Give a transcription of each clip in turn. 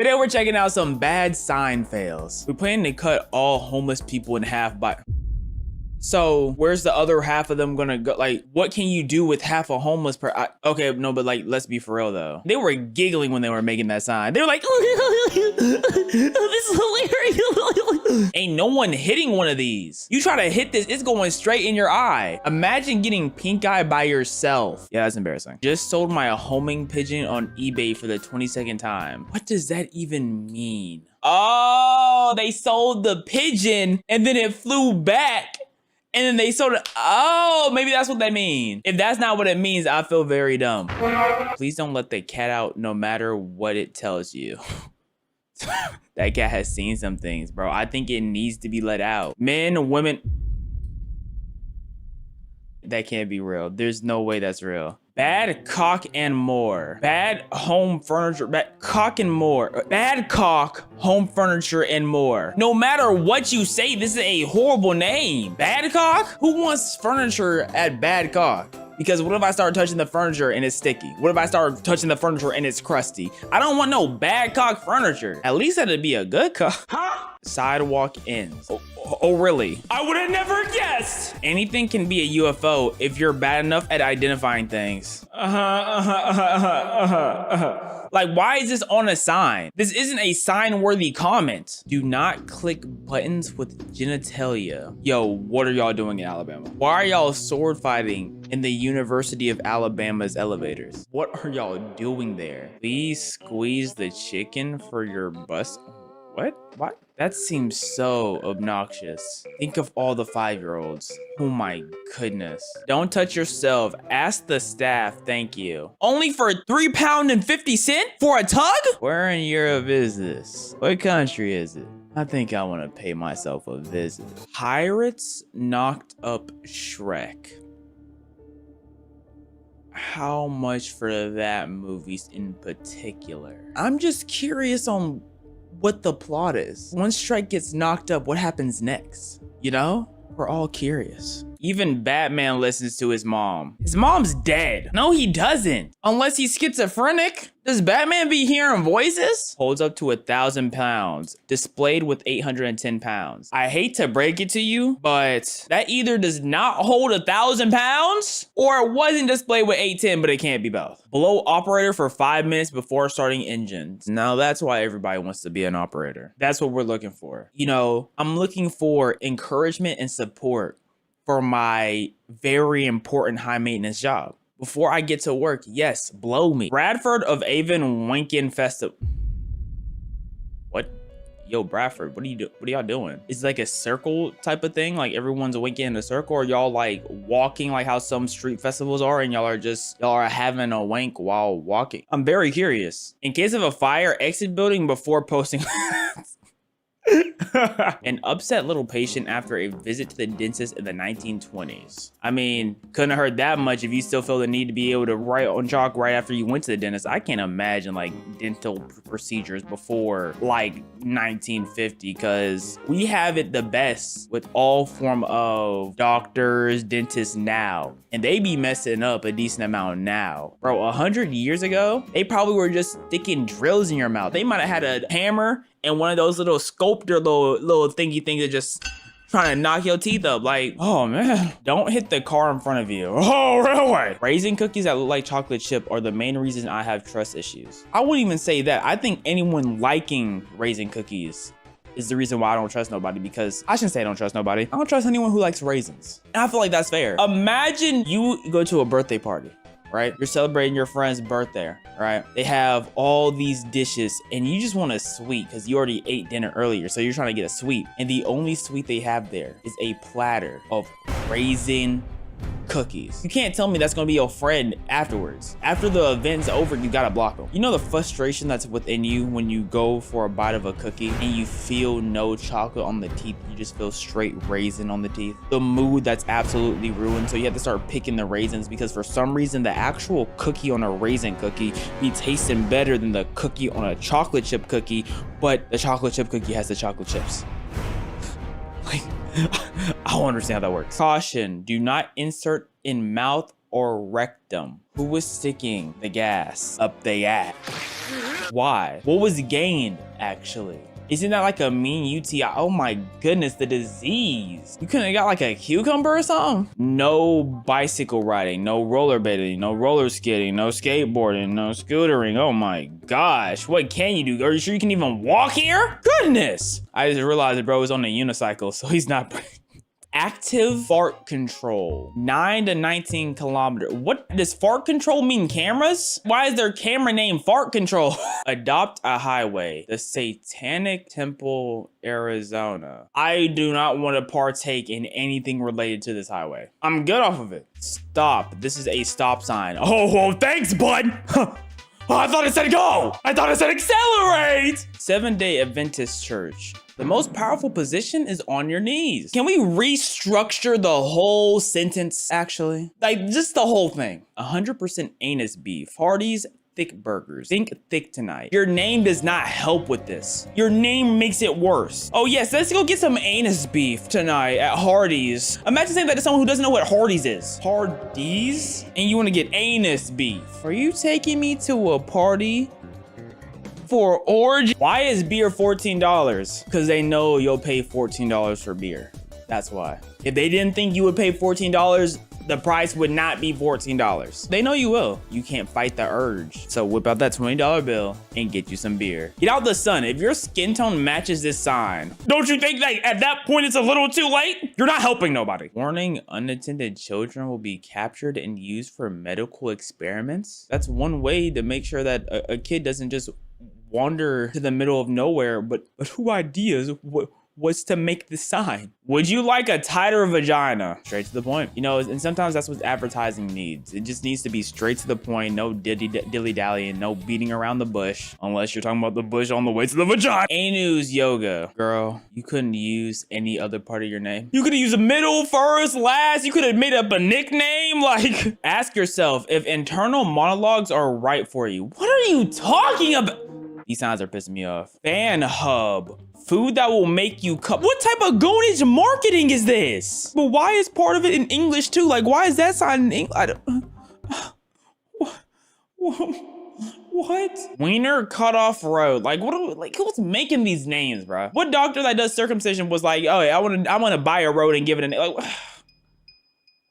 Today we're checking out some bad sign fails. We plan to cut all homeless people in half by... So where's the other half of them gonna go? Like, what can you do with half a homeless person? Okay, no, but like, let's be for real though. They were giggling when they were making that sign. They were like, this is hilarious. Ain't no one hitting one of these. You try to hit this, it's going straight in your eye. Imagine getting pink eye by yourself. Yeah, that's embarrassing. Just sold my homing pigeon on eBay for the 22nd time. What does that even mean? Oh, they sold the pigeon and then it flew back. And then they sold it. Oh, maybe that's what they mean. If that's not what it means, I feel very dumb. Please don't let the cat out no matter what it tells you. That cat has seen some things, bro. I think it needs to be let out. Men, women. That can't be real. There's no way that's real. Bad cock and more. Bad home furniture. Bad cock and more. Bad cock, home furniture and more. No matter what you say, this is a horrible name. Bad cock? Who wants furniture at Bad Cock? Because what if I start touching the furniture and it's sticky? What if I start touching the furniture and it's crusty? I don't want no bad cock furniture. At least that'd be a good cock. Huh? Sidewalk ends. Oh, really? I would have never guessed. Anything can be a UFO if you're bad enough at identifying things. Like, why is this on a sign? This isn't a sign-worthy comment. Do not click buttons with genitalia. Yo, what are y'all doing in Alabama? Why are y'all sword fighting in the University of Alabama's elevators? What are y'all doing there? Please squeeze the chicken for your bus. What? That seems so obnoxious. Think of all the 5-year-olds. Oh my goodness. Don't touch yourself. Ask the staff, thank you. Only for £3.50 for a tug? Where in Europe is this? What country is it? I think I want to pay myself a visit. Pirates knocked up Shrek. How much for that movie in particular? I'm just curious on what the plot is. Once Shrek gets knocked up, what happens next? You know? We're all curious. Even Batman listens to his mom. His mom's dead. No, he doesn't. Unless he's schizophrenic. Does Batman be hearing voices? Holds up to 1,000 pounds. Displayed with 810 pounds. I hate to break it to you, but that either does not hold 1,000 pounds or it wasn't displayed with 810, but it can't be both. Below operator for 5 minutes before starting engines. Now that's why everybody wants to be an operator. That's what we're looking for. You know, I'm looking for encouragement and support for my very important high maintenance job. Before I get to work, yes, blow me. Bradford of Avon Winkin Festival. What? Yo, Bradford, what are y'all doing? It's like a circle type of thing, like everyone's winking in a circle, or y'all like walking like how some street festivals are and y'all are having a wank while walking? I'm very curious. In case of a fire, exit building before posting. An upset little patient after a visit to the dentist in the 1920s. I mean, couldn't have heard that much if you still feel the need to be able to write on chalk right after you went to the dentist. I can't imagine like dental procedures before like 1950, because we have it the best with all form of doctors, dentists now, and they be messing up a decent amount now. Bro, 100 years ago, they probably were just sticking drills in your mouth. They might have had a hammer and one of those little sculptor little thingy things that just trying to knock your teeth up. Like, oh man, don't hit the car in front of you. Oh, really? Raisin cookies that look like chocolate chip are the main reason I have trust issues. I wouldn't even say that. I think anyone liking raisin cookies is the reason why I don't trust nobody, because I shouldn't say I don't trust nobody. I don't trust anyone who likes raisins. And I feel like that's fair. Imagine you go to a birthday party, right? You're celebrating your friend's birthday, right? They have all these dishes and you just want a sweet because you already ate dinner earlier. So you're trying to get a sweet. And the only sweet they have there is a platter of raisin cookies. You can't tell me that's gonna be your friend afterwards. After the event's over, you gotta block them. You know the frustration that's within you when you go for a bite of a cookie and you feel no chocolate on the teeth, you just feel straight raisin on the teeth. The mood that's absolutely ruined, so you have to start picking the raisins because for some reason the actual cookie on a raisin cookie be tasting better than the cookie on a chocolate chip cookie, but the chocolate chip cookie has the chocolate chips. Like, I don't understand how that works. Caution, do not insert in mouth or rectum? Who was sticking the gas up the ass? Why? What was gained, actually? Isn't that like a mean UTI? Oh my goodness, the disease. You couldn't have got like a cucumber or something? No bicycle riding, no rollerblading, no roller skating, no skateboarding, no scootering. Oh my gosh, what can you do? Are you sure you can even walk here? Goodness. I just realized that bro is on a unicycle, so he's not. Active fart control, 9 to 19 kilometers. What does fart control mean? Cameras? Why is their camera named fart control? Adopt a highway, the Satanic Temple, Arizona. I do not want to partake in anything related to this highway. I'm good off of it. Stop. This is a stop sign. Oh, thanks, bud. Oh, I thought it said go. I thought it said accelerate. Seventh-day Adventist Church. The most powerful position is on your knees. Can we restructure the whole sentence, actually? Like, just the whole thing. 100% anus beef. Hardee's thick burgers. Think thick tonight. Your name does not help with this. Your name makes it worse. Oh yes, let's go get some anus beef tonight at Hardee's. Imagine saying that to someone who doesn't know what Hardee's is. Hardee's? And you want to get anus beef. Are you taking me to a party for orgy? Why is beer $14? Because they know you'll pay $14 for beer. That's why. If they didn't think you would pay $14, the price would not be $14. They know you will. You can't fight the urge. So whip out that $20 bill and get you some beer. Get out the sun. If your skin tone matches this sign, don't you think that at that point it's a little too late? You're not helping nobody. Warning, unattended children will be captured and used for medical experiments. That's one way to make sure that a kid doesn't just wander to the middle of nowhere, but who ideas was to make the sign? Would you like a tighter vagina? Straight to the point. You know, and sometimes that's what advertising needs. It just needs to be straight to the point, no dilly-dallying, no beating around the bush, unless you're talking about the bush on the way to the vagina. Anu's yoga. Girl, you couldn't use any other part of your name. You could have used a middle, first, last. You could have made up a nickname. Like, ask yourself if internal monologues are right for you. What are you talking about? These signs are pissing me off. Fan hub. Food that will make you come. What type of goonage marketing is this? But why is part of it in English too? Like, why is that sign in English? I don't. What? Wiener Cutoff Road. Like, who's making these names, bro? What doctor that does circumcision was like, oh, yeah, I want to buy a road and give it a name? Like,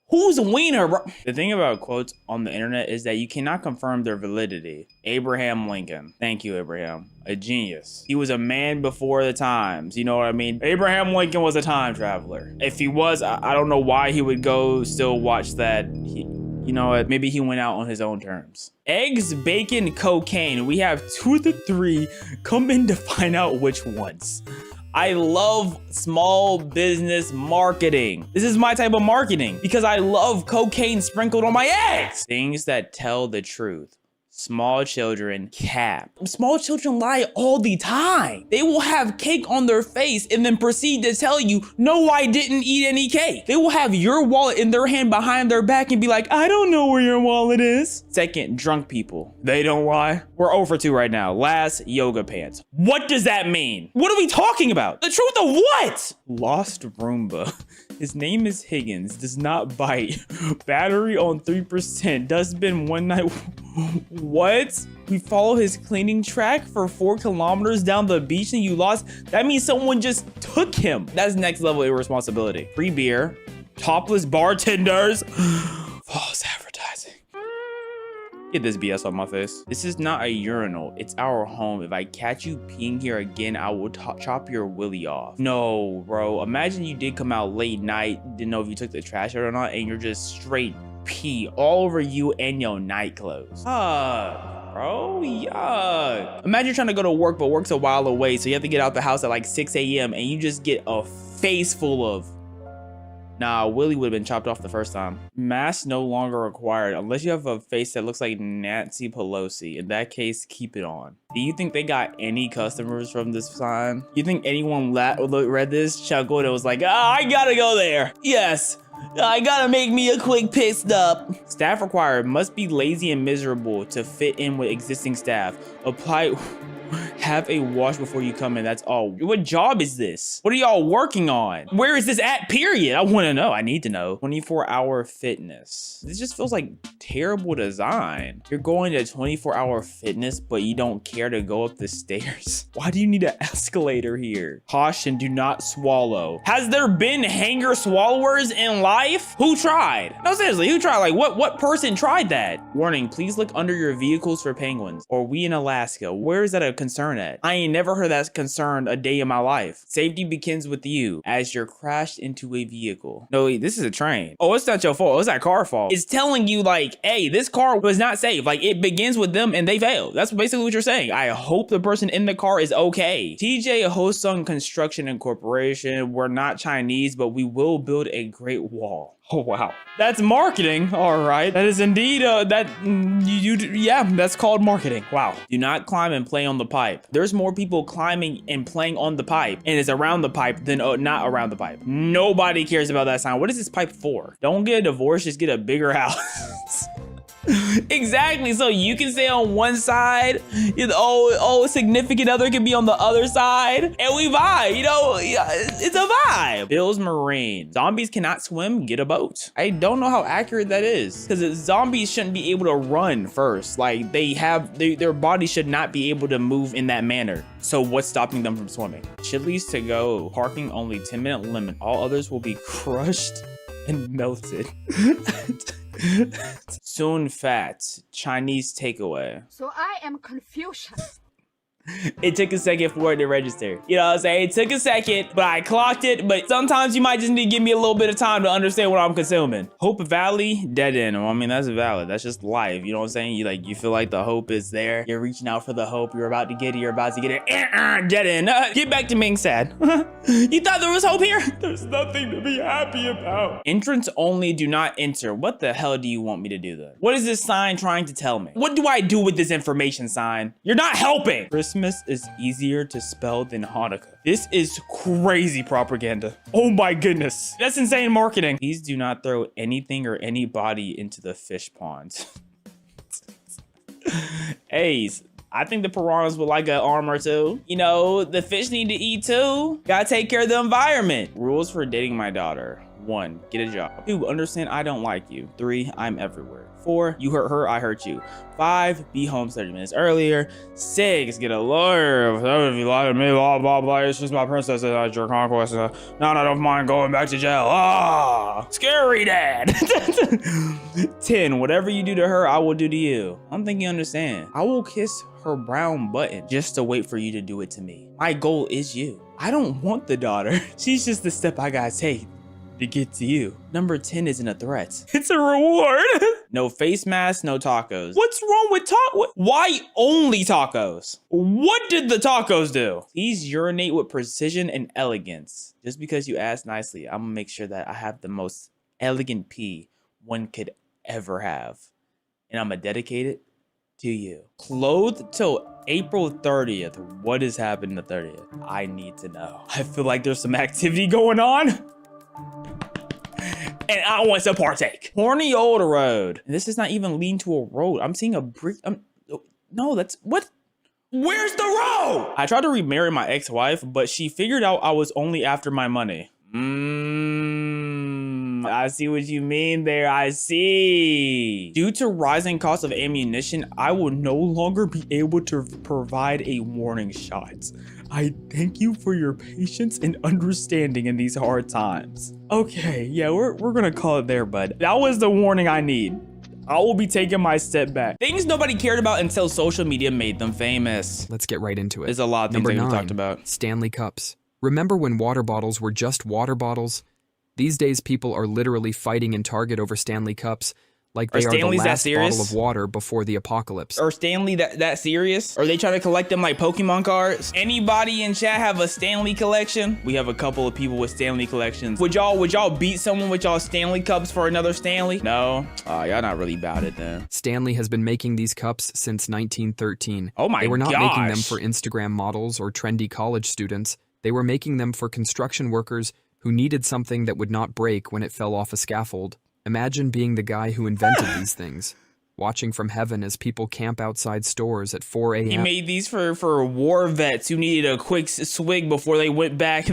who's wiener, bro? The thing about quotes on the internet is that you cannot confirm their validity. Abraham Lincoln. Thank you, Abraham. A genius. He was a man before the times. You know what I mean? Abraham Lincoln was a time traveler. If he was, I don't know why he would go still watch that. You know what? Maybe he went out on his own terms. Eggs, bacon, cocaine. We have 2 of the 3. Come in to find out which ones. I love small business marketing. This is my type of marketing because I love cocaine sprinkled on my eggs. Things that tell the truth. Small children cap. Small children lie all the time. They will have cake on their face and then proceed to tell you, no, I didn't eat any cake. They will have your wallet in their hand behind their back and be like, I don't know where your wallet is. Second, drunk people. They don't lie. We're 0 for 2 right now. Last, yoga pants. What does that mean? What are we talking about? The truth of what? Lost Roomba. His name is Higgins. Does not bite. Battery on 3%. Dustbin one night. What? We follow his cleaning track for 4 kilometers down the beach and you lost? That means someone just took him. That's next level irresponsibility. Free beer. Topless bartenders. False advertising. Get this BS off my face. This is not a urinal. It's our home. If I catch you peeing here again, I will chop your willy off. No, bro. Imagine you did come out late night, didn't know if you took the trash out or not, and you're just straight pee all over you and your night clothes. Bro, yuck. Imagine you're trying to go to work, but work's a while away, so you have to get out the house at like 6 a.m. and you just get a face full of... Nah, Willie would have been chopped off the first time. Mask no longer required unless you have a face that looks like Nancy Pelosi. In that case, keep it on. Do you think they got any customers from this sign? You think anyone read this, chuckled, and was like, I gotta go there. Yes. I gotta make me a quick pit stop. Staff required must be lazy and miserable to fit in with existing staff. Apply. Have a wash before you come in. That's all. What job is this? What are y'all working on? Where is this at, period? I want to know. I need to know. 24-hour fitness. This just feels like terrible design. You're going to 24-hour fitness, but you don't care to go up the stairs. Why do you need an escalator here? Caution, do not swallow. Has there been hanger swallowers in life? Who tried? No, seriously, who tried? Like, what person tried that? Warning, please look under your vehicles for penguins. Or we in Alaska. Where is that a concern at? I ain't never heard that concern a day in my life. Safety begins with you as you're crashed into a vehicle. No, wait, this is a train. Oh, it's not your fault. It's that car fault. It's telling you like, hey, this car was not safe. Like, it begins with them and they failed. That's basically what you're saying. I hope the person in the car is okay. TJ Hosung Construction Incorporation. We're not Chinese, but we will build a great wall. Oh, wow. That's marketing. All right. That is indeed, yeah, that's called marketing. Wow. Do not climb and play on the pipe. There's more people climbing and playing on the pipe and it's around the pipe than not around the pipe. Nobody cares about that sign. What is this pipe for? Don't get a divorce, just get a bigger house. Exactly. So you can stay on one side, significant other can be on the other side, and we vibe. It's a vibe. Bill's Marine. Zombies cannot swim. Get a boat. I don't know how accurate that is because zombies shouldn't be able to run first. Like their body should not be able to move in that manner. So what's stopping them from swimming? Chili's to go. Parking only 10-minute limit. All others will be crushed and melted. Soon fat Chinese takeaway. So I am Confucius. It took a second for it to register. You know what I'm saying? It took a second, but I clocked it. But sometimes you might just need to give me a little bit of time to understand what I'm consuming. Hope Valley, dead end. Well, I mean, that's valid. That's just life. You know what I'm saying? You feel like the hope is there. You're reaching out for the hope. You're about to get it. You're about to get it. Dead end. Get back to being sad. You thought there was hope here? There's nothing to be happy about. Entrance only, do not enter. What the hell do you want me to do then? What is this sign trying to tell me? What do I do with this information sign? You're not helping. Christmas is easier to spell than Hanukkah. This is crazy propaganda. Oh my goodness. That's insane marketing. Please do not throw anything or anybody into the fish pond. Hey, I think the piranhas would like an arm or two. The fish need to eat too. Gotta take care of the environment. Rules for dating my daughter. 1, get a job. 2, understand I don't like you. 3, I'm everywhere. 4, you hurt her, I hurt you. 5, be home 30 minutes earlier. 6, get a lawyer. If you lie to me, blah, blah, blah. It's just my princess and that's your conquest. Now I don't mind going back to jail. Scary dad. 10, whatever you do to her, I will do to you. I don't think you understand. I will kiss her brown button just to wait for you to do it to me. My goal is you. I don't want the daughter. She's just the step I gotta take to get to you. Number 10 isn't a threat. It's a reward. No face mask, no tacos. What's wrong with tacos? Why only tacos? What did the tacos do? Please urinate with precision and elegance. Just because you asked nicely, I'm gonna make sure that I have the most elegant pee one could ever have. And I'm gonna dedicate it to you. Clothed till April 30th. What is happening the 30th? I need to know. I feel like there's some activity going on. And I want to partake. Horny old road. This is not even leading to a road. I'm seeing a brick. No, that's what? Where's the road? I tried to remarry my ex-wife, but she figured out I was only after my money. I see what you mean there. I see. Due to rising costs of ammunition, I will no longer be able to provide a warning shot. I thank you for your patience and understanding in these hard times. Okay, yeah, we're gonna call it there, bud. That was the warning I need. I will be taking my step back. Things nobody cared about until social media made them famous. Let's get right into it. There's a lot of things that we talked about. Stanley Cups. Remember when water bottles were just water bottles? These days, people are literally fighting in Target over Stanley Cups like they are the last bottle of water before the apocalypse. Are Stanley that serious? Are they trying to collect them like Pokemon cards? Anybody in chat have a Stanley collection? We have a couple of people with Stanley collections. Would y'all beat someone with y'all Stanley Cups for another Stanley? No? Y'all not really about it then. Stanley has been making these cups since 1913. Oh my gosh. They were not making them for Instagram models or trendy college students. They were making them for construction workers who needed something that would not break when it fell off a scaffold. Imagine being the guy who invented these things. watching from heaven as people camp outside stores at 4 a.m. He made these for war vets who needed a quick swig before they went back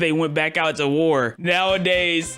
out to war. Nowadays,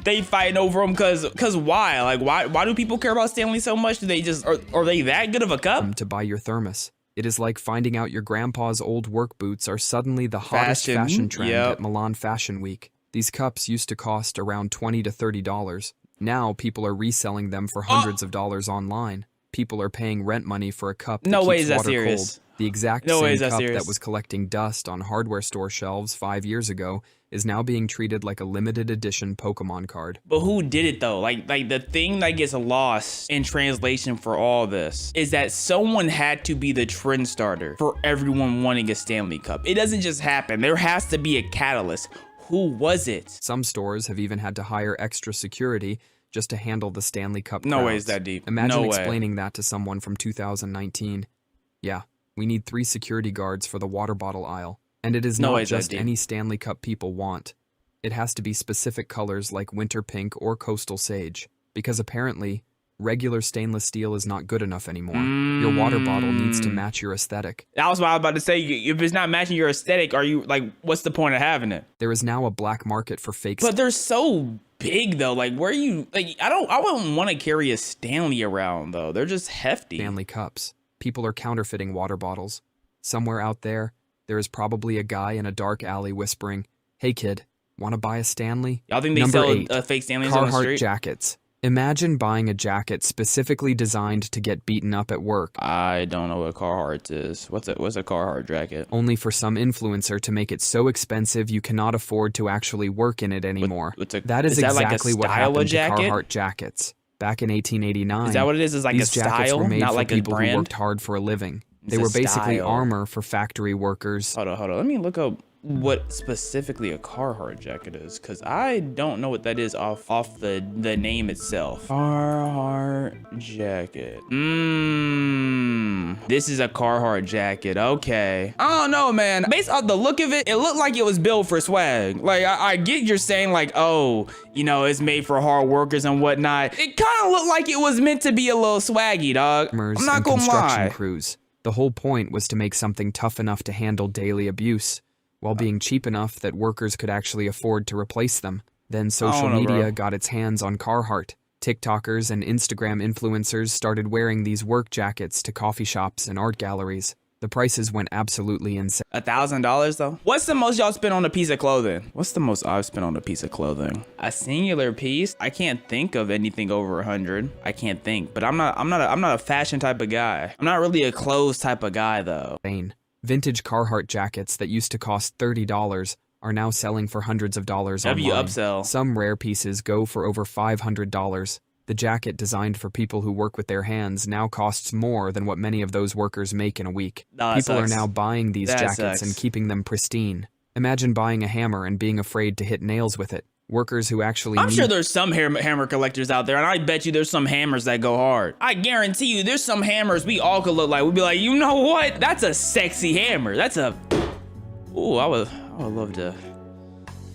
they fighting over them cause why? Like why do people care about Stanley so much? Do they just are they that good of a cup? To buy your thermos. It is like finding out your grandpa's old work boots are suddenly the hottest fashion trend at Milan Fashion Week. These cups used to cost around $20 to $30. Now people are reselling them for hundreds of dollars online. People are paying rent money for a cup that keeps water cold. The exact same cup that was collecting dust on hardware store shelves 5 years ago is now being treated like a limited edition Pokemon card. But who did it though? Like the thing that gets lost in translation for all this is that someone had to be the trend starter for everyone wanting a Stanley Cup. It doesn't just happen. There has to be a catalyst. Who was it? Some stores have even had to hire extra security just to handle the Stanley Cup crowds. No way is that deep. Imagine explaining that to someone from 2019. Yeah, we need 3 security guards for the water bottle aisle. And it is not just any Stanley Cup people want. It has to be specific colors like winter pink or coastal sage. Because apparently, regular stainless steel is not good enough anymore. Your water bottle needs to match your aesthetic. That was what I was about to say. If it's not matching your aesthetic, are you like, what's the point of having it? There is now a black market for fake. But they're so big though. Like where are you, like, I wouldn't want to carry a Stanley around though. They're just hefty. Stanley cups. People are counterfeiting water bottles. Somewhere out there is probably a guy in a dark alley whispering, "Hey kid, want to buy a Stanley?" Y'all think they sell fake Stanleys on the street? Carhartt jackets. Imagine buying a jacket specifically designed to get beaten up at work. I don't know what Carhartt is. What's a Carhartt jacket? Only for some influencer to make it so expensive you cannot afford to actually work in it anymore. That is exactly what happened to Carhartt jackets. Back in 1889, is that what it is? Is like these a jackets style, were made not for like people a brand? who worked hard for a living. They were basically armor for factory workers. Hold on. Let me look up what specifically a Carhartt jacket is, because I don't know what that is off the name itself. Carhartt jacket. This is a Carhartt jacket. Okay. I don't know, man. Based off the look of it, it looked like it was built for swag. Like I get you're saying like, oh, you know, it's made for hard workers and whatnot. It kind of looked like it was meant to be a little swaggy, dog. I'm not gonna lie. Crews. The whole point was to make something tough enough to handle daily abuse, while being cheap enough that workers could actually afford to replace them. Then social media got its hands on Carhartt. TikTokers and Instagram influencers started wearing these work jackets to coffee shops and art galleries. The prices went absolutely insane. $1,000 though? What's the most y'all spent on a piece of clothing? What's the most I've spent on a piece of clothing? A singular piece? I can't think of anything over 100. I can't think, but I'm not a fashion type of guy. I'm not really a clothes type of guy though. Vintage Carhartt jackets that used to cost $30 are now selling for hundreds of dollars online. Upsell. Some rare pieces go for over $500. The jacket designed for people who work with their hands now costs more than what many of those workers make in a week. People are now buying these jackets and keeping them pristine. Imagine buying a hammer and being afraid to hit nails with it. Workers who actually I'm sure there's some hammer collectors out there, and I bet you there's some hammers that go hard. I guarantee you there's some hammers we all could look like. We'd be like, you know what? That's a sexy hammer. That's a... Ooh, I would love to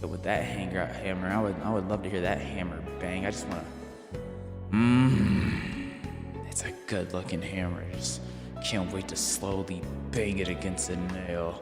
go with that hammer. I would love to hear that hammer bang. I just want to... It's a good looking hammer. Just can't wait to slowly bang it against a nail.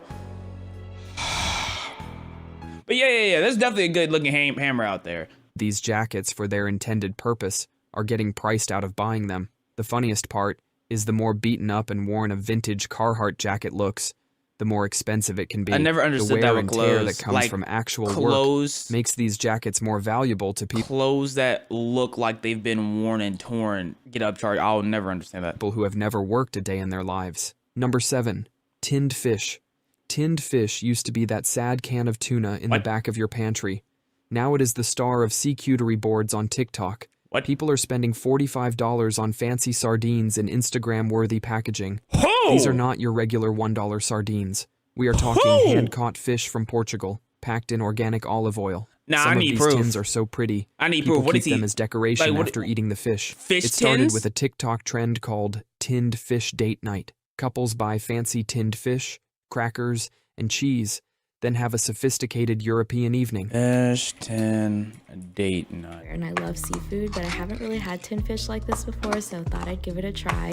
But yeah, there's definitely a good looking hammer out there. These jackets, for their intended purpose, are getting priced out of buying them. The funniest part is the more beaten up and worn a vintage Carhartt jacket looks, the more expensive it can be. I never understood that with clothes. The wear and tear that comes from actual work makes these jackets more valuable to people. Clothes that look like they've been worn and torn get upcharged. I'll never understand that. People who have never worked a day in their lives. Number 7, tinned fish. Tinned fish used to be that sad can of tuna in the back of your pantry. Now it is the star of sea-cutery boards on TikTok. People are spending $45 on fancy sardines in Instagram-worthy packaging. These are not your regular $1 sardines. We are talking hand-caught fish from Portugal, packed in organic olive oil. Some of these tins are so pretty. I need People proof. keep them as decoration after eating the fish. It started with a TikTok trend called tinned fish date night. Couples buy fancy tinned fish, crackers, and cheese, then have a sophisticated European evening. Fish tin date night. And I love seafood, but I haven't really had tin fish like this before, so thought I'd give it a try.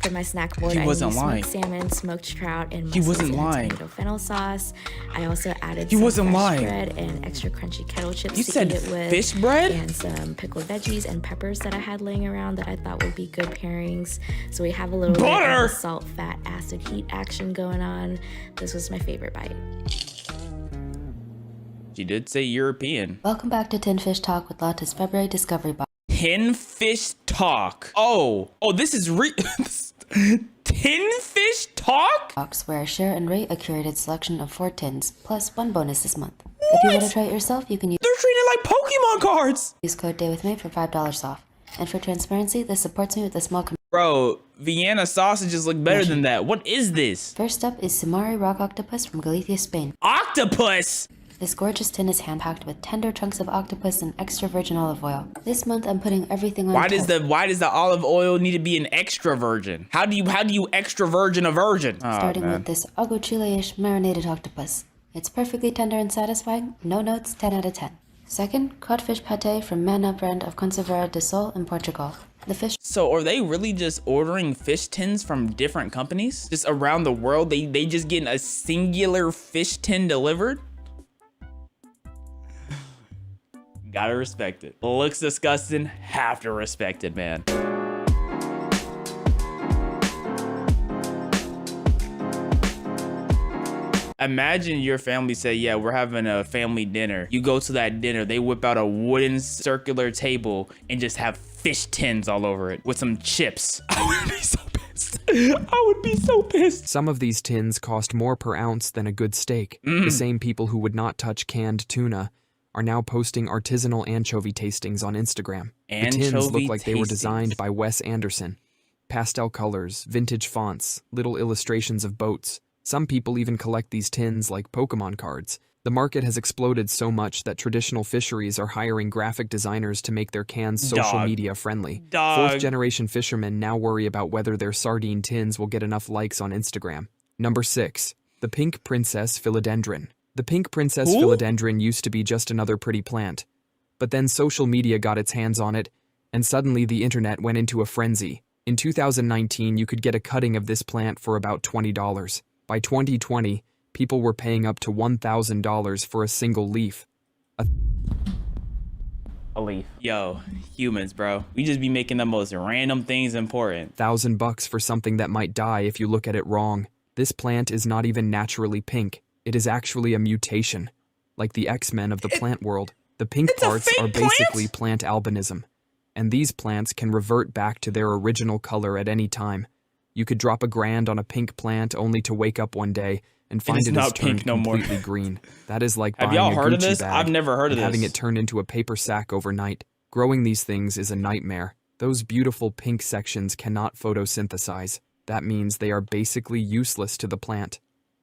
For my snack board, I used smoked salmon, smoked trout, and mussels in a tomato fennel sauce. I also added some fresh bread and extra crunchy kettle chips to eat it with. Fish bread? And some pickled veggies and peppers that I had laying around that I thought would be good pairings. So we have a little bit of salt, fat, acid, heat action going on. This was my favorite bite. She did say European. Welcome back to Tin Fish Talk with Lotta's February Discovery Box. Tin Fish Talk. Oh, this is Tin Fish Talk? Box where I share and rate a curated selection of 4 tins, plus 1 bonus this month. If you want to try it yourself, you can They're treated like Pokemon cards. use code DAYWITHME for $5 off. And for transparency, this supports me with a small Bro, Vienna sausages look better than that. What is this? First up is Sumari Rock Octopus from Galicia, Spain. Octopus! This gorgeous tin is hand-packed with tender chunks of octopus and extra virgin olive oil. This month I'm putting everything on Why does the olive oil need to be an extra virgin? How do you extra virgin a virgin? Starting with this aguachile-ish marinated octopus. It's perfectly tender and satisfying, no notes, 10 out of 10. Second, codfish pate from Mana brand of Conserveira de Sol in Portugal. The fish. So are they really just ordering fish tins from different companies? Just around the world, they just getting a singular fish tin delivered? Gotta respect it. Looks disgusting, have to respect it, man. Imagine your family say, yeah, we're having a family dinner. You go to that dinner, they whip out a wooden circular table and just have fish tins all over it with some chips. I would be so pissed. I would be so pissed. Some of these tins cost more per ounce than a good steak. The same people who would not touch canned tuna are now posting artisanal anchovy tastings on Instagram. The tins look like they were designed by Wes Anderson. Pastel colors, vintage fonts, little illustrations of boats. Some people even collect these tins like Pokemon cards. The market has exploded so much that traditional fisheries are hiring graphic designers to make their cans social media friendly. Fourth-generation fishermen now worry about whether their sardine tins will get enough likes on Instagram. Number 6. The Pink Princess Philodendron. The Pink Princess Philodendron used to be just another pretty plant. But then social media got its hands on it, and suddenly the internet went into a frenzy. In 2019, you could get a cutting of this plant for about $20. By 2020, people were paying up to $1,000 for a single leaf. A leaf. Yo, humans, bro. We just be making the most random things important. $1,000 for something that might die if you look at it wrong. This plant is not even naturally pink. It is actually a mutation. Like the X-Men of the plant world, the pink parts are basically plant albinism. And these plants can revert back to their original color at any time. You could drop $1,000 on a pink plant only to wake up one day and find it has turned completely green. That is like buying a Gucci bag I've never heard of this. Having it turned into a paper sack overnight. Growing these things is a nightmare. Those beautiful pink sections cannot photosynthesize. That means they are basically useless to the plant.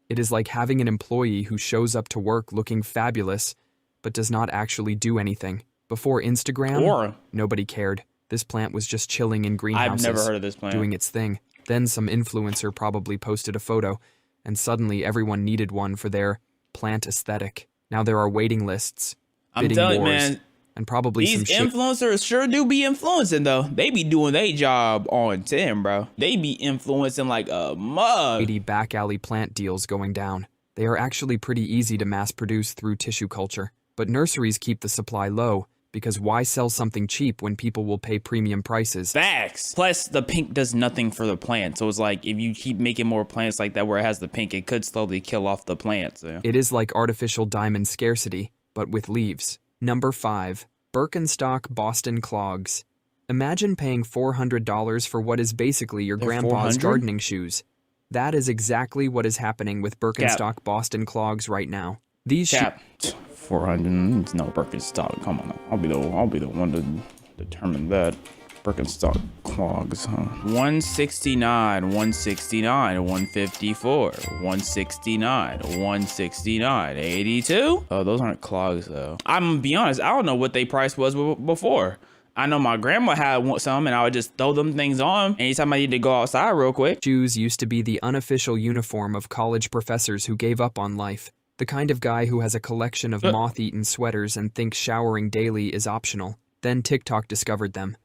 It is like having an employee who shows up to work looking fabulous, but does not actually do anything. Before Instagram, nobody cared. This plant was just chilling in greenhouses, I've never heard of this plant. doing its thing. Then some influencer probably posted a photo, and suddenly everyone needed one for their plant aesthetic. Now there are waiting lists, bidding wars, and probably some shit. These influencers sure do be influencing, though. They be doing their job on 10, bro. They be influencing like a mug. 80 back alley plant deals going down. They are actually pretty easy to mass produce through tissue culture. But nurseries keep the supply low, because why sell something cheap when people will pay premium prices? Facts. Plus, the pink does nothing for the plant. So it's like, if you keep making more plants like that where it has the pink, it could slowly kill off the plants. Yeah. It is like artificial diamond scarcity, but with leaves. Number 5. Birkenstock Boston Clogs. Imagine paying $400 for what is basically your grandpa's gardening shoes. That is exactly what is happening with Birkenstock Boston Clogs right now. These shoes... 400. It's no Birkenstock. Come on, I'll be the one to determine that. Birkenstock clogs, huh? 169, 169, 154, 169, 169, 82. Oh, those aren't clogs though. I'm gonna be honest. I don't know what they price was before. I know my grandma had some, and I would just throw them things on anytime I need to go outside real quick. Shoes used to be the unofficial uniform of college professors who gave up on life. The kind of guy who has a collection of moth-eaten sweaters and thinks showering daily is optional. Then TikTok discovered them.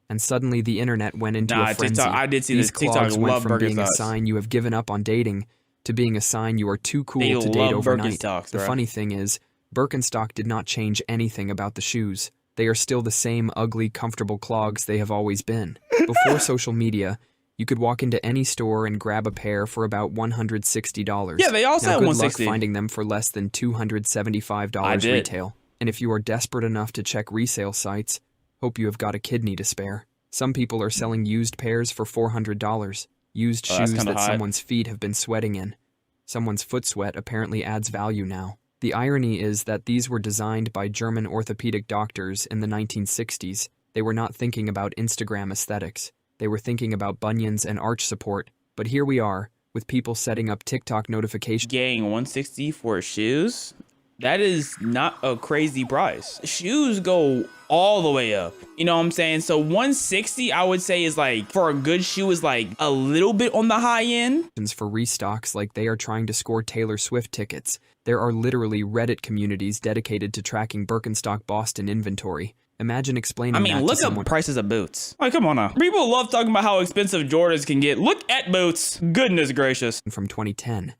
And suddenly the internet went into a frenzy. TikTok, I did see These this. TikTok clogs went love from being a Birkenstocks. sign you have given up on dating to being a sign you are too cool They to date love overnight. Birkenstocks, The bro. funny thing is, Birkenstock did not change anything about the shoes. They are still the same ugly, comfortable clogs they have always been. Before social media, you could walk into any store and grab a pair for about $160. Yeah, they also now, had good 160. luck finding them for less than $275 I did. retail. And if you are desperate enough to check resale sites, hope you have got a kidney to spare. Some people are selling used pairs for $400. Used Oh, that's shoes kinda that hot. someone's feet have been sweating in. Someone's foot sweat apparently adds value now. The irony is that these were designed by German orthopedic doctors in the 1960s. They were not thinking about Instagram aesthetics. They were thinking about bunions and arch support. But here we are, with people setting up TikTok notifications. Gang, 160 for shoes? That is not a crazy price. Shoes go all the way up. You know what I'm saying? So 160, I would say, is like, for a good shoe, is like a little bit on the high end. For restocks like they are trying to score Taylor Swift tickets. There are literally Reddit communities dedicated to tracking Birkenstock Boston inventory. Imagine explaining I mean, that look to someone. up prices of boots. Like, come on now. People love talking about how expensive Jordans can get. Look at boots. Goodness gracious. From 2010.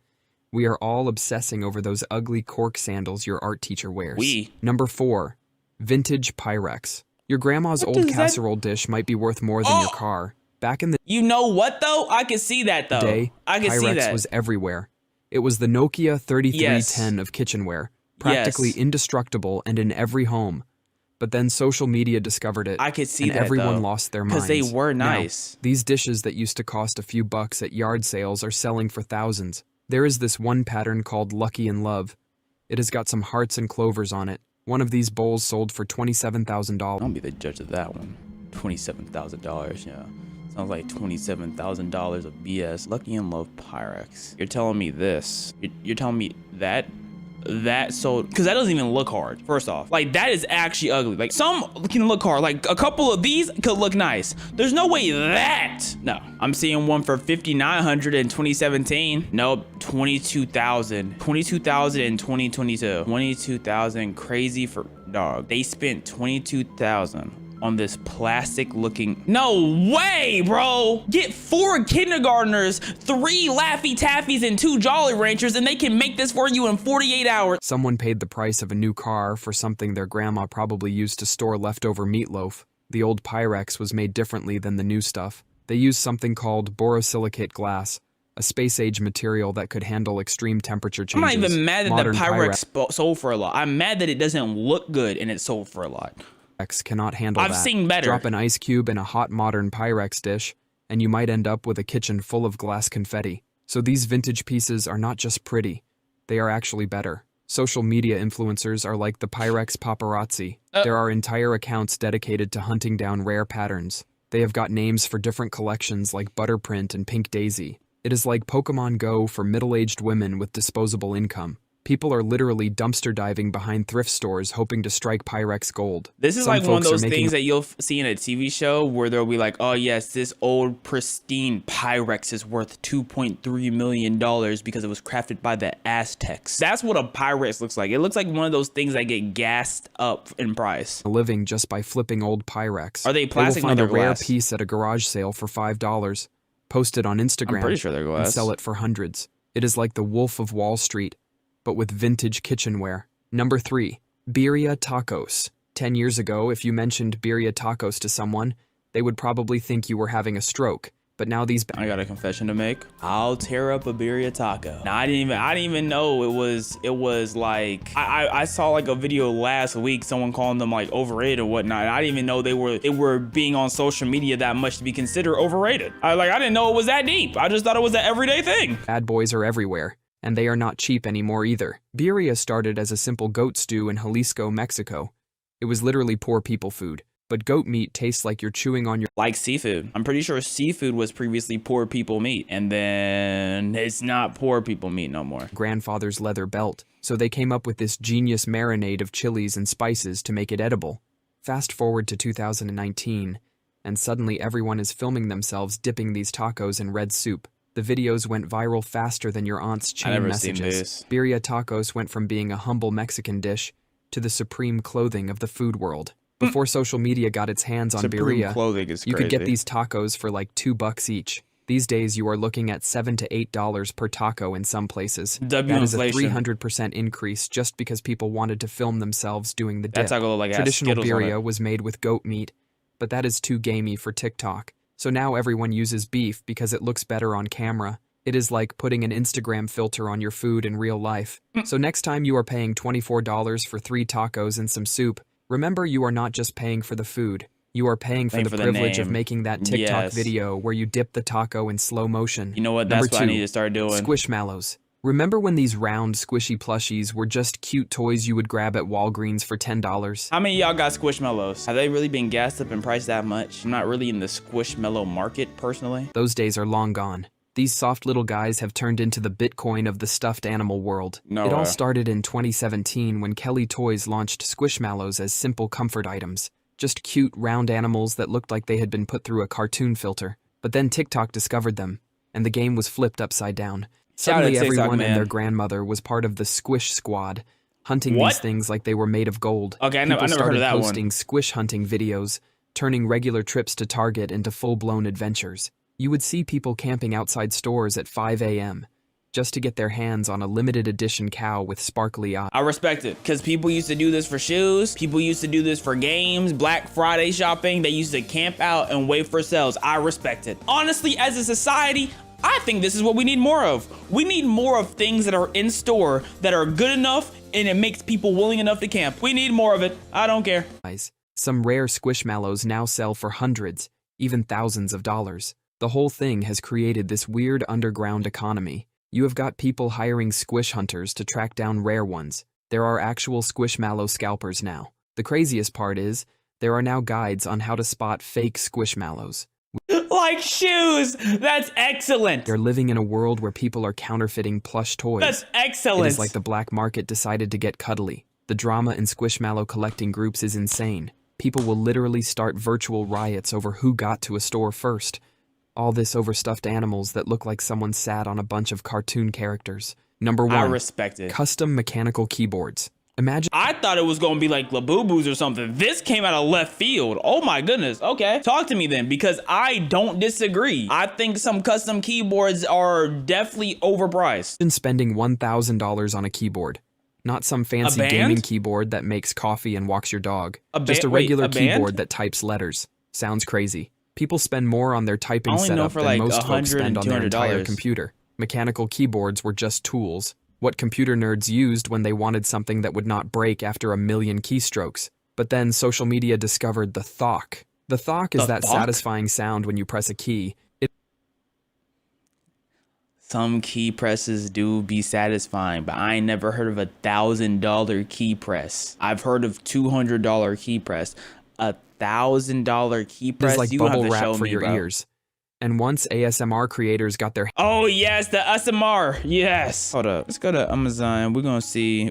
We are all obsessing over those ugly cork sandals your art teacher wears. Number 4. Vintage Pyrex. Your grandma's What old does that- casserole dish might be worth more than your car. Back in the You know what, though? I can see that, though. day, I can see Pyrex that. was everywhere. It was the Nokia 3310 of kitchenware, practically Yes. indestructible and in every home. But then social media discovered it, I could see and that, everyone though, lost their 'cause minds. they were Now, nice. these dishes that used to cost a few bucks at yard sales are selling for thousands. There is this one pattern called Lucky in Love. It has got some hearts and clovers on it. One of these bowls sold for $27,000. I'll be the judge of that one. $27,000, yeah. Sounds like $27,000 of BS. Lucky in Love Pyrex. You're telling me this. You're telling me that sold, because that doesn't even look hard. First off, like, that is actually ugly. Like, some can look hard. Like, a couple of these could look nice. There's no way that. No, I'm seeing one for $5,900 in 2017. Nope, 22,000. 22,000 in 2022. 22,000, crazy for dog. They spent 22,000 on this plastic looking. No way, bro. Get 4 kindergartners, 3 Laffy Taffies, and 2 Jolly Ranchers, and they can make this for you in 48 hours. Someone paid the price of a new car for something their grandma probably used to store leftover meatloaf. The old Pyrex was made differently than the new stuff. They used something called borosilicate glass, a space-age material that could handle extreme temperature I'm changes. not even mad that Modern the Pyrex sold for a lot. I'm mad that it doesn't look good and it sold for a lot. Pyrex cannot handle I've that. seen better. Drop an ice cube in a hot modern Pyrex dish, and you might end up with a kitchen full of glass confetti. So these vintage pieces are not just pretty, they are actually better. Social media influencers are like the Pyrex paparazzi. There are entire accounts dedicated to hunting down rare patterns. They have got names for different collections like Butterprint and Pink Daisy. It is like Pokemon Go for middle-aged women with disposable income. People are literally dumpster diving behind thrift stores hoping to strike Pyrex gold. This is Some like one of folks are those making things that you'll see in a TV show where they'll be like, oh yes, this old pristine Pyrex is worth $2.3 million because it was crafted by the Aztecs. That's what a Pyrex looks like. It looks like one of those things that get gassed up in price. a living just by flipping old Pyrex. Are they plastic will or find a they're rare glass? piece at a garage sale for $5, post it on Instagram, I'm pretty sure they're and glass. sell it for hundreds. It is like the Wolf of Wall Street, but with vintage kitchenware. Number 3, Birria Tacos. 10 years ago, if you mentioned Birria Tacos to someone, they would probably think you were having a stroke. But now these I got a confession to make. I'll tear up a birria taco. Now I didn't even know it was like I saw like a video last week, someone calling them like overrated or whatnot. I didn't even know they were being on social media that much to be considered overrated. I didn't know it was that deep. I just thought it was an everyday thing. bad boys are everywhere, and they are not cheap anymore either. Birria started as a simple goat stew in Jalisco, Mexico. It was literally poor people food, but goat meat tastes like you're chewing on your Like seafood. I'm pretty sure seafood was previously poor people meat, and then it's not poor people meat no more. grandfather's leather belt, so they came up with this genius marinade of chilies and spices to make it edible. Fast forward to 2019, and suddenly everyone is filming themselves dipping these tacos in red soup. The videos went viral faster than your aunt's chain messages. Birria tacos went from being a humble Mexican dish to the supreme clothing of the food world. Before social media got its hands on birria, you could get these tacos for like $2 each. These days, you are looking at $7 to $8 per taco in some places. That is a 300% increase just because people wanted to film themselves doing the dip. Traditional birria was made with goat meat, but that is too gamey for TikTok. So now everyone uses beef because it looks better on camera. It is like putting an Instagram filter on your food in real life. So next time you are paying $24 for 3 tacos and some soup, remember you are not just paying for the food. You are paying for the privilege of making that TikTok video where you dip the taco in slow motion. You know what? That's what I need to start doing. Squishmallows. Remember when these round, squishy plushies were just cute toys you would grab at Walgreens for $10? How many of y'all got Squishmallows? Have they really been gassed up in price that much? I'm not really in the Squishmallow market, personally. Those days are long gone. These soft little guys have turned into the Bitcoin of the stuffed animal world. It all started in 2017 when Kelly Toys launched Squishmallows as simple comfort items. Just cute, round animals that looked like they had been put through a cartoon filter. But then TikTok discovered them, and the game was flipped upside down. Suddenly everyone and their grandmother was part of the Squish Squad, hunting these things like they were made of gold. Okay, I never heard of that one. Posting squish hunting videos, turning regular trips to Target into full-blown adventures. You would see people camping outside stores at 5 a.m. just to get their hands on a limited edition cow with sparkly eyes. I respect it, because people used to do this for shoes, people used to do this for games, Black Friday shopping, they used to camp out and wait for sales. I respect it. Honestly, as a society, I think this is what we need more of. We need more of things that are in store that are good enough and it makes people willing enough to camp. We need more of it. I don't care. Some rare Squishmallows now sell for hundreds, even thousands of dollars. The whole thing has created this weird underground economy. You have got people hiring squish hunters to track down rare ones. There are actual Squishmallow scalpers now. The craziest part is, there are now guides on how to spot fake Squishmallows. Like shoes! That's excellent! They're living in a world where people are counterfeiting plush toys. That's excellent! It is like the black market decided to get cuddly. The drama in Squishmallow collecting groups is insane. People will literally start virtual riots over who got to a store first. All this over stuffed animals that look like someone sat on a bunch of cartoon characters. Number 1. I respect it. Custom mechanical keyboards. Imagine. I thought it was gonna be like Labubu's or something. This came out of left field. Oh my goodness. Okay, talk to me then, because I don't disagree. I think some custom keyboards are definitely overpriced. Imagine spending $1,000 on a keyboard. Not some fancy gaming keyboard that makes coffee and walks your dog. Just a regular keyboard that types letters. Sounds crazy. People spend more on their typing setup than most folks spend on their entire computer. Mechanical keyboards were just tools. What computer nerds used when they wanted something that would not break after a million keystrokes. But then social media discovered the thok. The thok is that satisfying sound when you press a key. Some key presses do be satisfying, but I ain't never heard of a $1,000 key press. I've heard of $200 key press. $1,000 key press. It's like bubble wrap for your ears. And once ASMR creators got their yes, the ASMR. Yes. Hold up. Let's go to Amazon. We're gonna see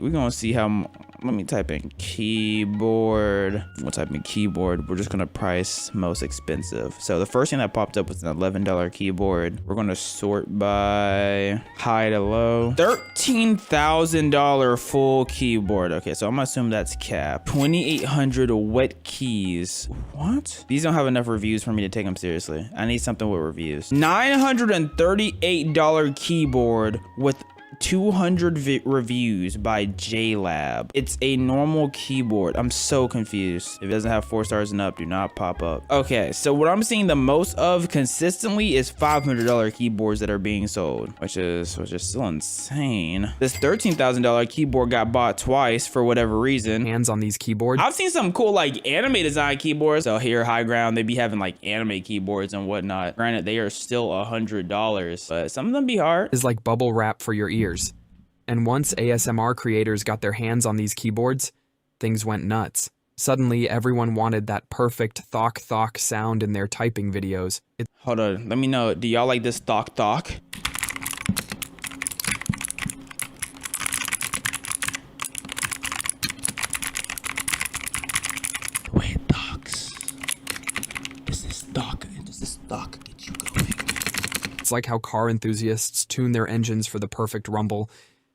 how. Let me type in keyboard. We'll type in keyboard. We're just gonna price most expensive. So the first thing that popped up was an $11 keyboard. We're gonna sort by high to low. $13,000 full keyboard. Okay, so I'm gonna assume that's cap. 2,800 wet keys. What? These don't have enough reviews for me to take them seriously. I need something with reviews. $938 keyboard with 200 reviews by JLab. It's a normal keyboard. I'm so confused. If it doesn't have 4 stars and up, do not pop up. Okay, so what I'm seeing the most of consistently is $500 keyboards that are being sold, which is still insane. This $13,000 keyboard got bought twice for whatever reason. Hands on these keyboards. I've seen some cool like anime design keyboards. So here, High Ground, they be having like anime keyboards and whatnot. Granted, they are still $100, but some of them be hard. Is like bubble wrap for your ears. And once ASMR creators got their hands on these keyboards, things went nuts. Suddenly, everyone wanted that perfect thok sound in their typing videos. Hold on, let me know. Do y'all like this thok? The way it thoks. This is thok. This is thok. Did you go? It's like how car enthusiasts tune their engines for the perfect rumble,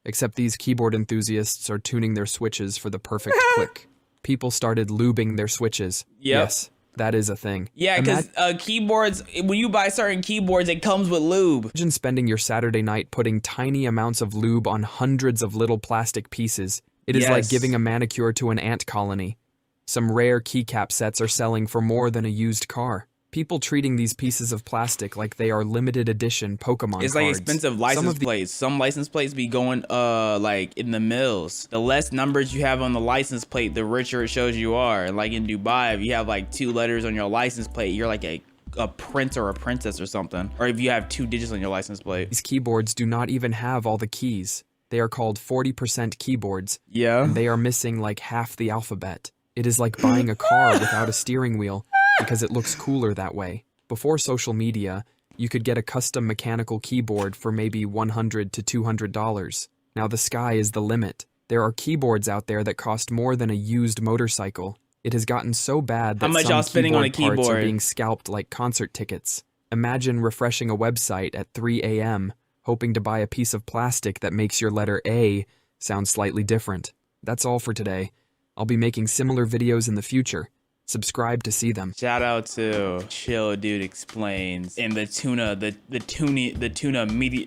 except these keyboard enthusiasts are tuning their switches for the perfect click. People started lubing their switches. Yep. Yes, that is a thing. Yeah, because keyboards, when you buy certain keyboards, it comes with lube. Imagine spending your Saturday night putting tiny amounts of lube on hundreds of little plastic pieces. It is like giving a manicure to an ant colony. Some rare keycap sets are selling for more than a used car. People treating these pieces of plastic like they are limited edition Pokemon cards. It's like expensive license plates. Some license plates be going like in the mills. The less numbers you have on the license plate, the richer it shows you are. Like in Dubai, if you have like 2 letters on your license plate, you're like a prince or a princess or something. Or if you have 2 digits on your license plate. These keyboards do not even have all the keys. They are called 40% keyboards. Yeah. And they are missing like half the alphabet. It is like buying a car without a steering wheel, because it looks cooler that way. Before social media, you could get a custom mechanical keyboard for maybe $100 to $200. Now the sky is the limit. There are keyboards out there that cost more than a used motorcycle. It has gotten so bad that how much y'all spending on a keyboard parts are being scalped like concert tickets. Imagine refreshing a website at 3 a.m., hoping to buy a piece of plastic that makes your letter A sound slightly different. That's all for today. I'll be making similar videos in the future. Subscribe to see them. Shout out to Chill Dude Explains and the tuna media.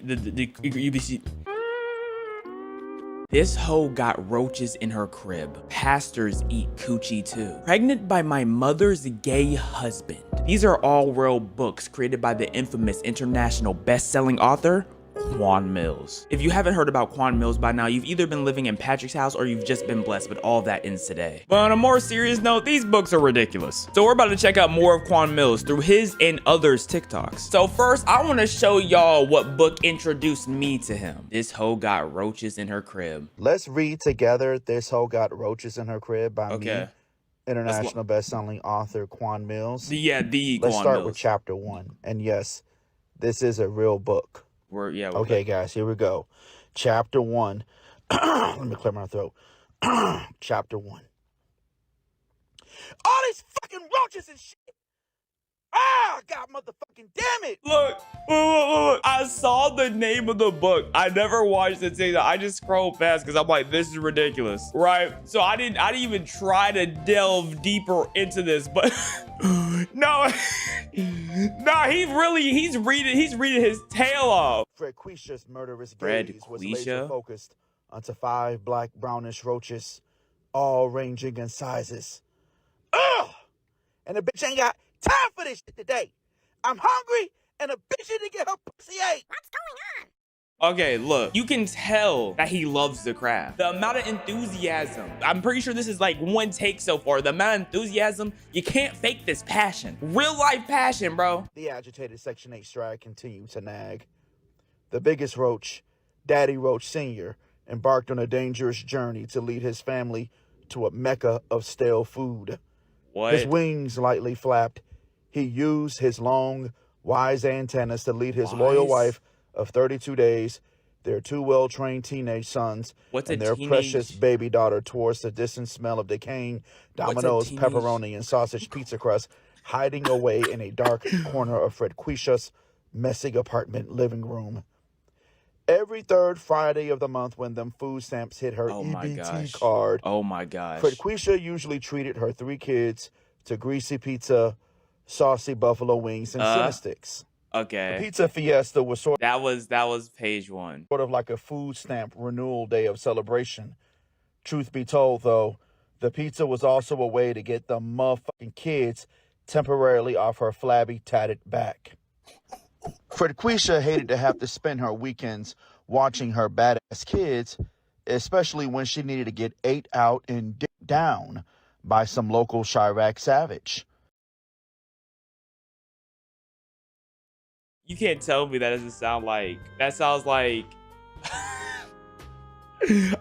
This hoe got roaches in her crib. Pastors eat coochie too. Pregnant by my mother's gay husband. These are all real books created by the infamous international best-selling author Quan Mills. If you haven't heard about Quan Mills by now, you've either been living in Patrick's house or you've just been blessed, but all of that ends today. But on a more serious note, these books are ridiculous. So we're about to check out more of Quan Mills through his and others' TikToks. So first, I want to show y'all what book introduced me to him. This hoe got roaches in her crib. Let's read together This Hoe Got Roaches in Her Crib by me, international best-selling author Quan Mills. Let's start with chapter 1. And yes, this is a real book. Okay, guys, here we go. Chapter 1. Let me clear my throat. Chapter 1. All these fucking roaches and shit. Ah, God, motherfucking damn it. Look. I saw the name of the book. I never watched the thing. I just scrolled past because I'm like, this is ridiculous, right? So I didn't even try to delve deeper into this, but no, he's reading his tail off. Frequisha's murderous gaze was laser focused onto 5 black brownish roaches, all ranging in sizes. Ugh! And the bitch ain't got time for this shit today. I'm hungry and a bitch need to get her pussy ate. What's going on? Okay, look, you can tell that he loves the craft. The amount of enthusiasm, I'm pretty sure this is like 1 take so far. The amount of enthusiasm, you can't fake this passion. Real life passion, bro. The agitated Section 8 strike continued to nag. The biggest roach, Daddy Roach Sr., embarked on a dangerous journey to lead his family to a mecca of stale food. What? His wings lightly flapped. He used his long, wise antennas to lead his loyal wife of 32 days, their 2 well-trained teenage sons, and their precious baby daughter towards the distant smell of decaying Domino's pepperoni and sausage pizza crust hiding away in a dark corner of Frequisha's messy apartment living room. Every 3rd Friday of the month when them food stamps hit her EBT card. Oh my gosh. Frequisha usually treated her 3 kids to greasy pizza, saucy buffalo wings, and Cinnasticks. Okay. The Pizza Fiesta was sort that was page 1. Sort of like a food stamp renewal day of celebration. Truth be told, though, the pizza was also a way to get the motherfucking kids temporarily off her flabby, tatted back. Frequisha hated to have to spend her weekends watching her badass kids, especially when she needed to get ate out and dicked down by some local Chirac savage. You can't tell me that doesn't sound like... That sounds like...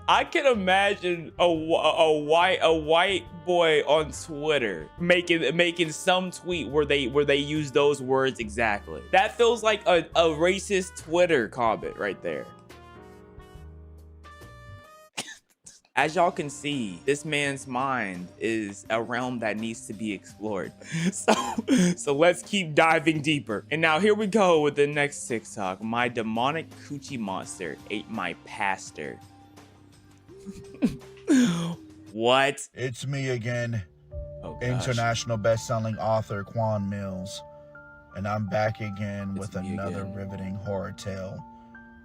I can imagine a white boy on Twitter making some tweet where they use those words exactly. That feels like a racist Twitter comment right there. As y'all can see, this man's mind is a realm that needs to be explored. So let's keep diving deeper. And now here we go with the next TikTok. My demonic coochie monster ate my pastor. What? It's me again, oh, international best-selling author Quan Mills, and I'm back again with another riveting horror tale,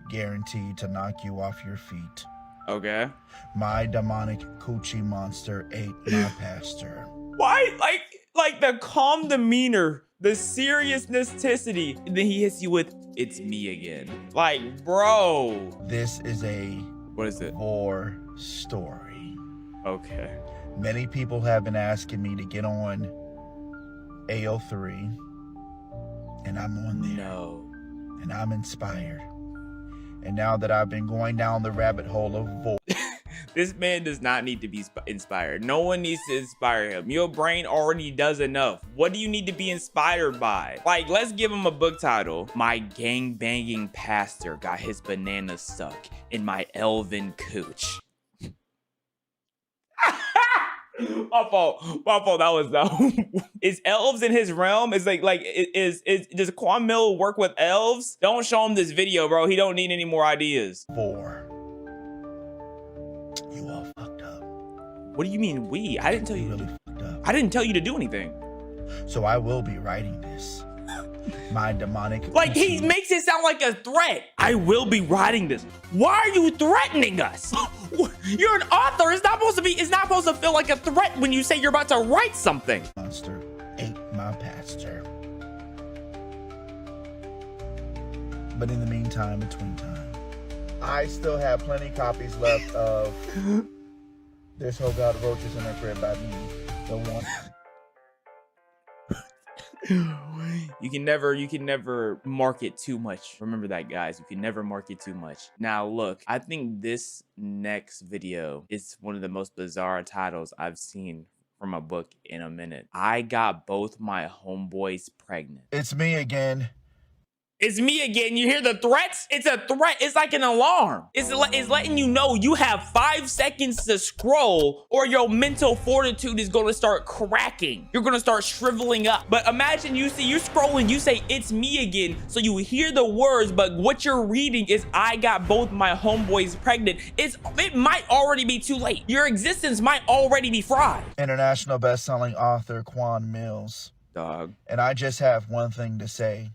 guaranteed to knock you off your feet. Okay. My demonic coochie monster ate my pastor. Why? Like the calm demeanor, the seriousness-ticity, and then he hits you with, it's me again. Like, bro. This is a... What is it? Horror story. Okay. Many people have been asking me to get on AO3, and I'm on there. No. And I'm inspired. And now that I've been going down the rabbit hole of voice. This man does not need to be inspired. No one needs to inspire him. Your brain already does enough. What do you need to be inspired by? Like, let's give him a book title. My gang-banging pastor got his banana stuck in my elven cooch. My fault. That was dumb. Is elves in his realm? Is does Quan Mill work with elves? Don't show him this video, bro. He don't need any more ideas. 4. You all fucked up. What do you mean we? I didn't tell you. Really fucked up. I didn't tell you to do anything. So I will be writing this. My demonic. Like, he makes it sound like a threat. I will be writing this. Why are you threatening us? You're an author. It's not supposed to feel like a threat when you say you're about to write something. Monster ate my pastor. But in the meantime, between time, I still have plenty copies left of This Hoe Got Roaches in Her Crib by me. The one. You can never market too much. Remember that, guys. You can never market too much. Now, look, I think this next video is one of the most bizarre titles I've seen from a book in a minute. I got both my homeboys pregnant. It's me again. It's me again. You hear the threats? It's a threat. It's like an alarm. It's letting you know you have 5 seconds to scroll or your mental fortitude is going to start cracking. You're going to start shriveling up. But imagine you're scrolling, you say, it's me again. So you hear the words, but what you're reading is, I got both my homeboys pregnant. It might already be too late. Your existence might already be fried. International best-selling author Quan Mills. Dog. And I just have one thing to say.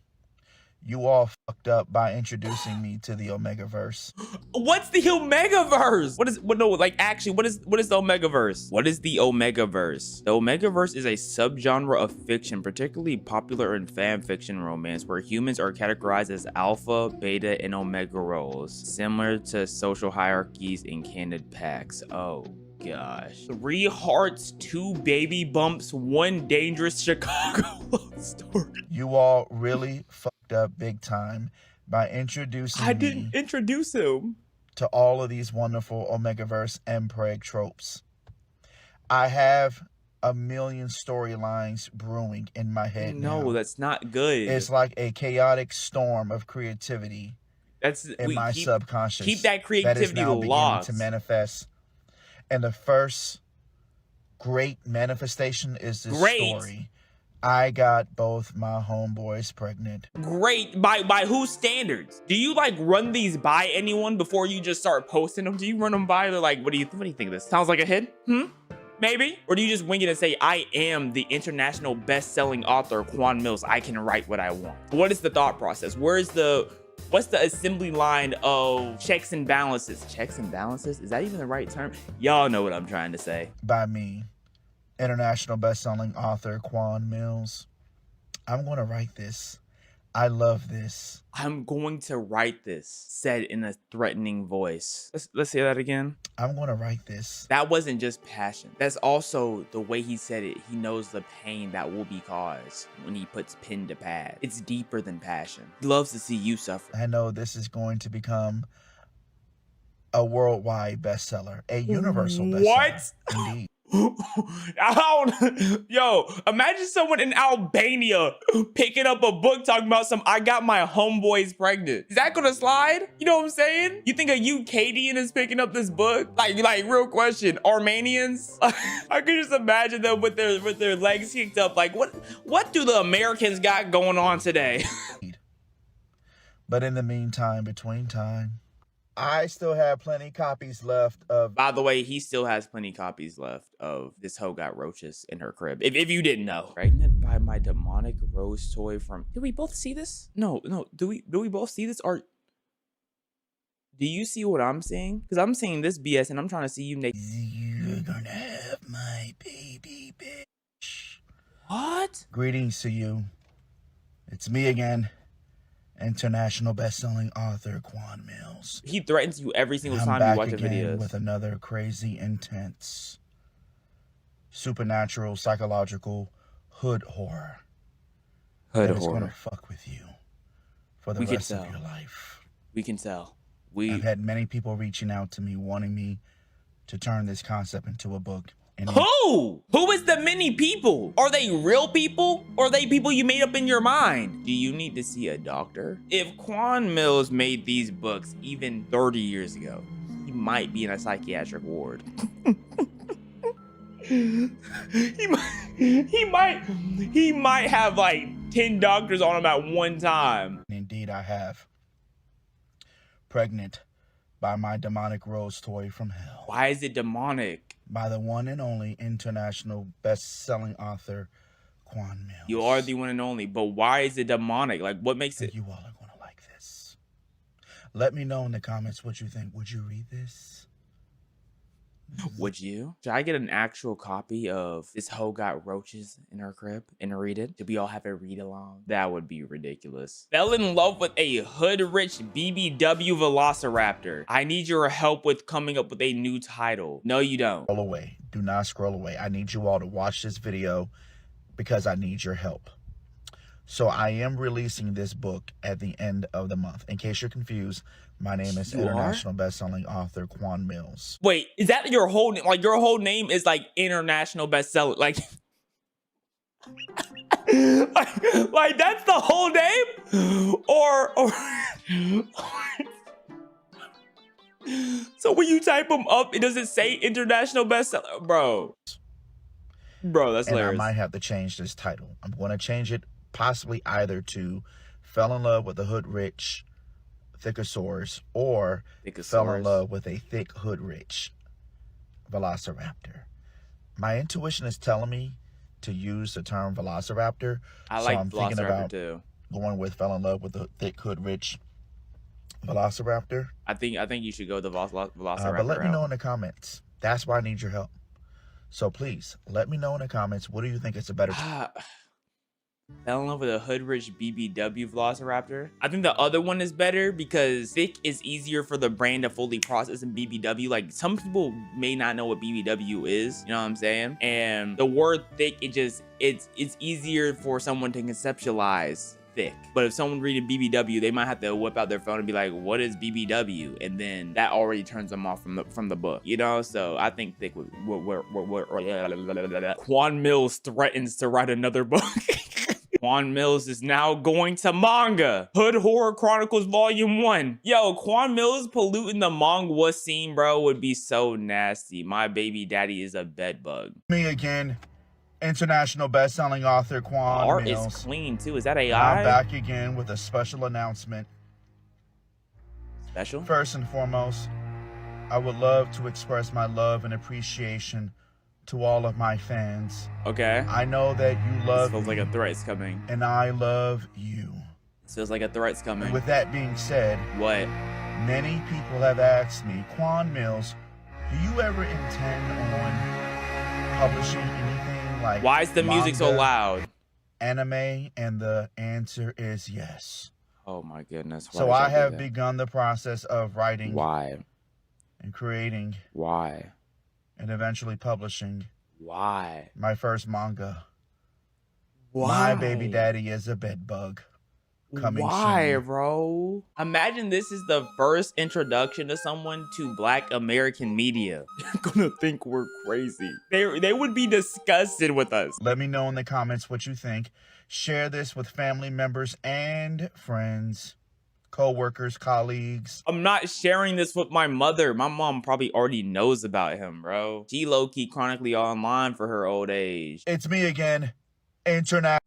You all fucked up by introducing me to the Omegaverse. What's the Omegaverse? What is the Omegaverse? What is the Omegaverse? The Omegaverse is a subgenre of fiction, particularly popular in fan fiction romance, where humans are categorized as alpha, beta, and omega roles, similar to social hierarchies in candid packs. Oh gosh. 3 hearts, 2 baby bumps, 1 dangerous Chicago love story. You all really fucked up big time by introducing I didn't introduce him to all of these wonderful Omegaverse and Preg tropes. I have a million storylines brewing in my head now. That's not good. It's like a chaotic storm of creativity in my subconscious. Keep that creativity that is now lost. Beginning to manifest. And the first great manifestation is this story. I got both my homeboys pregnant. Great. By whose standards? Do you like run these by anyone before you just start posting them? Do you run them by? They're like, what do you think of this? Sounds like a hit? Maybe? Or do you just wing it and say, I am the international best-selling author, Quan Mills. I can write what I want. What is the thought process? What's the assembly line of checks and balances? Checks and balances? Is that even the right term? Y'all know what I'm trying to say. By me, international best-selling author Quan Mills. I'm going to write this. I love this. I'm going to write this, said in a threatening voice. Let's say that again. I'm going to write this. That wasn't just passion. That's also the way he said it. He knows the pain that will be caused when he puts pen to pad. It's deeper than passion. He loves to see you suffer. I know this is going to become a worldwide bestseller, a universal bestseller. What? Indeed. Yo, imagine someone in Albania picking up a book talking about I got my homeboys pregnant. Is that gonna slide? You know what I'm saying? You think a UKadian is picking up this book? Like real question, Armenians? I could just imagine them with their legs kicked up. Like, what do the Americans got going on today? But in the meantime, between time, I still have plenty copies left of... By the way, he still has plenty copies left of This Hoe Got Roaches in Her Crib. If you didn't know. Pregnant by my demonic rose toy from... Did we both see this? No. Do we both see this? Or do you see what I'm seeing? Because I'm seeing this BS and I'm trying to see you naked. You're gonna have my baby, bitch. What? Greetings to you. It's me again. International best-selling author Quan Mills. He threatens you every single time you watch a video. With another crazy, intense, supernatural, psychological hood horror. Hood that horror. Is gonna fuck with you for the rest of your life. We can tell. I've had many people reaching out to me, wanting me to turn this concept into a book. Who? Who is the many people? Are they real people? Or are they people you made up in your mind? Do you need to see a doctor? If Quan Mills made these books even 30 years ago, he might be in a psychiatric ward. he might have like 10 doctors on him at one time. Indeed, I have. Pregnant by my demonic rose toy from hell. Why is it demonic? By the one and only international best-selling author, Quan Mills. You are the one and only, but why is it demonic? Like, what makes it? You all are gonna like this. Let me know in the comments what you think. Would you read this? Would you? Should I get an actual copy of This Hoe Got Roaches in Her Crib and read it? Should we all have a read along? That would be ridiculous. Fell in love with a hood-rich BBW Velociraptor. I need your help with coming up with a new title. No, you don't. Scroll away. Do not scroll away. I need you all to watch this video because I need your help. So I am releasing this book at the end of the month. In case you're confused, my name is international best-selling author Quan Mills. Wait, is that your whole name? Like, your whole name is like international bestseller? Like, like that's the whole name? Or so when you type them up, it doesn't say international bestseller, bro. That's hilarious. I might have to change this title. I'm going to change it possibly either to Fell in Love with a Hood Rich Thickosaurus or Fell in Love with a Thick Hood Rich Velociraptor. My intuition is telling me to use the term Velociraptor. I like Velociraptor too. Going with Fell in Love with a Thick Hood Rich Velociraptor. I think you should go the Velociraptor. But let me know in the comments. That's why I need your help. So please let me know in the comments. What do you think is a better? Fell in love with a hood-rich BBW Velociraptor. I think the other one is better because thick is easier for the brain to fully process than BBW. Like, some people may not know what BBW is, you know what I'm saying? And the word thick, it's easier for someone to conceptualize thick. But if someone reading BBW, they might have to whip out their phone and be like, what is BBW? And then that already turns them off from the book, you know? So I think thick Quan Mills threatens to write another book. Quan Mills is now going to manga. Hood Horror Chronicles Volume 1. Yo, Quan Mills polluting the manga scene, bro, would be so nasty. My baby daddy is a bedbug. Me again. International best-selling author Quan Art Mills. is clean too. Is that AI? I'm back again with a special announcement. Special? First and foremost, I would love to express my love and appreciation to all of my fans. Okay. I know that you love me. Feels like a threat's coming. And I love you. Feels like a threat's coming. And with that being said, what? Many people have asked me, Quan Mills, do you ever intend on publishing anything like why is the music so loud? Anime? And the answer is yes. Oh my goodness. Why so I have begun the process of writing. Why? And creating. Why? And eventually publishing. Why? My first manga. Why? My baby daddy is a bedbug. coming Why, soon. bro? Imagine this is the first introduction to someone to Black American media. They're gonna think we're crazy. They would be disgusted with us. Let me know in the comments what you think. Share this with family members and friends, co-workers, colleagues. I'm not sharing this with my mother. My mom probably already knows about him, bro. She low-key chronically online for her old age. It's me again, internet.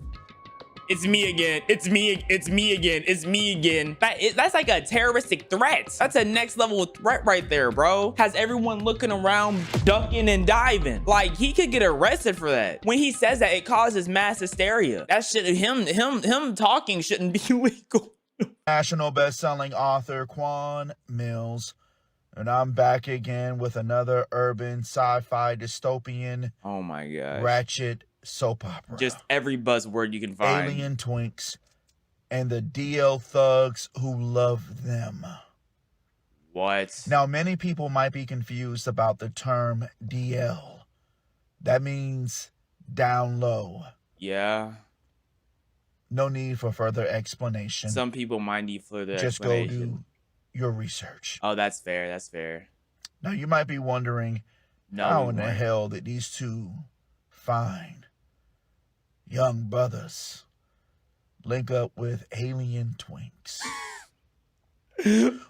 It's me again. It's me again. It's me again. That's like a terroristic threat. That's a next level threat right there, bro. Has everyone looking around, ducking and diving. Like, he could get arrested for that. When he says that, it causes mass hysteria. That shit, him talking shouldn't be legal. National best-selling author Quan Mills. And I'm back again with another urban sci-fi dystopian. Oh my gosh. Ratchet soap opera. Just every buzzword you can find. Alien twinks and the DL thugs who love them. What? Now, many people might be confused about the term DL. That means down low. Yeah. No need for further explanation. Some people might need further Just explanation. go do your research. Oh, that's fair. That's fair. Now, you might be wondering, how in the hell did these two fine young brothers link up with alien twinks?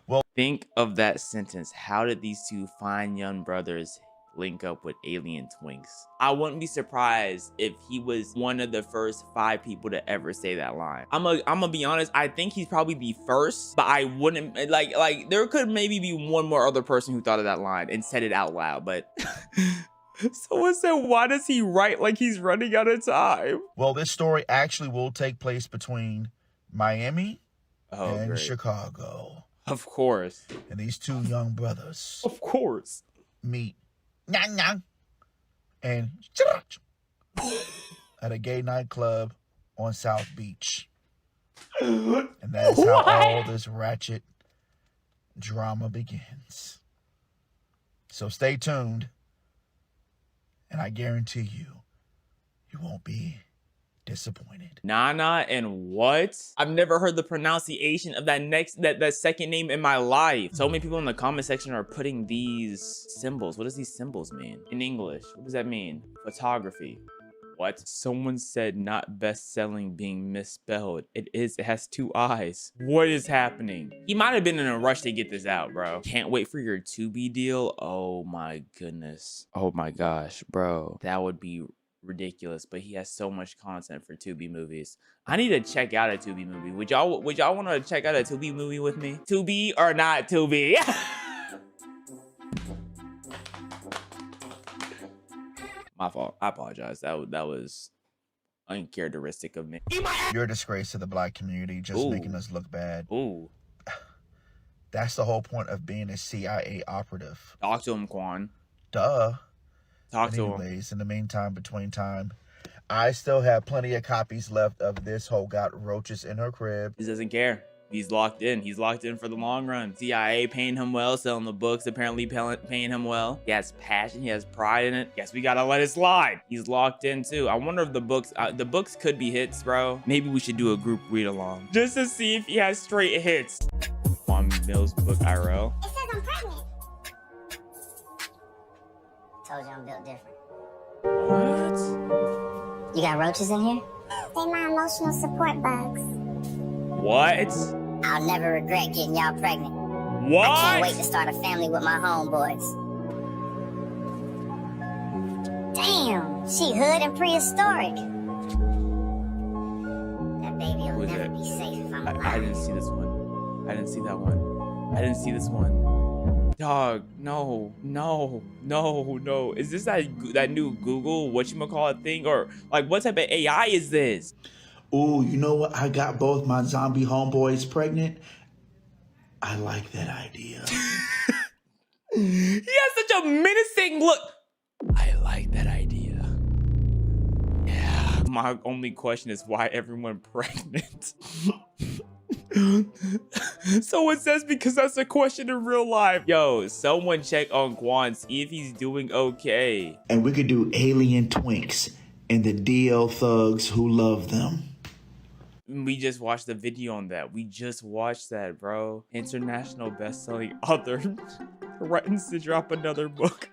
Well, think of that sentence. How did these two fine young brothers link up with alien twinks? I wouldn't be surprised if he was one of the first 5 people to ever say that line. I'm gonna be honest, I think he's probably the first, but I wouldn't like there could maybe be one more other person who thought of that line and said it out loud, but someone said, why does he write like he's running out of time? Well, this story actually will take place between Miami and great. Chicago. Of course. And these two young brothers Of course. meet and at a gay nightclub on South Beach. And that's how all this ratchet drama begins. So stay tuned. And I guarantee you, you won't be disappointed. Nana and what? I've never heard the pronunciation of that second name in my life. So many people in the comment section are putting these symbols. What does these symbols mean in English? What does that mean? Photography. What? Someone said not best-selling being misspelled. It is. It has 2 eyes. What is happening? He might have been in a rush to get this out, bro. Can't wait for your Tubi deal. Oh my goodness. Oh my gosh, bro. That would be ridiculous, but he has so much content for Tubi movies. I need to check out a Tubi movie. Would y'all want to check out a Tubi movie with me? Tubi or not Tubi? My fault. I apologize. That was uncharacteristic of me. You're a disgrace to the Black community, just making us look bad. Ooh. That's the whole point of being a CIA operative. Talk to him, Quan. Duh. Talk to him. Anyways, in the meantime, between time, I still have plenty of copies left of This Hoe Got Roaches in Her Crib. He doesn't care. He's locked in. He's locked in for the long run. CIA paying him well, selling the books, apparently paying him well. He has passion. He has pride in it. Guess we gotta let it slide. He's locked in too. I wonder if the books could be hits, bro. Maybe we should do a group read along just to see if he has straight hits. Quan Mills book IRL. It says I'm pregnant. Told you I'm built different. What? You got roaches in here? They my emotional support bugs. What? I'll never regret getting y'all pregnant. What? I can't wait to start a family with my homeboys. Damn, she hood and prehistoric. That baby will Who's never that? be safe if I'm alive. I didn't see this one. I didn't see that one. I didn't see this one. Dog, no. Is this that new Google whatchamacallit thing? Or like what type of AI is this? Ooh, you know what? I got both my zombie homeboys pregnant. I like that idea. He has such a menacing look. I like that idea. Yeah. My only question is why everyone pregnant? So it says because that's a question in real life. Yo, someone check on Quan, see if he's doing okay. And we could do alien twinks and the DL thugs who love them. We just watched the video on that. We just watched that, bro. International best-selling author threatens to drop another book.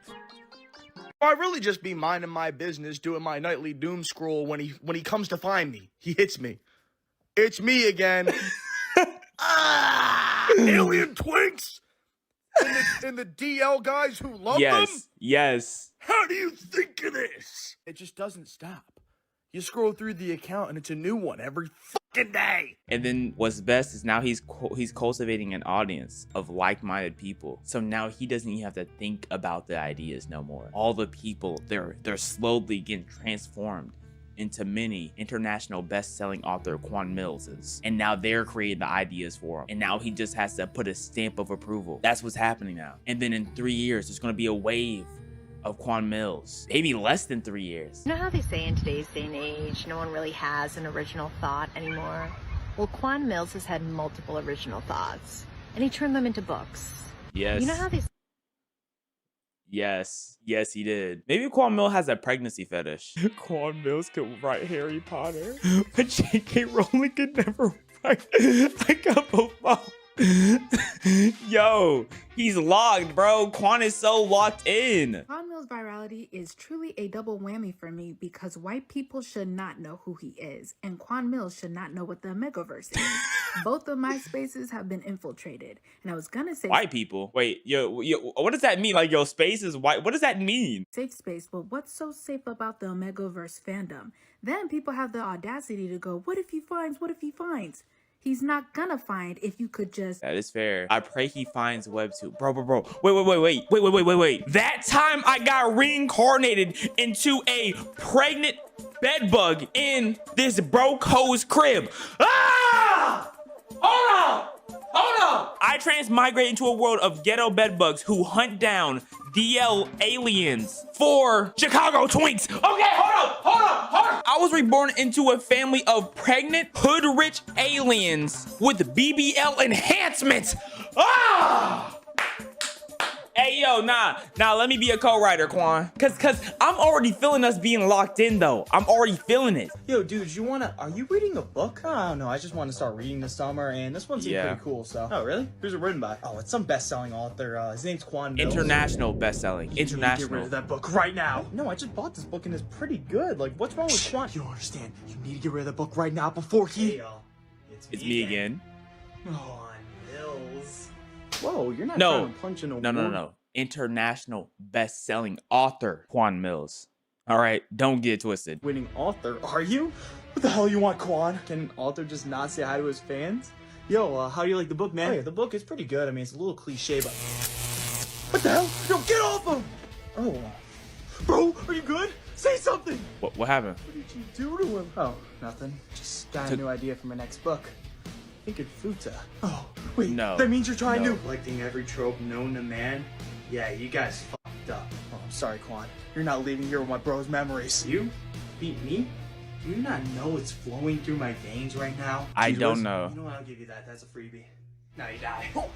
I really just be minding my business, doing my nightly doom scroll when he comes to find me. He hits me. It's me again. Alien twinks! And the DL guys who love them? Yes. How do you think of this? It just doesn't stop. You scroll through the account and it's a new one every fucking day. And then what's best is now he's cultivating an audience of like-minded people. So now he doesn't even have to think about the ideas no more. All the people, they're slowly getting transformed into many international best-selling author Quan Mills's. And now they're creating the ideas for him. And now he just has to put a stamp of approval. That's what's happening now. And then in 3 years, there's going to be a wave of Quan Mills. Maybe less than 3 years. You know how they say in today's day and age, no one really has an original thought anymore? Well, Quan Mills has had multiple original thoughts, and he turned them into books. Yes. You know how they... Yes, he did. Maybe Quan Mills has a pregnancy fetish. Quan Mills could write Harry Potter, but J.K. Rowling could never write like a book. Yo, he's locked, bro. Quan is so locked in. Quan Mill's virality is truly a double whammy for me because white people should not know who he is, and Quan Mills should not know what the Omegaverse is. Both of my spaces have been infiltrated, and I was gonna say white people. Wait, yo, what does that mean? Like, your space is white? What does that mean? Safe space, but what's so safe about the Omegaverse fandom? Then people have the audacity to go, what if he finds? What if he finds? He's not gonna find if you could just... That is fair. I pray he finds Webtoon. Bro. Wait. That time I got reincarnated into a pregnant bedbug in this broke hoe's crib. Ah! Hold on! I transmigrate into a world of ghetto bedbugs who hunt down DL aliens for Chicago twinks. Okay, hold on. I was reborn into a family of pregnant, hood-rich aliens with BBL enhancements. Ah! Hey, yo, nah, let me be a co-writer, Quan. Cause I'm already feeling us being locked in, though. I'm already feeling it. Yo, dude, are you reading a book? I don't know, I just want to start reading this summer, and this one seems pretty cool, so. Oh, really? Who's it written by? Oh, it's some best-selling author. His name's Quan Mills. International best-selling. International. Get rid of that book right now. No, I just bought this book, and it's pretty good. Like, what's wrong with Quan? You don't understand. You need to get rid of that book right now before he... Hey, y'all. It's me again. Quan Mills. Whoa, you're not trying to punch in a wall. No. International best-selling author Quan Mills. All right, don't get it twisted. Winning author, are you? What the hell you want, Quan? Can an author just not say hi to his fans? Yo, how do you like the book, man? Oh, yeah, the book is pretty good. I mean, it's a little cliche, but... What the hell? Yo, get off him! Oh. Bro, are you good? Say something! What happened? What did you do to him? Oh, nothing. Just got a new idea for my next book. Thinking Futa. Oh, wait, no. That means you're trying to... Collecting every trope known to man? Yeah, you guys fucked up. Oh, I'm sorry, Quan. You're not leaving here with my bro's memories. You? Beat me? Do you not know it's flowing through my veins right now? I don't know. You know what? I'll give you that. That's a freebie. Now you die. Oh,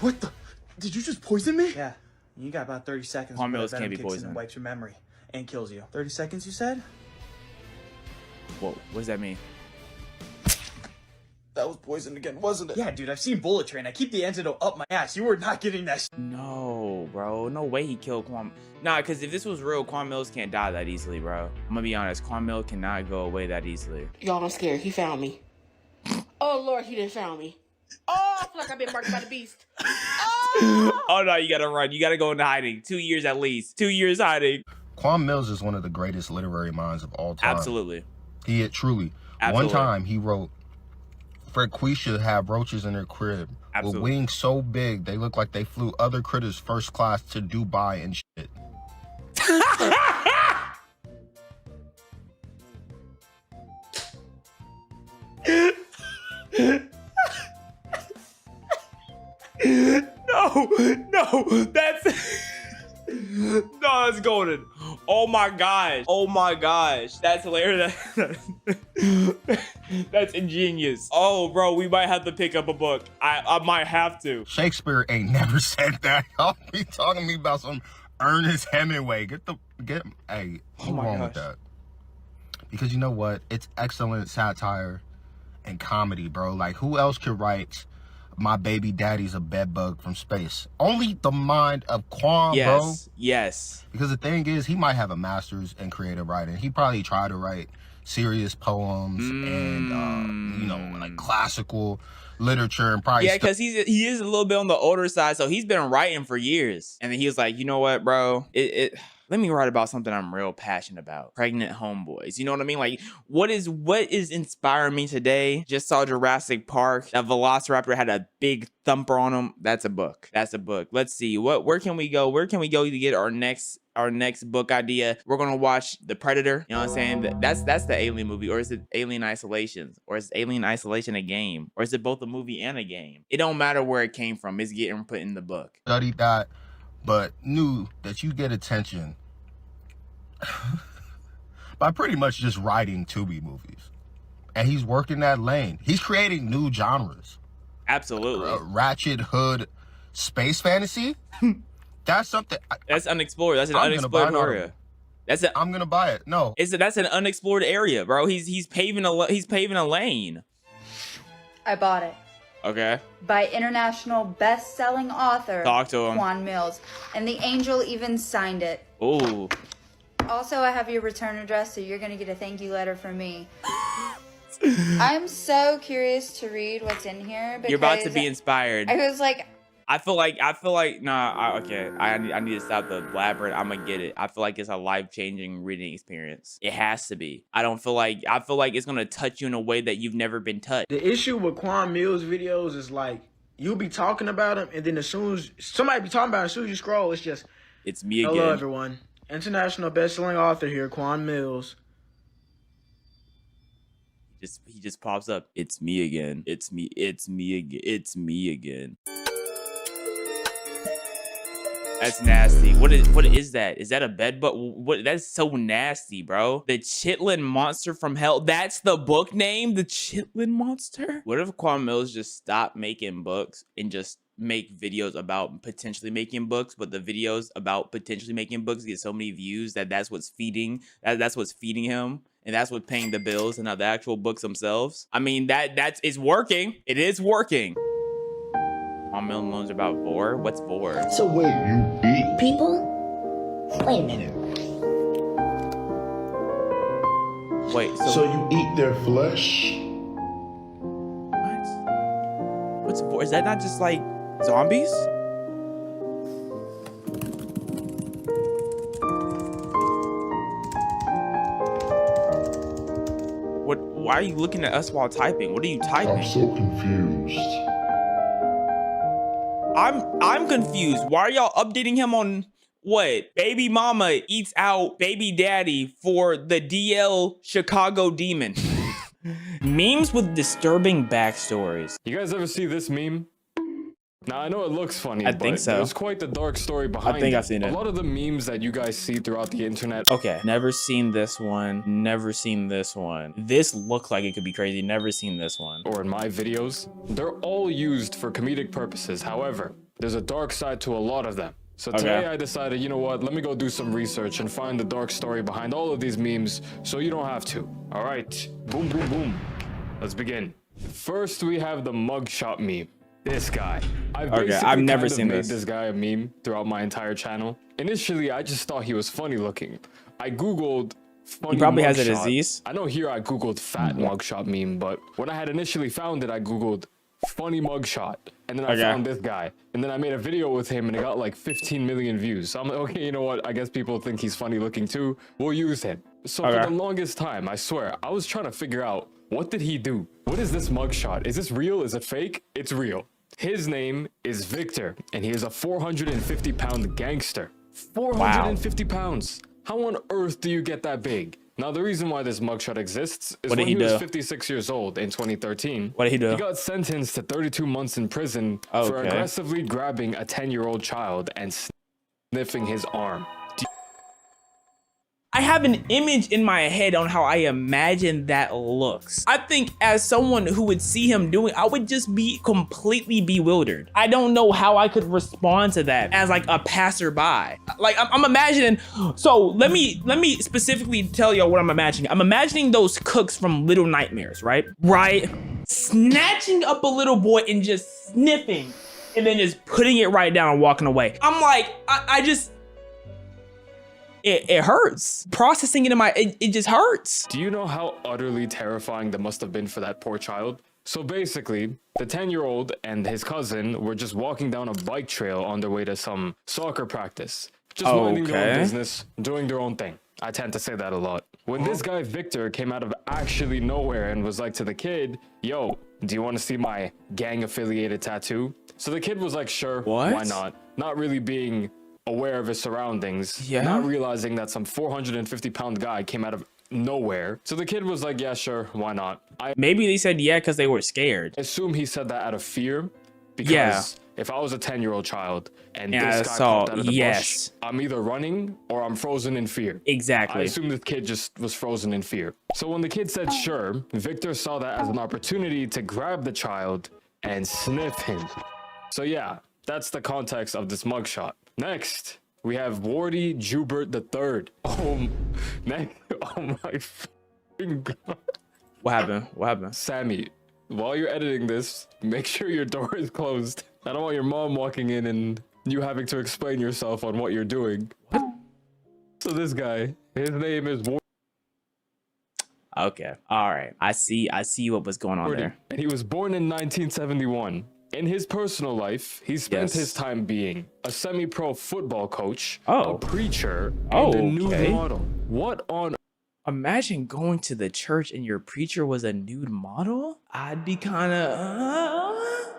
what the? Did you just poison me? Yeah. You got about 30 seconds. Quan Mills can't be poisoned. And wipes your memory and kills you. 30 seconds, you said? Whoa, what does that mean? That was poisoned again, wasn't it? Yeah, dude, I've seen Bullet Train. I keep the antidote up my ass. You were not getting that. No, bro. No way he killed Quan. Nah, because if this was real, Quan Mills can't die that easily, bro. I'm gonna be honest. Quan Mills cannot go away that easily. Y'all, I'm scared. He found me. Oh, Lord, he didn't found me. Oh, I feel like I've been marked by the beast. Oh, no, you gotta run. You gotta go into hiding. 2 years at least. 2 years hiding. Quan Mills is one of the greatest literary minds of all time. Absolutely. He truly. Absolutely. One time he wrote, Frequisha have roaches in their crib. Absolutely. With wings so big, they look like they flew other critters first class to Dubai and shit. No, that's... No, that's golden. Oh my gosh. That's hilarious. That's ingenious. Oh, bro, we might have to pick up a book. I might have to. Shakespeare ain't never said that. Y'all be talking to me about some Ernest Hemingway. Hey, what's wrong with that? Because you know what? It's excellent satire. and comedy, bro. Like, who else could write my baby daddy's a bedbug from space? Only the mind of Quan, bro. Yes. Because the thing is, he might have a master's in creative writing. He probably tried to write serious poems and, you know, like classical literature and probably because he is a little bit on the older side, so he's been writing for years. And then he was like, you know what, bro, let me write about something I'm real passionate about. Pregnant homeboys. You know what I mean? Like, what is inspiring me today? Just saw Jurassic Park. That Velociraptor had a big thumper on him. That's a book. Let's see. Where can we go? Where can we go to get our next book idea? We're gonna watch The Predator. You know what I'm saying? That's the Alien movie. Or is it Alien Isolation? Or is Alien Isolation a game? Or is it both a movie and a game? It don't matter where it came from. It's getting put in the book. Studied that, but knew that you get attention by pretty much just writing Tubi movies. And he's working that lane. He's creating new genres. Absolutely. Ratchet hood space fantasy. That's something. That's unexplored. That's an unexplored area. I'm gonna buy it. No, that's an unexplored area, bro. He's paving a lane. I bought it. Okay. By international best-selling author Talk to him. Quan Mills, and the Angel even signed it. Ooh. Also, I have your return address, so you're gonna get a thank you letter from me. I'm so curious to read what's in here because you're about to be inspired. I was like, I feel like okay. I need to stop the blabbering. I'm gonna get it. I feel like it's a life-changing reading experience. It has to be. I feel like it's gonna touch you in a way that you've never been touched. The issue with Quan Mills videos is like you'll be talking about him, and then as soon as somebody be talking about him, as soon as you scroll, it's me again. Hello everyone, international best-selling author here, Quan Mills. He just pops up. It's me again. It's me again. It's me again. That's nasty. What is that? Is that a bed bug? What? That's so nasty, bro. The Chitlin Monster from Hell. That's the book name? The Chitlin Monster? What if Quan Mills just stopped making books and just make videos about potentially making books, but the videos about potentially making books get so many views that's what's feeding him, and that's what's paying the bills and not the actual books themselves? I mean, it's working. It is working. Quan Mills loans about vor? What's vor? So wait, you eat people? Wait a minute. Wait, so you eat their flesh? What? What's vor? Is that not just like zombies? What? Why are you looking at us while typing? What are you typing? I'm so confused. I'm confused. Why are y'all updating him on what? Baby mama eats out baby daddy for the DL Chicago Demon. Memes with disturbing backstories. You guys ever see this meme? Now, I know it looks funny, I think so. There's quite the dark story behind it. I think I've seen it. A lot of the memes that you guys see throughout the internet. Okay, never seen this one. Never seen this one. This looks like it could be crazy. Never seen this one. Or in my videos. They're all used for comedic purposes. However, there's a dark side to a lot of them. So today I decided, you know what, let me go do some research and find the dark story behind all of these memes so you don't have to. All right, boom, boom, boom. Let's begin. First, we have the mugshot meme. This guy. I've never seen this guy a meme throughout my entire channel. Initially, I just thought he was funny looking. I Googled funny He probably mugshot. has a disease. I know here I Googled fat mugshot meme, but when I had initially found it, I Googled funny mugshot. And then I found this guy. And then I made a video with him and it got like 15 million views. So I'm like, okay, you know what? I guess people think he's funny looking too. We'll use him. So for the longest time, I swear, I was trying to figure out, what did he do? What is this mugshot? Is this real? Is it fake? It's real. His name is Victor, and he is a 450-pound gangster. 450 pounds. How on earth do you get that big? Now, the reason why this mugshot exists is when he was 56 years old in 2013. What did he do? He got sentenced to 32 months in prison for aggressively grabbing a 10-year-old child and sniffing his arm. I have an image in my head on how I imagine that looks. I think as someone who would see him doing, I would just be completely bewildered. I don't know how I could respond to that as like a passerby. Like I'm imagining, so let me specifically tell y'all what I'm imagining. I'm imagining those cooks from Little Nightmares, right? snatching up a little boy and just sniffing and then just putting it right down and walking away. I'm like, I just, it hurts. Processing it in it just hurts. Do you know how utterly terrifying that must have been for that poor child? So basically, the 10-year-old and his cousin were just walking down a bike trail on their way to some soccer practice. Just minding their own business, doing their own thing. I tend to say that a lot. When this guy Victor came out of actually nowhere and was like to the kid, yo, do you want to see my gang affiliated tattoo? So the kid was like, sure, why not? Not really being aware of his surroundings, not realizing that some 450-pound guy came out of nowhere. So the kid was like, yeah, sure, why not? Maybe they said yeah because they were scared. I assume he said that out of fear, because if I was a 10-year-old child and this guy popped out of the bush, I'm either running or I'm frozen in fear. Exactly. I assume this kid just was frozen in fear. So when the kid said sure, Victor saw that as an opportunity to grab the child and sniff him. So yeah, that's the context of this mugshot. Next, we have Wardy Joubert III. Oh my fucking God. What happened? What happened? Sammy, while you're editing this, make sure your door is closed. I don't want your mom walking in and you having to explain yourself on what you're doing. What? So this guy, his name is Wardy. Okay. All right. I see what was going on there. And he was born in 1971. In his personal life, he spent his time being a semi-pro football coach, a preacher, and a nude model. What on? Imagine going to the church and your preacher was a nude model? I'd be kind of...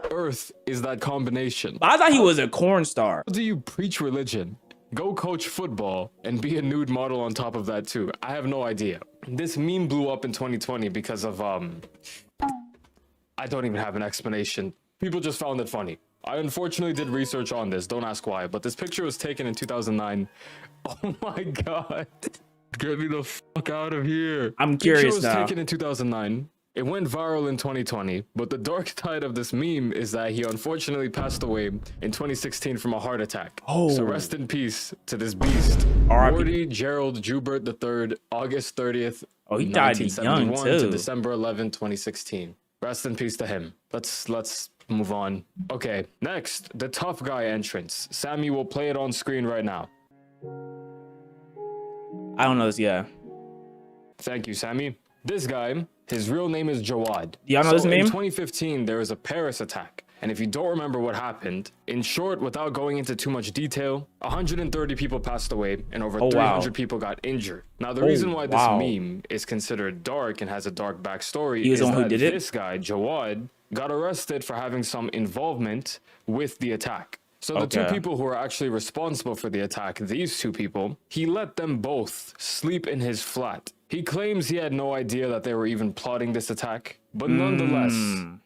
Earth is that combination. I thought he was a corn star. How do you preach religion, go coach football, and be a nude model on top of that too? I have no idea. This meme blew up in 2020 because of, I don't even have an explanation. People just found it funny. I unfortunately did research on this, don't ask why, but this picture was taken in 2009. Oh my God. Get me the fuck out of here. I'm curious now. The picture was taken in 2009. It went viral in 2020, but the dark side of this meme is that he unfortunately passed away in 2016 from a heart attack. So rest in peace to this beast. Wardy Gerald Joubert III, August 30th, he died young too. To December 11, 2016. Rest in peace to him. Let's move on. Okay, next, the tough guy entrance. Sammy will play it on screen right now. I don't know this guy. Thank you, Sammy. This guy, his real name is Jawad. Y'all know his name? In 2015, there was a Paris attack. And if you don't remember what happened, in short, without going into too much detail, 130 people passed away and over 300 people got injured. Now, the reason why this meme is considered dark and has a dark backstory is that this guy, Jawad, got arrested for having some involvement with the attack. So the two people who are actually responsible for the attack, these two people, he let them both sleep in his flat. He claims he had no idea that they were even plotting this attack, but nonetheless,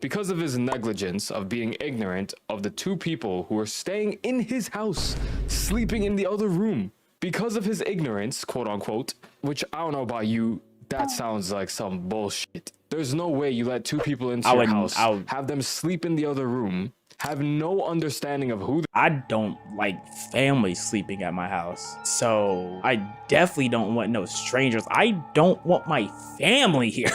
because of his negligence of being ignorant of the two people who were staying in his house, sleeping in the other room, because of his ignorance, quote unquote, which I don't know about you, that sounds like some bullshit. There's no way you let two people into your house, have them sleep in the other room, have no understanding of who. I don't like family sleeping at my house, so I definitely don't want no strangers. I don't want my family here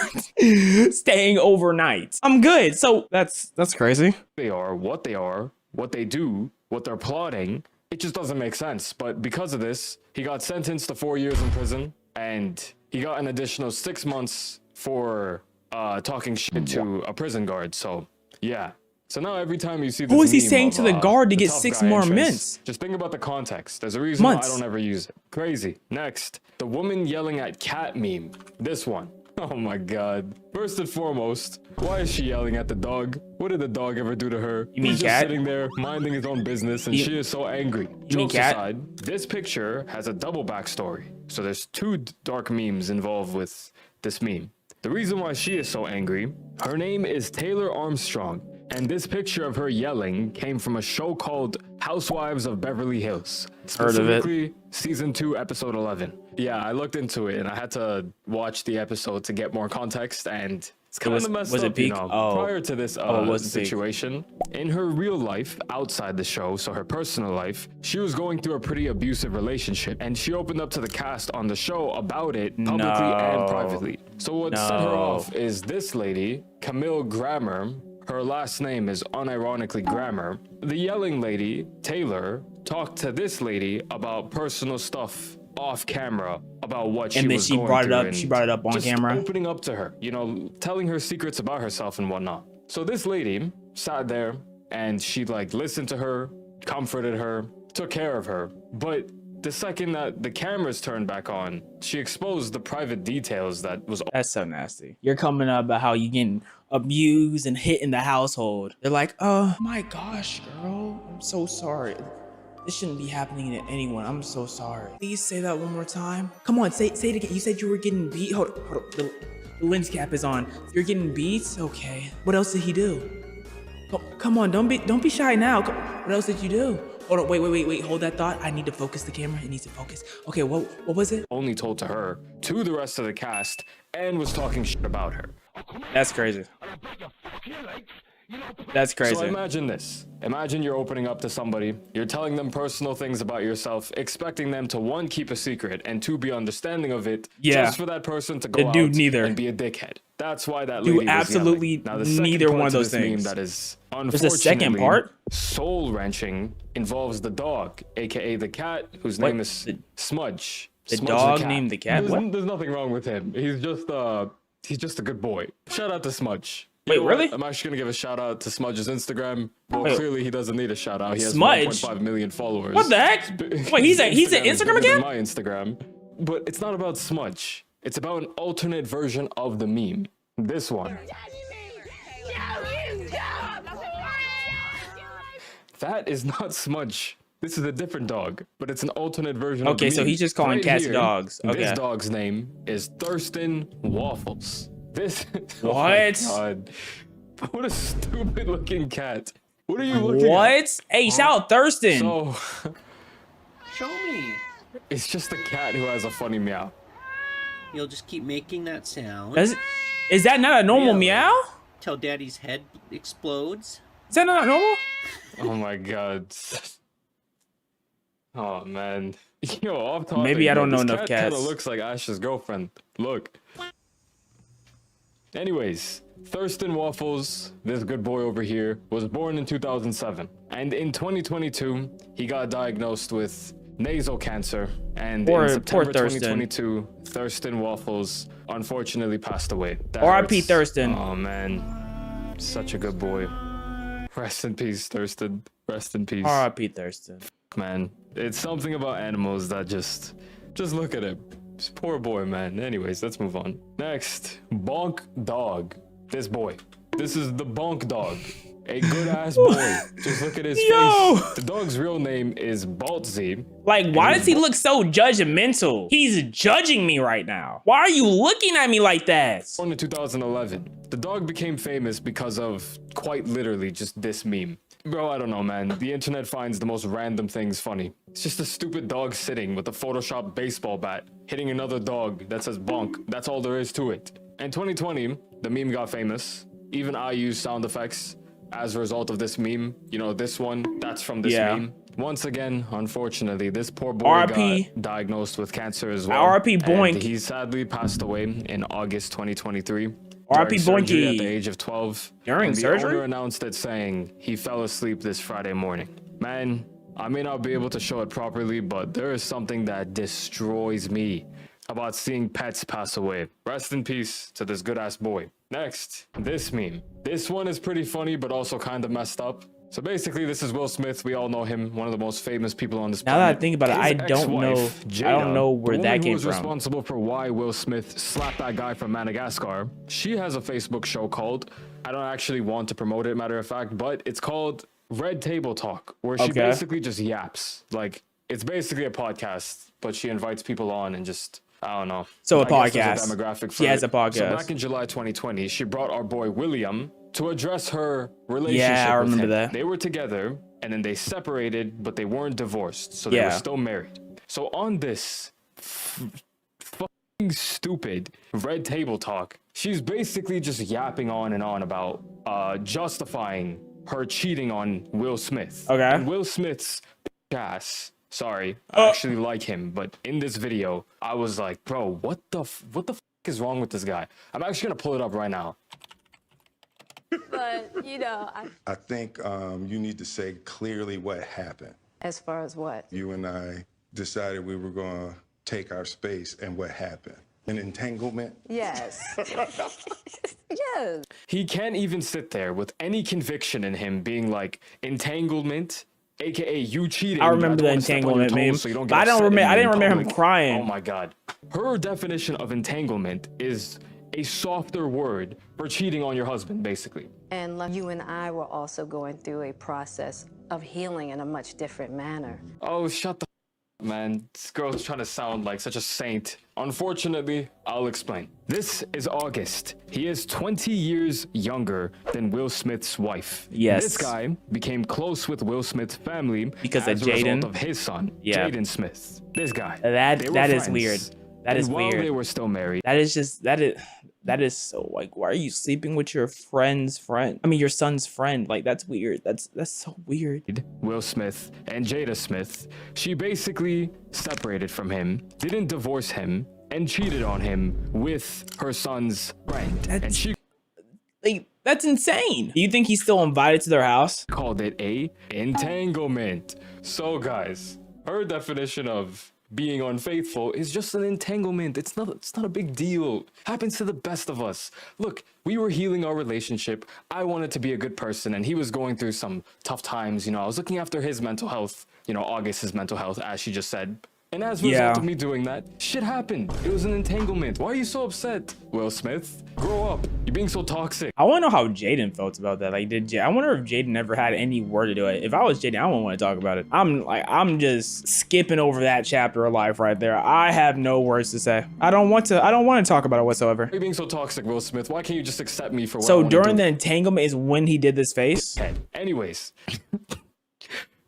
staying overnight. I'm good. So that's crazy. They are, what they do, what they're plotting. It just doesn't make sense. But because of this, he got sentenced to 4 years in prison, and he got an additional 6 months for talking shit to a prison guard. So yeah. So now every time you see this, who is he saying to the guard to get 6 more minutes? Just think about the context. There's a reason why I don't ever use it. Crazy. Next, the woman yelling at cat meme. This one. Oh my God. First and foremost, why is she yelling at the dog? What did the dog ever do to her? You mean He's cat? Just sitting there minding his own business, and she is so angry. Jokes aside, this picture has a double backstory. So there's two dark memes involved with this meme. The reason why she is so angry, her name is Taylor Armstrong. And this picture of her yelling came from a show called Housewives of Beverly Hills. Specifically, season 2, episode 11. Yeah, I looked into it and I had to watch the episode to get more context. And It's kind of messed up, you know. Prior to this situation, in her real life, outside the show, so her personal life, she was going through a pretty abusive relationship, and she opened up to the cast on the show about it publicly and privately. So what set her off is this lady, Camille Grammer. Her last name is unironically Grammer. The yelling lady, Taylor, talked to this lady about personal stuff off camera about what she was going through. She brought it up on camera. Opening up to her, you know, telling her secrets about herself and whatnot. So this lady sat there and she like listened to her, comforted her, took care of her. But the second that the cameras turned back on, she exposed the private details that was. That's so nasty. You're coming up about how you getting abused and hit in the household. They're like, oh my gosh, girl, I'm so sorry. This shouldn't be happening to anyone. I'm so sorry. Please say that one more time. Come on, say it again. You said you were getting beat. Hold on. The lens cap is on. You're getting beat? Okay. What else did he do? Come on, don't be shy now. What else did you do? Hold on, wait. Hold that thought. I need to focus the camera. It needs to focus. Okay, what was it? Only told to her, to the rest of the cast, and was talking shit about her. That's crazy. That's crazy. So imagine this. Imagine you're opening up to somebody, you're telling them personal things about yourself, expecting them to, one, keep a secret, and two, be understanding of it, just for that person to go out and be a dickhead. That's why that lady was absolutely now, the neither one of those things. That is there's a second part? Soul-wrenching involves the dog, aka the cat, whose name is Smudge. The dog named the cat? There's nothing wrong with him. He's just a good boy. Shout out to Smudge. Wait, really? I'm actually gonna give a shout out to Smudge's Instagram. Well, clearly he doesn't need a shout out. He has Smudge? 1.5 million followers. What the heck? Wait, he's an Instagram account? My Instagram. But it's not about Smudge. It's about an alternate version of the meme. This one. That is not Smudge. This is a different dog, but it's an alternate version of the meme. Okay, so he's just calling cats dogs. Okay. This dog's name is Thurston Waffles. This what? Oh my God. What a stupid looking cat. What are you looking at? What? Hey, shout out Thurston. So show me. It's just a cat who has a funny meow. You'll just keep making that sound. Is that not a normal meow? Till Daddy's head explodes. Is that not normal? Oh my God. Oh man. Yo, off topic. Maybe I don't know enough cats. cats. Kind of looks like Ash's girlfriend. Look. Anyways, Thurston Waffles, this good boy over here, was born in 2007. And in 2022, he got diagnosed with nasal cancer. And in September 2022, Thurston Waffles unfortunately passed away. R.I.P. Thurston. Oh man, such a good boy. Rest in peace, Thurston. Rest in peace. R.I.P. Thurston. Man, it's something about animals that just look at him. Poor boy, man. Anyways, let's move on. Next, Bonk Dog. This boy. This is the Bonk Dog. A good ass boy. Just look at his face. The dog's real name is Baltzy. Like, why does he look so judgmental? He's judging me right now. Why are you looking at me like that? Born in 2011. The dog became famous because of quite literally just this meme. Bro, I don't know, man. The internet finds the most random things funny. It's just a stupid dog sitting with a Photoshop baseball bat, hitting another dog that says bonk. That's all there is to it. In 2020, the meme got famous. Even I used sound effects as a result of this meme. You know, this one, that's from this meme. Once again, unfortunately, this poor boy got diagnosed with cancer as well. R.I.P. Boink. And he sadly passed away in August 2023. R.I.P. Boinky. At the age of 12. During surgery? The owner announced it saying he fell asleep this Friday morning. Man, I may not be able to show it properly, but there is something that destroys me about seeing pets pass away. Rest in peace to this good-ass boy. Next, this meme. This one is pretty funny, but also kind of messed up. So basically, this is Will Smith. We all know him, one of the most famous people on this planet. Now that I think about it, I don't know where that came from. Who was responsible for why Will Smith slapped that guy from Madagascar. She has a Facebook show called, I don't actually want to promote it, matter of fact, but it's called Red Table Talk, where she basically just yaps. Like, it's basically a podcast, but she invites people on and just, I don't know. So a podcast. Demographic for she has a podcast. So back in July 2020, she brought our boy William to address her relationship with him. I remember that. They were together, and then they separated, but they weren't divorced, so they were still married. So on this fucking stupid Red Table Talk, she's basically just yapping on and on about justifying her cheating on Will Smith. Okay. And Will Smith's ass. Sorry, I actually like him, but in this video, I was like, bro, what the f is wrong with this guy? I'm actually gonna pull it up right now. But, you know, I think you need to say clearly what happened. As far as what? You and I decided we were going to take our space, and what happened? An entanglement? Yes. Yes. He can't even sit there with any conviction in him being like, entanglement, aka you cheating. I remember the entanglement meme. So I didn't remember him crying. Oh my god. Her definition of entanglement is a softer word for cheating on your husband, basically. And like, you and I were also going through a process of healing in a much different manner. Oh, shut the f, man. This girl's trying to sound like such a saint. Unfortunately, I'll explain. This is August. He is 20 years younger than Will Smith's wife. Yes. This guy became close with Will Smith's family because as of a Jaden. result of his son, Jaden Smith. This guy. That is friends. weird. That is while weird. They were still married. That is so like, why are you sleeping with your friend's friend? I mean, your son's friend. Like, that's weird. That's so weird. Will Smith and Jada Smith, she basically separated from him, didn't divorce him, and cheated on him with her son's friend. And she that's insane. Do you think he's still invited to their house? Called it a entanglement. So guys, her definition of being unfaithful is just an entanglement. It's not a big deal. Happens to the best of us. Look, we were healing our relationship. I wanted to be a good person, and he was going through some tough times. You know, I was looking after his mental health, you know, August's mental health, as she just said. And as a result of me doing that, shit happened. It was an entanglement. Why are you so upset? Will Smith, grow up. You're being so toxic. I want to know how Jaden felt about that. Like, I wonder if Jaden ever had any word to do it. If I was Jaden, I wouldn't want to talk about it. I'm just skipping over that chapter of life right there. I have no words to say. I don't want to talk about it whatsoever. You're being so toxic, Will Smith. Why can't you just accept me for what I So want to during do? the entanglement is when he did this face? Anyways,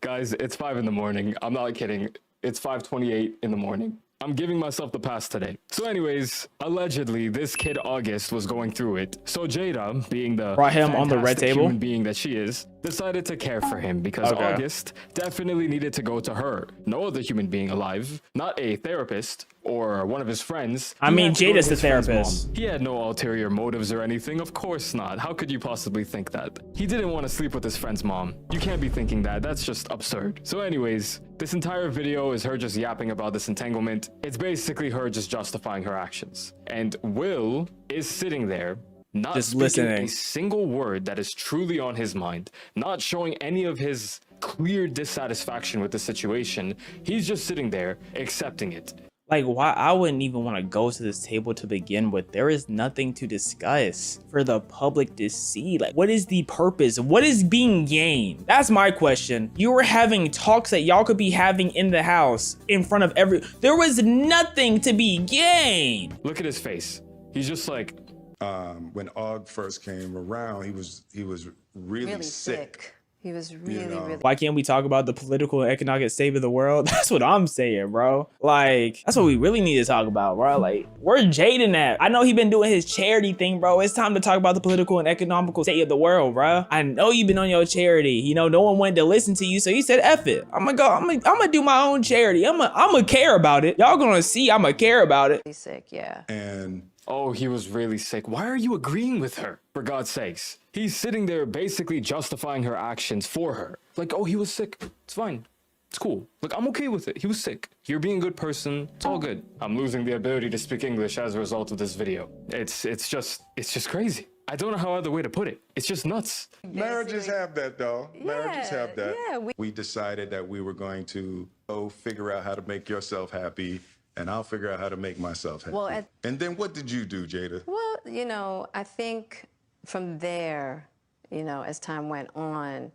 guys, it's 5 in the morning. I'm not kidding. It's 5:28 in the morning. I'm giving myself the pass today. So anyways, allegedly, this kid August was going through it. So Jada, being the brought him on the red table human being that she is, decided to care for him because August definitely needed to go to her. No other human being alive, not a therapist or one of his friends. I mean, Jada's the therapist. He had no ulterior motives or anything. Of course not. How could you possibly think that? He didn't want to sleep with his friend's mom. You can't be thinking that. That's just absurd. So anyways, this entire video is her just yapping about this entanglement. It's basically her just justifying her actions. And Will is sitting there, not just speaking listening. a single word that is truly on his mind, not showing any of his clear dissatisfaction with the situation. He's just sitting there accepting it. Like, why? I wouldn't even want to go to this table to begin with. There is nothing to discuss for the public to see. Like, what is the purpose? What is being gained? That's my question. You were having talks that y'all could be having in the house in front of there was nothing to be gained. Look at his face. He's just like, when Aug first came around, he was really sick. He was really. Why can't we talk about the political and economic state of the world? That's what I'm saying, bro. Like, that's what we really need to talk about, bro. Like, where's Jaden at? I know he been doing his charity thing, bro. It's time to talk about the political and economical state of the world, bro. I know you've been on your charity. You know, no one wanted to listen to you, so you said, F it. I'm gonna do my own charity. I'm gonna care about it. Y'all gonna see I'm gonna care about it. He's sick, yeah. And oh, he was really sick. Why are you agreeing with her? For God's sakes. He's sitting there basically justifying her actions for her. Like, oh, he was sick. It's fine. It's cool. Look, I'm okay with it. He was sick. You're being a good person. It's all good. I'm losing the ability to speak English as a result of this video. It's just crazy. I don't know how other way to put it. It's just nuts. Marriages have that, though. Marriages have that. Yeah, we decided that we were going to go figure out how to make yourself happy, and I'll figure out how to make myself happy. Well, and then what did you do, Jada? Well, you know, I think from there, you know, as time went on.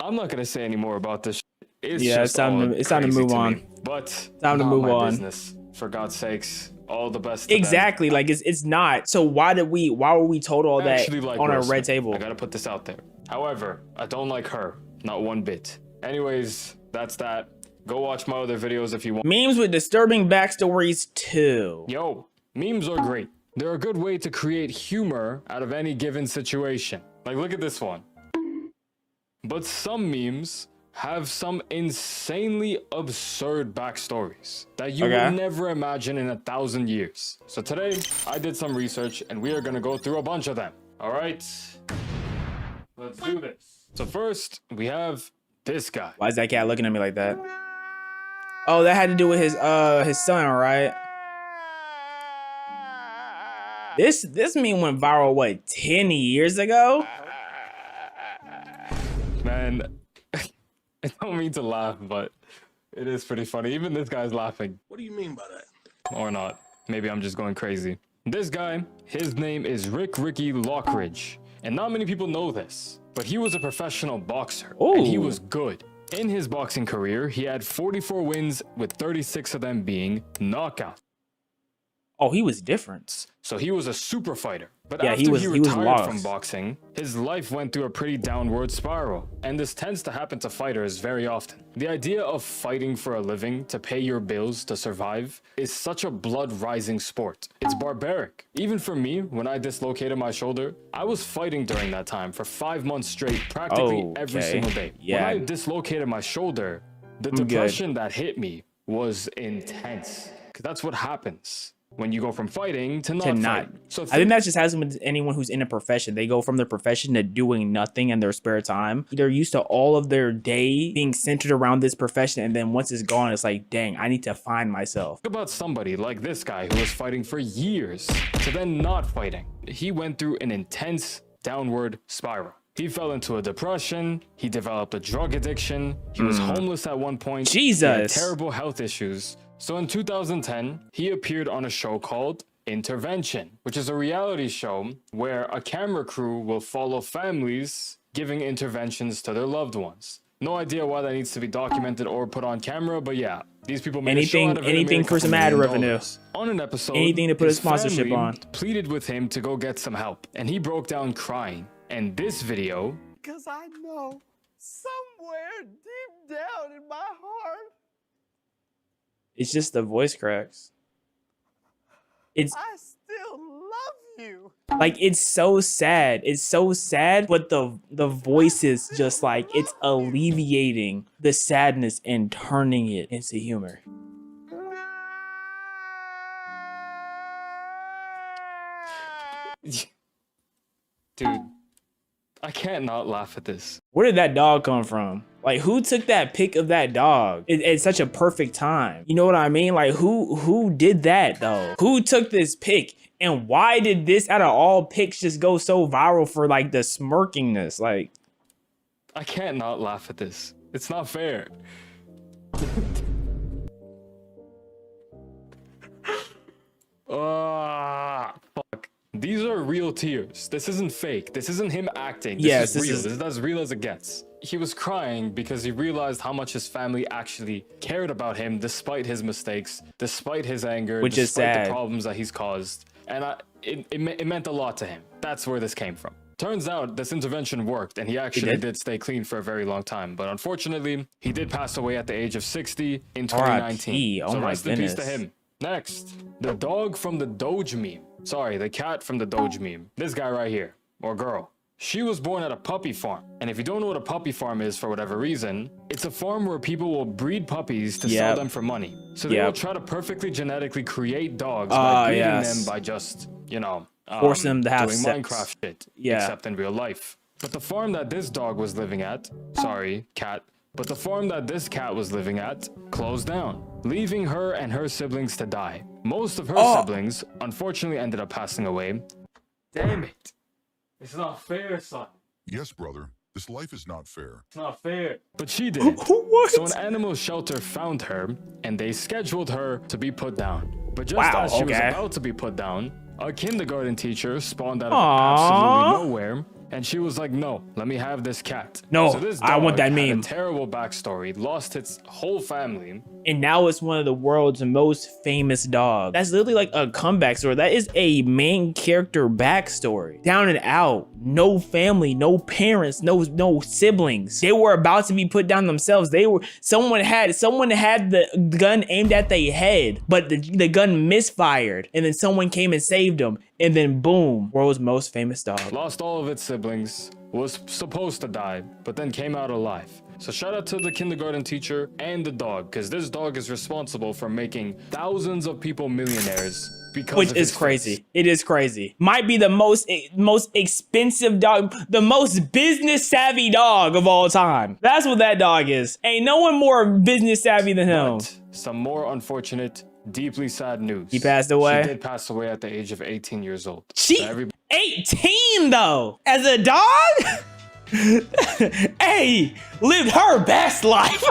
I'm not gonna say any more about this. It's time to move on. But time to move on. Business. For God's sakes, all the best. Exactly. Like it's not. So why were we told all that on a red table? I gotta put this out there. However, I don't like her, not one bit. Anyways, that's that. Go watch my other videos if you want. Memes with disturbing backstories too. Yo, memes are great. They're a good way to create humor out of any given situation. Like, look at this one. But some memes have some insanely absurd backstories that you will never imagine in 1,000 years. So today, I did some research and we are gonna go through a bunch of them. All right, let's do this. So first, we have this guy. Why is that cat looking at me like that? Oh, that had to do with his son, right? This meme went viral, what, 10 years ago? Man, I don't mean to laugh, but it is pretty funny. Even this guy's laughing. What do you mean by that? Or not. Maybe I'm just going crazy. This guy, his name is Ricky Lockridge. And not many people know this, but he was a professional boxer. Ooh. And he was good. In his boxing career, he had 44 wins, with 36 of them being knockouts. Oh, he was different. So he was a super fighter. But yeah, after he retired from boxing, his life went through a pretty downward spiral. And this tends to happen to fighters very often. The idea of fighting for a living to pay your bills to survive is such a blood-rising sport. It's barbaric. Even for me, when I dislocated my shoulder, I was fighting during that time for 5 months straight, practically every single day. Yeah. When I dislocated my shoulder, the depression that hit me was intense. Because that's what happens when you go from fighting to not fighting. So I think that just happens with anyone who's in a profession. They go from their profession to doing nothing in their spare time. They're used to all of their day being centered around this profession, and then once it's gone, it's like, dang, I need to find myself. Think about somebody like this guy who was fighting for years to then not fighting. He went through an intense downward spiral. He fell into a depression. He developed a drug addiction. He was homeless at one point. Jesus. He had terrible health issues. So in 2010, he appeared on a show called Intervention, which is a reality show where a camera crew will follow families giving interventions to their loved ones. No idea why that needs to be documented or put on camera, but yeah, these people made a show out of it. Anything for some ad revenue. On an episode, anything to put a sponsorship on. Pleaded with him to go get some help, and he broke down crying. And this video, because I know somewhere deep down in my heart, it's just the voice cracks. I still love you. Like, it's so sad. It's so sad, but the voice is just like, it's alleviating the sadness and turning it into humor. Dude, I can't not laugh at this. Where did that dog come from? Like, who took that pic of that dog at such a perfect time? You know what I mean? Like, who did that though? Who took this pic? And why did this, out of all pics, just go so viral for like the smirkingness? Like, I can't not laugh at this. It's not fair. Fuck. These are real tears. This isn't fake. This isn't him acting. This is real. This is as real as it gets. He was crying because he realized how much his family actually cared about him despite his mistakes, despite his anger, which is despite sad. The problems that he's caused. And it meant a lot to him. That's where this came from. Turns out this intervention worked, and he actually did stay clean for a very long time. But unfortunately, he did pass away at the age of 60 in 2019. Oh, so my rest in peace to him. Next, the dog from the Doge meme. Sorry, the cat from the Doge meme. This guy right here, or girl. She was born at a puppy farm. And if you don't know what a puppy farm is for whatever reason, it's a farm where people will breed puppies to sell them for money. So they will try to perfectly genetically create dogs by breeding them by just, you know, force them to have doing sex. Minecraft shit, except in real life. But the farm that this dog was living at, sorry, cat, but the farm that this cat was living at closed down, leaving her and her siblings to die. Most of her siblings, unfortunately, ended up passing away. Damn it. It's not fair, son. Yes, brother. This life is not fair. It's not fair. But she didn't. So an animal shelter found her, and they scheduled her to be put down. But just as she was about to be put down, a kindergarten teacher spawned out of absolutely nowhere And she was like, no, let me have this cat. No, so this I want that had meme. A terrible backstory, lost its whole family. And now it's one of the world's most famous dogs. That's literally like a comeback story. That is a main character backstory. Down and out, no family, no parents, no siblings. They were about to be put down themselves. Someone had the gun aimed at their head, but the gun misfired, and then someone came and saved them. And then boom, world's most famous dog. Lost all of its siblings, was supposed to die, but then came out alive. So shout out to the kindergarten teacher and the dog, because this dog is responsible for making thousands of people millionaires. Which is crazy. It is crazy. Might be the most expensive dog, the most business savvy dog of all time. That's what that dog is. Ain't no one more business savvy than him. But some more unfortunate, deeply sad news. He passed away? She did pass away at the age of 18 years old. 18 though, as a dog? Hey, lived her best life.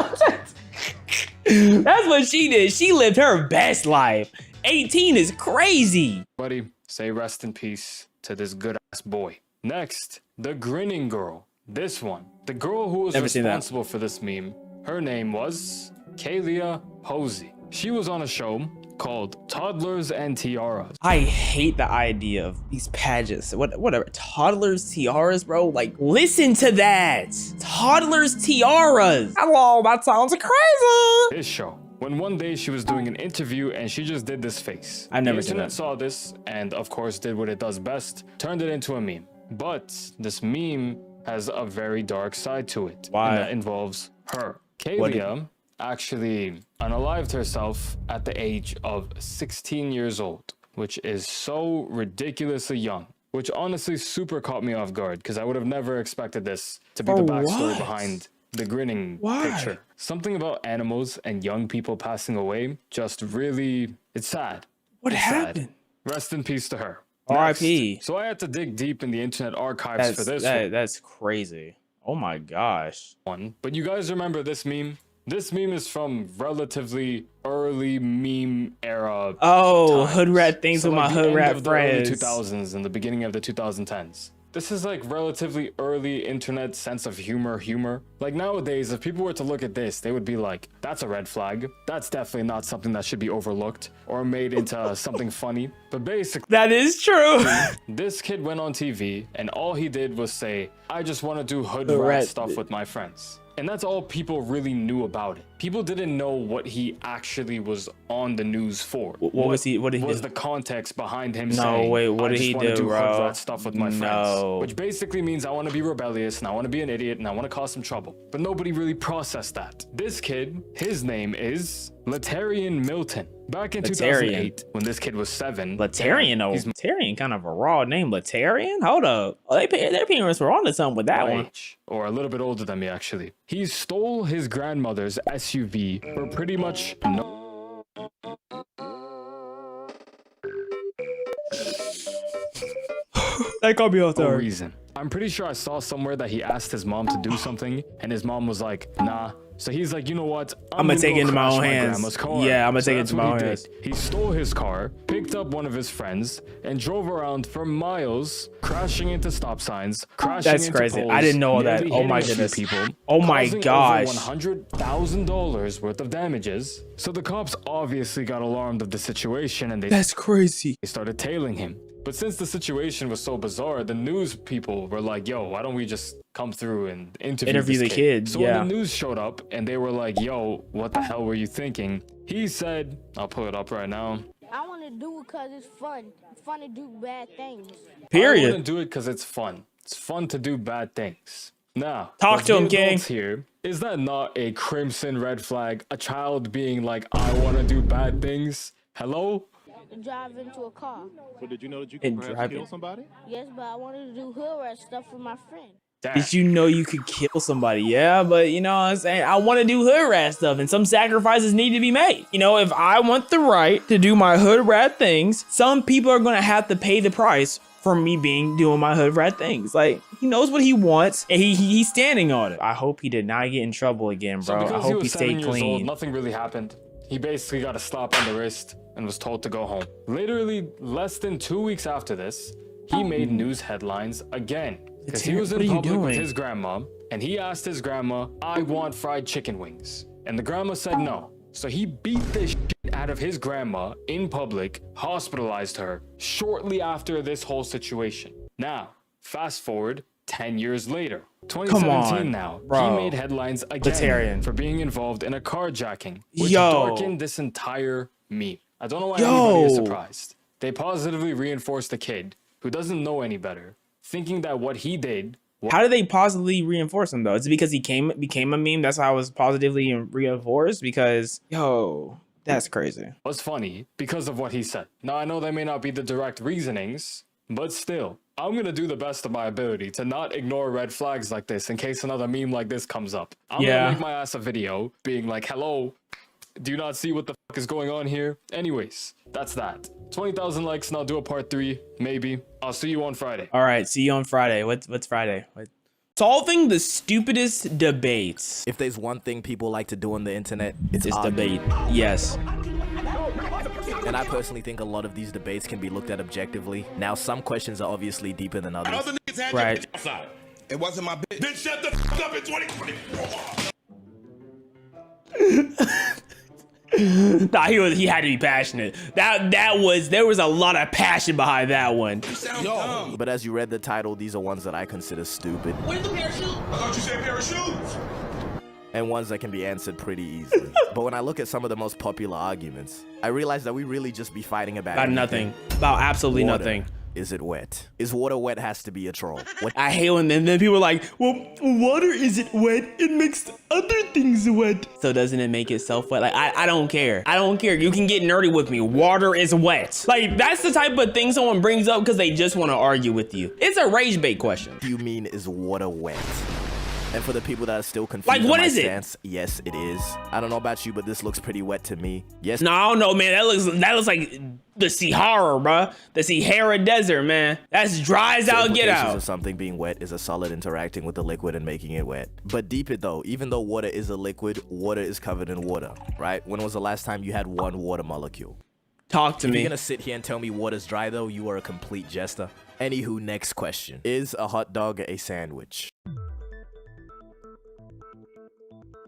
That's what she did. She lived her best life. 18 is crazy. Buddy, say rest in peace to this good ass boy. Next, the grinning girl. This one, the girl who was responsible for this meme, her name was Kalia Posey. She was on a show called Toddlers and Tiaras. I hate the idea of these pageants. Whatever. Toddlers, tiaras, bro. Like, listen to that. Toddlers, tiaras. Hello, that sounds crazy. This show. When one day she was doing an interview and she just did this face. I've never seen that. The internet that. saw this and of course did what it does best, turned it into a meme. But this meme has a very dark side to it. Why? And that involves her. Kalia actually unalived herself at the age of 16 years old, which is so ridiculously young, which honestly super caught me off guard because I would have never expected this to be the backstory behind the grinning picture. Something about animals and young people passing away just really, it's sad. What happened? Sad. Rest in peace to her. R.I.P. So I had to dig deep in the internet archives for this one. That's crazy. Oh my gosh. But you guys remember this meme? This meme is from relatively early meme era. Oh, hood rat things so with like my hood rat friends. The early 2000s and the beginning of the 2010s. This is like relatively early internet sense of humor. Like nowadays, if people were to look at this, they would be like, that's a red flag. That's definitely not something that should be overlooked or made into something funny. But basically, that is true. This kid went on TV and all he did was say, I just want to do hood rat stuff with my friends. And that's all people really knew about it. People didn't know what he actually was on the news for. What was he? What did he was do? the context behind him No, saying, wait, what did he do, do bro? that stuff with my friends. Which basically means I want to be rebellious and I want to be an idiot and I want to cause some trouble. But nobody really processed that. This kid, his name is Latarian Milton. Back in 2008, when this kid was 7. Latarian, Latarian, kind of a raw name. Latarian? Hold up. Oh, their parents were onto something with that one. Or a little bit older than me, actually. He stole his grandmother's SUV for pretty much no... That got me off no reason. I'm pretty sure I saw somewhere that he asked his mom to do something, and his mom was like, nah. So he's like, you know what? I'm gonna take it into my own hands. Yeah, I'm gonna take it into my own hands. He stole his car, picked up one of his friends, and drove around for miles, crashing into stop signs, crashing into crazy. poles, I didn't know that. Oh my goodness. People, oh my gosh. $100,000 worth of damages. So the cops obviously got alarmed of the situation, and that's crazy. They started tailing him. But since the situation was so bizarre, the news people were like, yo, why don't we just come through and interview the kid? So when the news showed up and they were like, yo, what the hell were you thinking? He said, I'll pull it up right now. I want to do it because it's fun. It's fun to do bad things. Period. I want to do it because it's fun. It's fun to do bad things. Now, talk to him, gang. Here, is that not a crimson red flag? A child being like, I want to do bad things? Hello? Drive into a car. So did you know that you could perhaps kill somebody? Yes, but I wanted to do hood rat stuff with my friend. Did you know you could kill somebody? Yeah, but you know what I'm saying? I want to do hood rat stuff and some sacrifices need to be made. You know, if I want the right to do my hood rat things, some people are going to have to pay the price for me doing my hood rat things. Like, he knows what he wants and he's standing on it. I hope he did not get in trouble again, bro. So I hope he stayed clean. Old, nothing really happened. He basically got a slap on the wrist and was told to go home. Literally less than 2 weeks after this, he made news headlines again. Because he was in public with his grandma, and he asked his grandma, I want fried chicken wings. And the grandma said no. So he beat the shit out of his grandma in public, hospitalized her shortly after this whole situation. Now, fast forward 10 years later. 2017 now, bro. He made headlines again for being involved in a carjacking, which darkened this entire meme. I don't know why anybody is surprised. They positively reinforced the kid, who doesn't know any better, thinking that what he did... How did they positively reinforce him, though? Is it because he became a meme? That's how it was positively reinforced? Because, that's crazy. Was funny because of what he said. Now, I know they may not be the direct reasonings, but still, I'm going to do the best of my ability to not ignore red flags like this in case another meme like this comes up. I'm going to make my ass a video being like, hello, do you not see what the fuck is going on here? Anyways, that's that. 20,000 likes and I'll do a part 3, maybe. I'll see you on Friday. All right, see you on Friday. What's Friday? Solving the stupidest debates. If there's one thing people like to do on the internet, it's debate. Yes. And I personally think a lot of these debates can be looked at objectively. Now, some questions are obviously deeper than others. Other niggas had right. Outside. It wasn't my bitch. Then shut the fuck up in 2024. Nah, he had to be passionate. There was a lot of passion behind that one. But as you read the title, these are ones that I consider stupid. Where's the parachute? I thought you said parachutes. And ones that can be answered pretty easily. But when I look at some of the most popular arguments, I realize that we really just be fighting about nothing. About absolutely nothing. Is it wet? Is water wet has to be a troll. I hate when then people are like, well, water isn't wet. It makes other things wet. So doesn't it make itself wet? Like, I don't care. I don't care. You can get nerdy with me. Water is wet. Like, that's the type of thing someone brings up because they just want to argue with you. It's a rage bait question. What do you mean is water wet? And for the people that are still confused, like, what is it? Yes, it is. I don't know about you, but this looks pretty wet to me. Yes. No, I don't know, man. That looks like the Sahara, bro. The Sahara Desert, man. That's dry as out, get out. Of something being wet is a solid interacting with the liquid and making it wet. But deep it though, even though water is a liquid, water is covered in water, right? When was the last time you had one water molecule? Talk to me. If you're gonna sit here and tell me water's dry though, you are a complete jester. Anywho, next question. Is a hot dog a sandwich?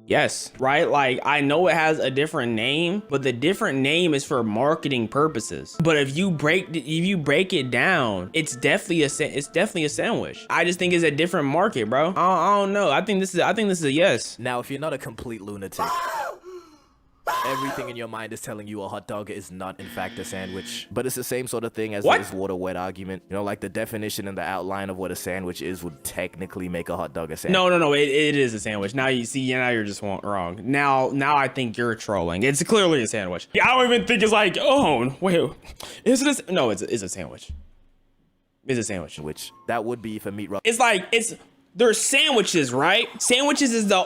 Yes, right? Like, I know it has a different name, but the different name is for marketing purposes. But if you break it down, it's definitely a sandwich. I just think it's a different market, bro. I don't know. I think this is a yes. Now, if you're not a complete lunatic, everything in your mind is telling you a hot dog is not in fact a sandwich. But it's the same sort of thing as this water wet argument. You know, like the definition and the outline of what a sandwich is would technically make a hot dog a sandwich. No, it is a sandwich. Now you see, now you're just wrong. Now I think you're trolling. It's clearly a sandwich. I don't even think it's like, oh wait, is it no, it's a sandwich. It's a sandwich. Which that would be for meat. It's like there's sandwiches, right? Sandwiches is the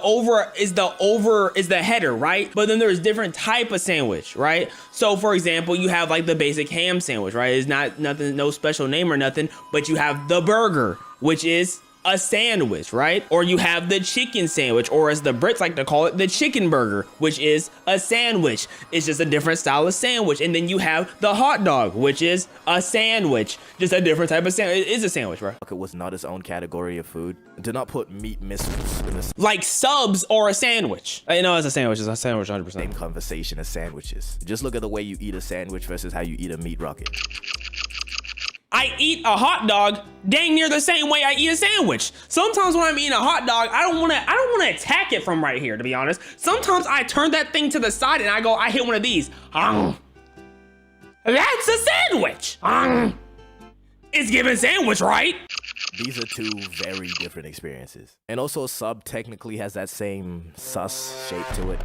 header, right? But then there's different type of sandwich, right? So for example, you have like the basic ham sandwich, right? It's not nothing, no special name or nothing, but you have the burger, which is a sandwich, right? Or you have the chicken sandwich, or as the Brits like to call it, the chicken burger, which is a sandwich. It's just a different style of sandwich. And then you have the hot dog, which is a sandwich, just a different type of sandwich. It is a sandwich, bro. It was not its own category of food. Do not put meat missiles in this. Like subs or a sandwich. You know, it's a sandwich. It's a sandwich 100%. Same conversation as sandwiches. Just look at the way you eat a sandwich versus how you eat a meat rocket. I eat a hot dog dang near the same way I eat a sandwich. Sometimes when I'm eating a hot dog, I don't want to attack it from right here, to be honest. Sometimes I turn that thing to the side and I hit one of these. That's a sandwich. It's given sandwich, right? These are two very different experiences. And also a sub technically has that same sus shape to it.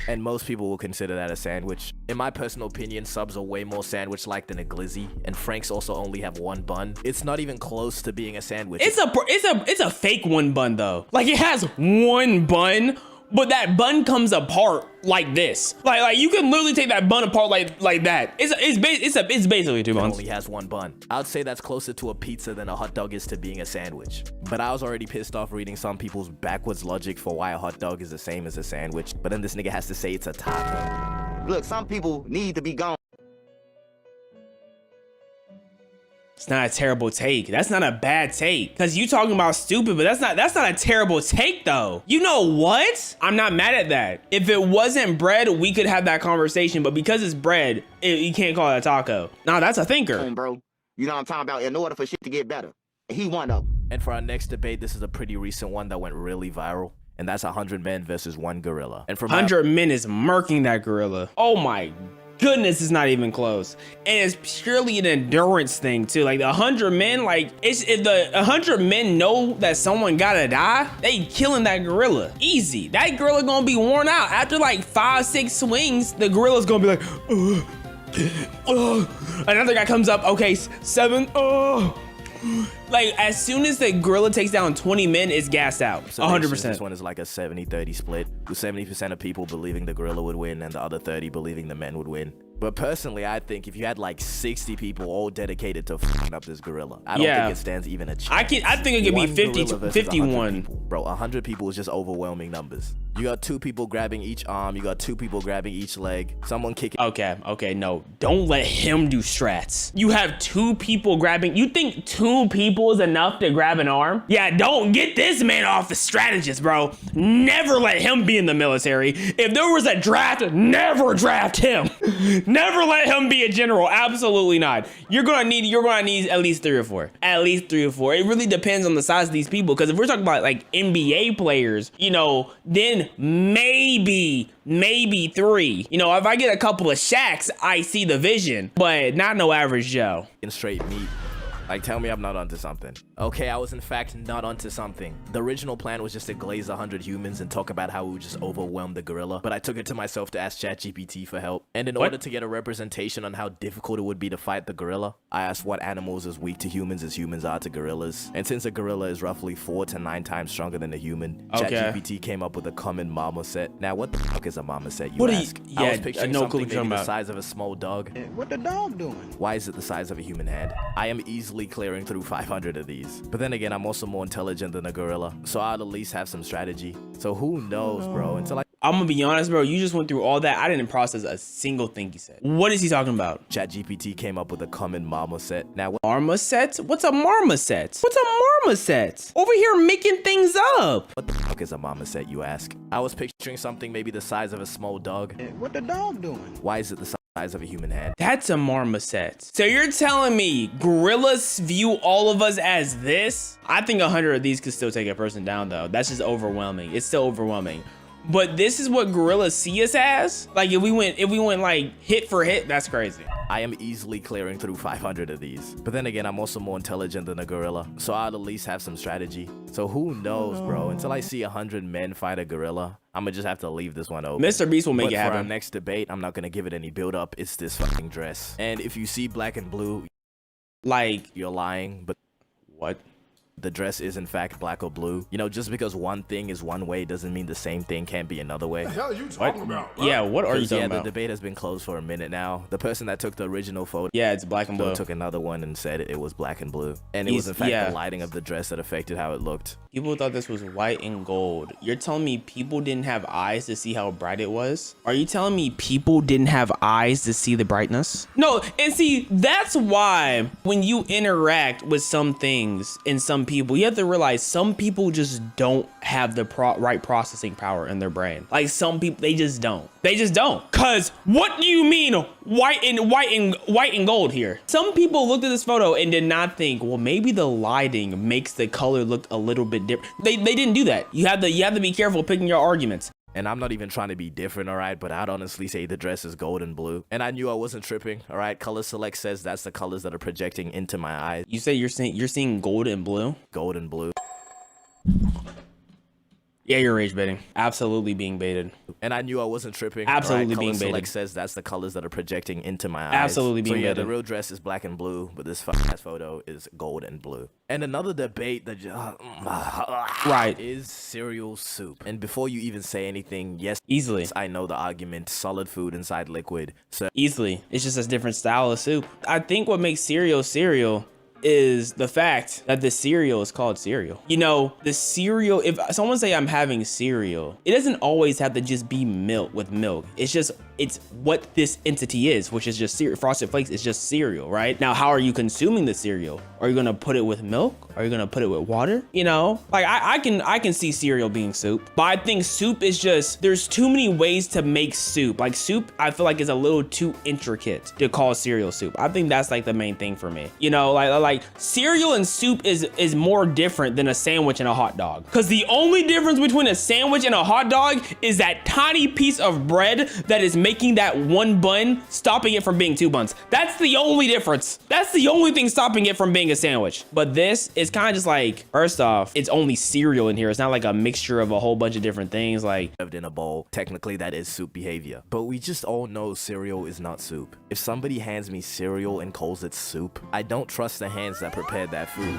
And most people will consider that a sandwich. In my personal opinion, subs are way more sandwich-like than a glizzy, and Franks also only have one bun. It's not even close to being a sandwich. It's a fake one bun though. Like it has one bun, but that bun comes apart like this. Like you can literally take that bun apart like that. It's basically two buns. It only has one bun. I would say that's closer to a pizza than a hot dog is to being a sandwich. But I was already pissed off reading some people's backwards logic for why a hot dog is the same as a sandwich. But then this nigga has to say it's a taco. Look, some people need to be gone. It's not a terrible take. That's not a bad take. Cause you talking about stupid, but that's not a terrible take though. You know what? I'm not mad at that. If it wasn't bread, we could have that conversation, but because it's bread, you can't call it a taco. Nah, that's a thinker. Bro, you know what I'm talking about? In order for shit to get better. He one of them. And for our next debate, this is a pretty recent one that went really viral. And that's 100 men versus 1 gorilla. And for 100 men is murking that gorilla. Oh my goodness, it's not even close. And it's purely an endurance thing too. Like the 100 men, like if the 100 men know that someone gotta die, they killing that gorilla easy. That gorilla gonna be worn out after like 5-6 swings. The gorilla's gonna be like, another guy comes up, okay, 7, like as soon as the gorilla takes down 20 men, it's gassed out. 100%. This one is like a 70-30 split, with 70% of people believing the gorilla would win and the other 30 believing the men would win. But personally, I think if you had like 60 people all dedicated to f***ing up this gorilla, I don't think it stands even a chance. I think it could be 50 to 51. Bro, 100 people is just overwhelming numbers. You got 2 people grabbing each arm, you got 2 people grabbing each leg, someone kicking. Okay, no, don't let him do strats. You have 2 people grabbing, you think 2 people is enough to grab an arm? Yeah, don't get this man off the strategist, bro. Never let him be in the military. If there was a draft, never draft him. Never let him be a general. Absolutely not. You're gonna need at least 3 or 4. At least 3 or 4. It really depends on the size of these people. Because if we're talking about like NBA players, you know, then maybe 3. You know, if I get a couple of Shaqs, I see the vision. But not no average Joe. In straight meat. Like, tell me I'm not onto something. Okay, I was in fact not onto something. The original plan was just to glaze 100 humans and talk about how we would just overwhelm the gorilla, but I took it to myself to ask ChatGPT for help. And in order to get a representation on how difficult it would be to fight the gorilla, I asked what animals as weak to humans as humans are to gorillas. And since a gorilla is roughly 4 to 9 times stronger than a human, ChatGPT came up with a common marmoset. Now, what the fuck is a marmoset, you ask? I was picturing something maybe the size of a small dog. What the dog doing? Why is it the size of a human hand? I am easily clearing through 500 of these. But then again, I'm also more intelligent than a gorilla, so I'll at least have some strategy. So who knows, bro? Until I'm gonna be honest, bro, you just went through all that. I didn't process a single thing he said. What is he talking about? ChatGPT came up with a common marmoset. Now, marmoset? What's a marmoset? What's a marmoset? Over here making things up. What the fuck is a marmoset, you ask? I was picturing something maybe the size of a small dog. What the dog doing? Why is it the size of a human hand? That's a marmoset. So you're telling me gorillas view all of us as this? I think 100 of these could still take a person down though. That's just overwhelming. It's still overwhelming. But this is what gorillas see us as? Like if we went like hit for hit, that's crazy. I am easily clearing through 500 of these. But then again, I'm also more intelligent than a gorilla, so I'll at least have some strategy. So who knows, bro? Until I see 100 men fight a gorilla, I'm gonna just have to leave this one open. Mr. Beast will make it happen. For our next debate, I'm not gonna give it any build up. It's this fucking dress. And if you see black and blue, like you're lying, but what? The dress is in fact black or blue. You know, just because one thing is one way doesn't mean the same thing can't be another way. What the hell are you talking about, bro? Yeah, what are you talking about? The debate has been closed for a minute now. The person that took the original photo, it's black and blue, took another one and said it was black and blue. And it was in fact the lighting of the dress that affected how it looked. People thought this was white and gold. You're telling me people didn't have eyes to see how bright it was? Are you telling me people didn't have eyes to see the brightness? No, and see, that's why when you interact with some things and some people, you have to realize some people just don't have the right processing power in their brain. Like some people, they just don't. They just don't. Cause what do you mean white and gold here? Some people looked at this photo and did not think, well, maybe the lighting makes the color look a little bit different. They didn't do that. You have to be careful picking your arguments. And I'm not even trying to be different, all right? But I'd honestly say the dress is gold and blue. And I knew I wasn't tripping, all right? Color Select says that's the colors that are projecting into my eyes. You say you're seeing gold and blue? Gold and blue. Yeah, you're rage baiting. Absolutely being baited. And I knew I wasn't tripping. Absolutely being baited. Color Select says that's the colors that are projecting into my eyes. Absolutely being baited. The real dress is black and blue, but this ass photo is gold and blue. And another debate that is cereal soup. And before you even say anything, yes, easily, I know the argument, solid food inside liquid. So easily, it's just a different style of soup. I think what makes cereal is the fact that the cereal is called cereal. You know, the cereal, if someone say I'm having cereal, it doesn't always have to just be milk with milk. It's what this entity is, which is just cereal. Frosted Flakes is just cereal, right? Now, how are you consuming the cereal? Are you gonna put it with milk? Are you gonna put it with water? You know, like I can see cereal being soup, but I think soup is just, there's too many ways to make soup. Like soup, I feel like is a little too intricate to call cereal soup. I think that's like the main thing for me. You know, like cereal and soup is more different than a sandwich and a hot dog. Cause the only difference between a sandwich and a hot dog is that tiny piece of bread that is making that one bun, stopping it from being two buns. That's the only difference. That's the only thing stopping it from being a sandwich. But this is kind of just like, first off, it's only cereal in here. It's not like a mixture of a whole bunch of different things. Like in a bowl, technically that is soup behavior. But we just all know cereal is not soup. If somebody hands me cereal and calls it soup, I don't trust the hands that prepared that food.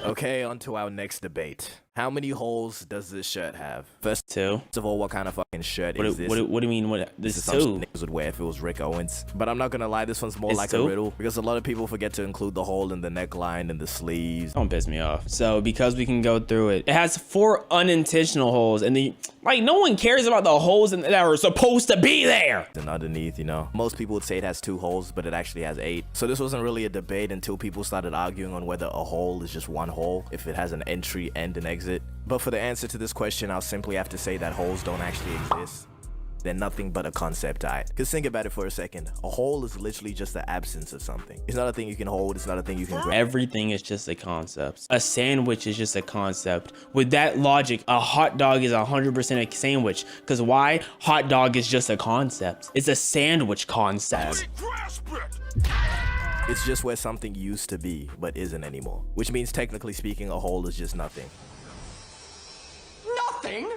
Okay, on to our next debate. How many holes does this shirt have? First, 2. First of all, what kind of fucking shirt is this? What do you mean? What this is 2? Niggas would wear if it was Rick Owens. But I'm not gonna lie, this one's more like 2? a riddle because a lot of people forget to include the hole in the neckline and the sleeves. Don't piss me off. So because we can go through it, it has 4 unintentional holes, and like no one cares about the holes that are supposed to be there. And underneath, you know, most people would say it has 2 holes, but it actually has 8. So this wasn't really a debate until people started arguing on whether a hole is just one hole, if it has an entry and an exit. But for the answer to this question, I'll simply have to say that holes don't actually exist. They're nothing but a concept art. Because think about it for a second. A hole is literally just the absence of something. It's not a thing you can hold. It's not a thing you can grab. Everything is just a concept. A sandwich is just a concept. With that logic, a hot dog is 100% a sandwich. Because why? Hot dog is just a concept. It's a sandwich concept. It's just where something used to be, but isn't anymore. Which means technically speaking, a hole is just nothing. Nothing?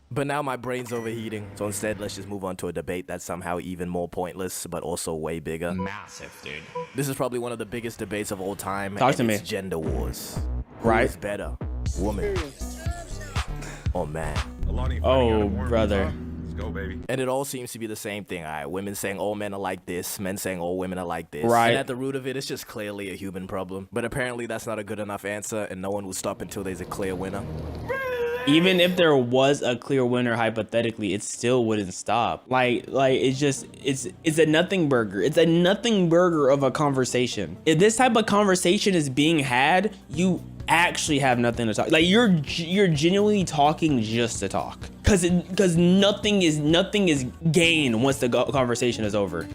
But now my brain's overheating, so instead let's just move on to a debate that's somehow even more pointless, but also way bigger. Massive, dude. This is probably one of the biggest debates of all time. Talk to me. It's gender wars. Right. Who is better, woman or man? Oh, brother. Let's go, baby. And it all seems to be the same thing. All right, women saying all men are like this, men saying all women are like this. Right. And at the root of it, it's just clearly a human problem. But apparently that's not a good enough answer, and no one will stop until there's a clear winner. Even if there was a clear winner hypothetically, it still wouldn't stop. Like it's a nothing burger. It's a nothing burger of a conversation. If this type of conversation is being had, you actually have nothing to talk. Like you're genuinely talking just to talk. Cause nothing is gained once the conversation is over.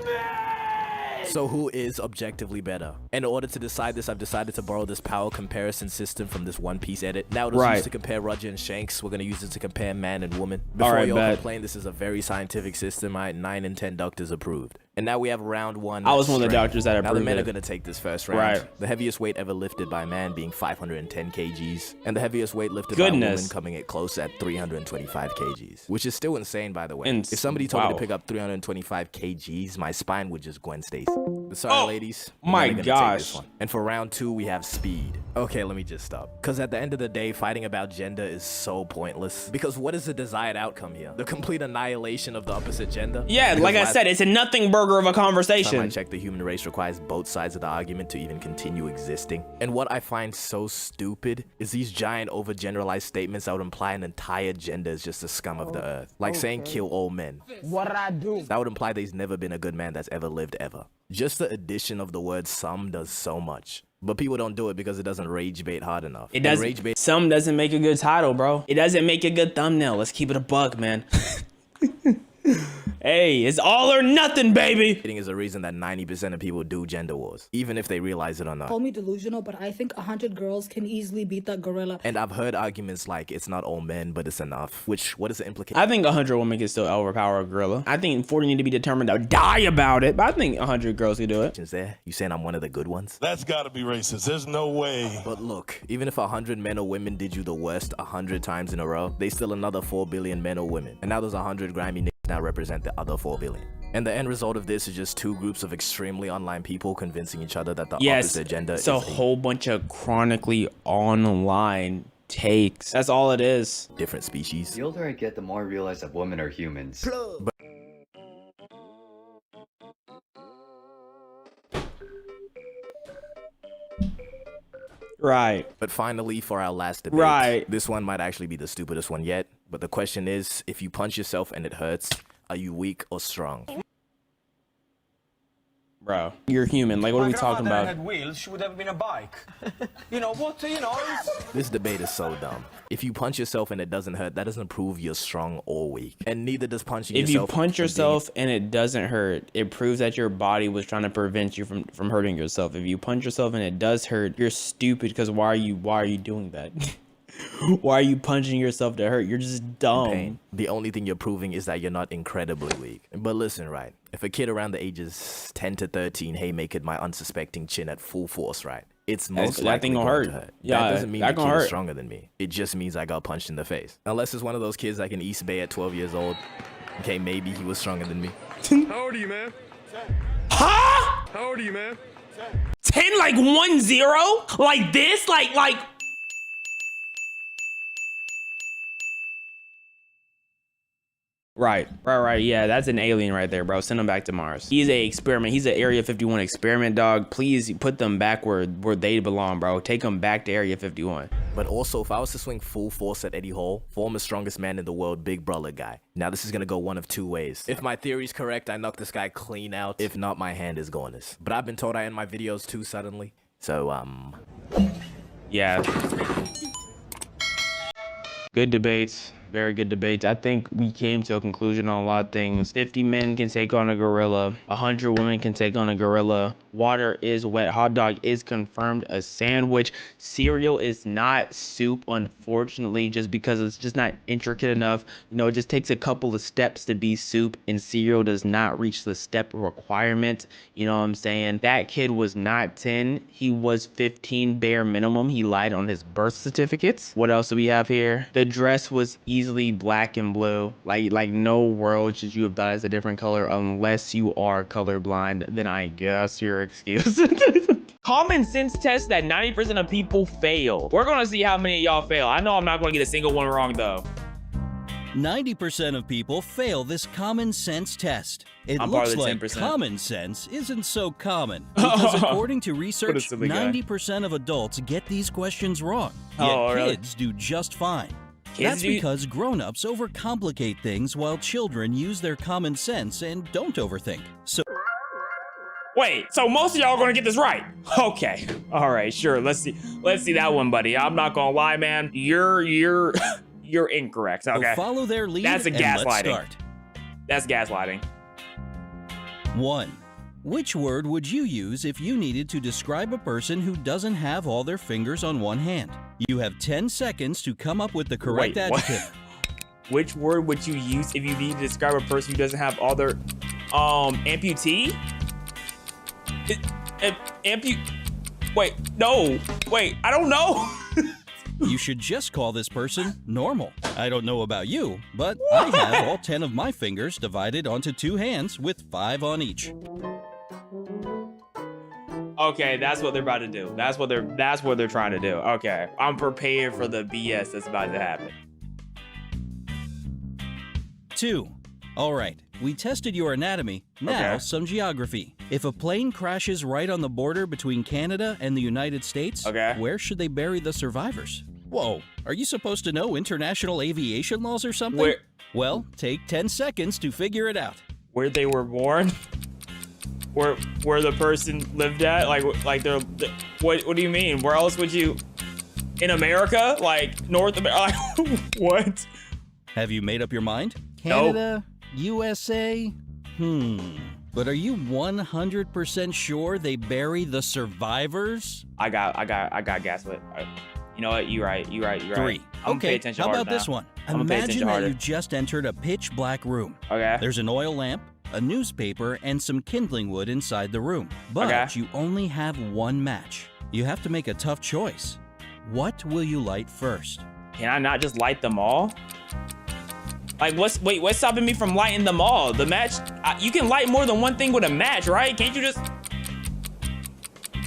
So who is objectively better? In order to decide this, I've decided to borrow this power comparison system from this One Piece edit. Now it was used to compare Roger and Shanks. We're gonna use it to compare man and woman. Before y'all complain, this is a very scientific system. 9 in 10 doctors approved. And now we have round 1. I was one of the doctors that approved it. Now the men are gonna take this first round. Right. The heaviest weight ever lifted by a man being 510 kgs. And the heaviest weight lifted by a woman coming at close at 325 kgs. Which is still insane, by the way. If somebody told me to pick up 325 kgs, my spine would just Gwen Stacy. But sorry, ladies. My gosh. And for round 2, we have speed. Okay, let me just stop. Because at the end of the day, fighting about gender is so pointless. Because what is the desired outcome here? The complete annihilation of the opposite gender? Yeah, like I said, it's a nothing burger of a conversation. Time I check, the human race requires both sides of the argument to even continue existing. And what I find so stupid is these giant overgeneralized statements that would imply an entire gender is just the scum of the earth. Like saying kill all men. What did I do? That would imply there's never been a good man that's ever lived ever. Just the addition of the word some does so much. But people don't do it because it doesn't rage bait hard enough. It doesn't. Some doesn't make a good title, bro. It doesn't make a good thumbnail. Let's keep it a buck, man. Hey, it's all or nothing, baby. It is a reason that 90% of people do gender wars, even if they realize it or not. Call me delusional, but I think 100 girls can easily beat that gorilla. And I've heard arguments like it's not all men, but it's enough. Which, what is the implication? I think 100 women can still overpower a gorilla. I think 40 need to be determined to die about it, but I think 100 girls can do it. There, you saying I'm one of the good ones? That's gotta be racist. There's no way. But look, even if 100 men or women did you the worst 100 times in a row, they still another 4 billion men or women. And now those 100 grimy niggas now represent the other 4 billion. And the end result of this is just 2 groups of extremely online people convincing each other that the opposite gender is a whole bunch of chronically online takes. That's all it is. Different species. The older I get, the more I realize that women are humans. Right. But finally, for our last debate, Right. this one might actually be the stupidest one yet. But the question is, if you punch yourself and it hurts, are you weak or strong? Bro, you're human. Like, what are we talking about? Had wheels, she would have been a bike. You know what? You know. This debate is so dumb. If you punch yourself and it doesn't hurt, that doesn't prove you're strong or weak. And neither does punching If you yourself. punch yourself and it doesn't hurt, it proves that your body was trying to prevent you from hurting yourself. If you punch yourself and it does hurt, you're stupid because why are you doing that? Why are you punching yourself to hurt? You're just dumb. Pain. The only thing you're proving is that you're not incredibly weak. But listen, right? If a kid around the ages 10 to 13 haymakered my unsuspecting chin at full force, right? It's most that likely thing gonna going to hurt. hurt. Yeah, that doesn't mean that the kid gonna is hurt. stronger than me. It just means I got punched in the face. Unless it's one of those kids like in East Bay at 12 years old. Okay, maybe he was stronger than me. How old are you, man? Huh? How old are you, man? 10 like 1-0? Like this? Like Right. Yeah, that's an alien right there, bro. Send him back to Mars. He's a experiment. He's an Area 51 experiment, dog. Please put them back where they belong, bro. Take them back to Area 51. But also, if I was to swing full force at Eddie Hall, former strongest man in the world, Big Brother guy. Now, this is gonna go one of two ways. If my theory's correct, I knock this guy clean out. If not, my hand is goners. But I've been told I end my videos too suddenly. So, Yeah. Good debates. Very good debates. I think we came to a conclusion on a lot of things. 50 men can take on a gorilla. 100 women can take on a gorilla. Water is wet. Hot dog is confirmed a sandwich. Cereal is not soup, unfortunately, just because it's just not intricate enough. You know, it just takes a couple of steps to be soup, and cereal does not reach the step requirement. You know what I'm saying? That kid was not 10. He was 15 bare minimum. He lied on his birth certificates. What else do we have here? The dress was easily black and blue. Like no world should you have thought it's a different color unless you are colorblind. Then I guess you're excused. Common sense test that 90% of people fail. We're gonna see how many of y'all fail. I know I'm not gonna get a single one wrong though. 90% of people fail this common sense test. It I'm part looks of the like 10%. common sense isn't so common because according to research, silly guy. 90% of adults get these questions wrong. Yet Oh, really? kids do just fine. Kids That's do- because grown-ups overcomplicate things while children use their common sense and don't overthink. So Wait, so most of y'all are gonna get this right? Okay, all right, sure. Let's see that one, buddy. I'm not gonna lie, man. You're incorrect. Okay, follow their lead That's a and let's gaslighting. start. That's gaslighting. 1. Which word would you use if you needed to describe a person who doesn't have all their fingers on one hand? You have 10 seconds to come up with the correct Wait, what? adjective. Which word would you use if you need to describe a person who doesn't have all their amputee? Wait, no. Wait, I don't know. You should just call this person normal. I don't know about you, but I have all 10 of my fingers divided onto 2 hands with 5 on each. Okay, that's what they're about to do. That's what they're trying to do. Okay, I'm prepared for the BS that's about to happen. 2. All right, we tested your anatomy. Now, Okay. some geography. If a plane crashes right on the border between Canada and the United States, where should they bury the survivors? Whoa, are you supposed to know international aviation laws or something? Where- Well, take 10 seconds to figure it out. Where they were born? Where the person lived at? Like they're what do you mean? Where else would you? In America? Like North America? What? Have you made up your mind? No. Canada? USA? But are you 100% sure they bury the survivors? I got gaslit. You know what? You're right. 3. I'm gonna pay Okay, attention how harder about this now. one? I'm gonna pay Imagine attention that harder. you just entered a pitch black room. Okay. There's an oil lamp, a newspaper, and some kindling wood inside the room. But Okay. you only have one match. You have to make a tough choice. What will you light first? Can I not just light them all? Like, what's stopping me from lighting them all? The match, you can light more than one thing with a match, right? Can't you just?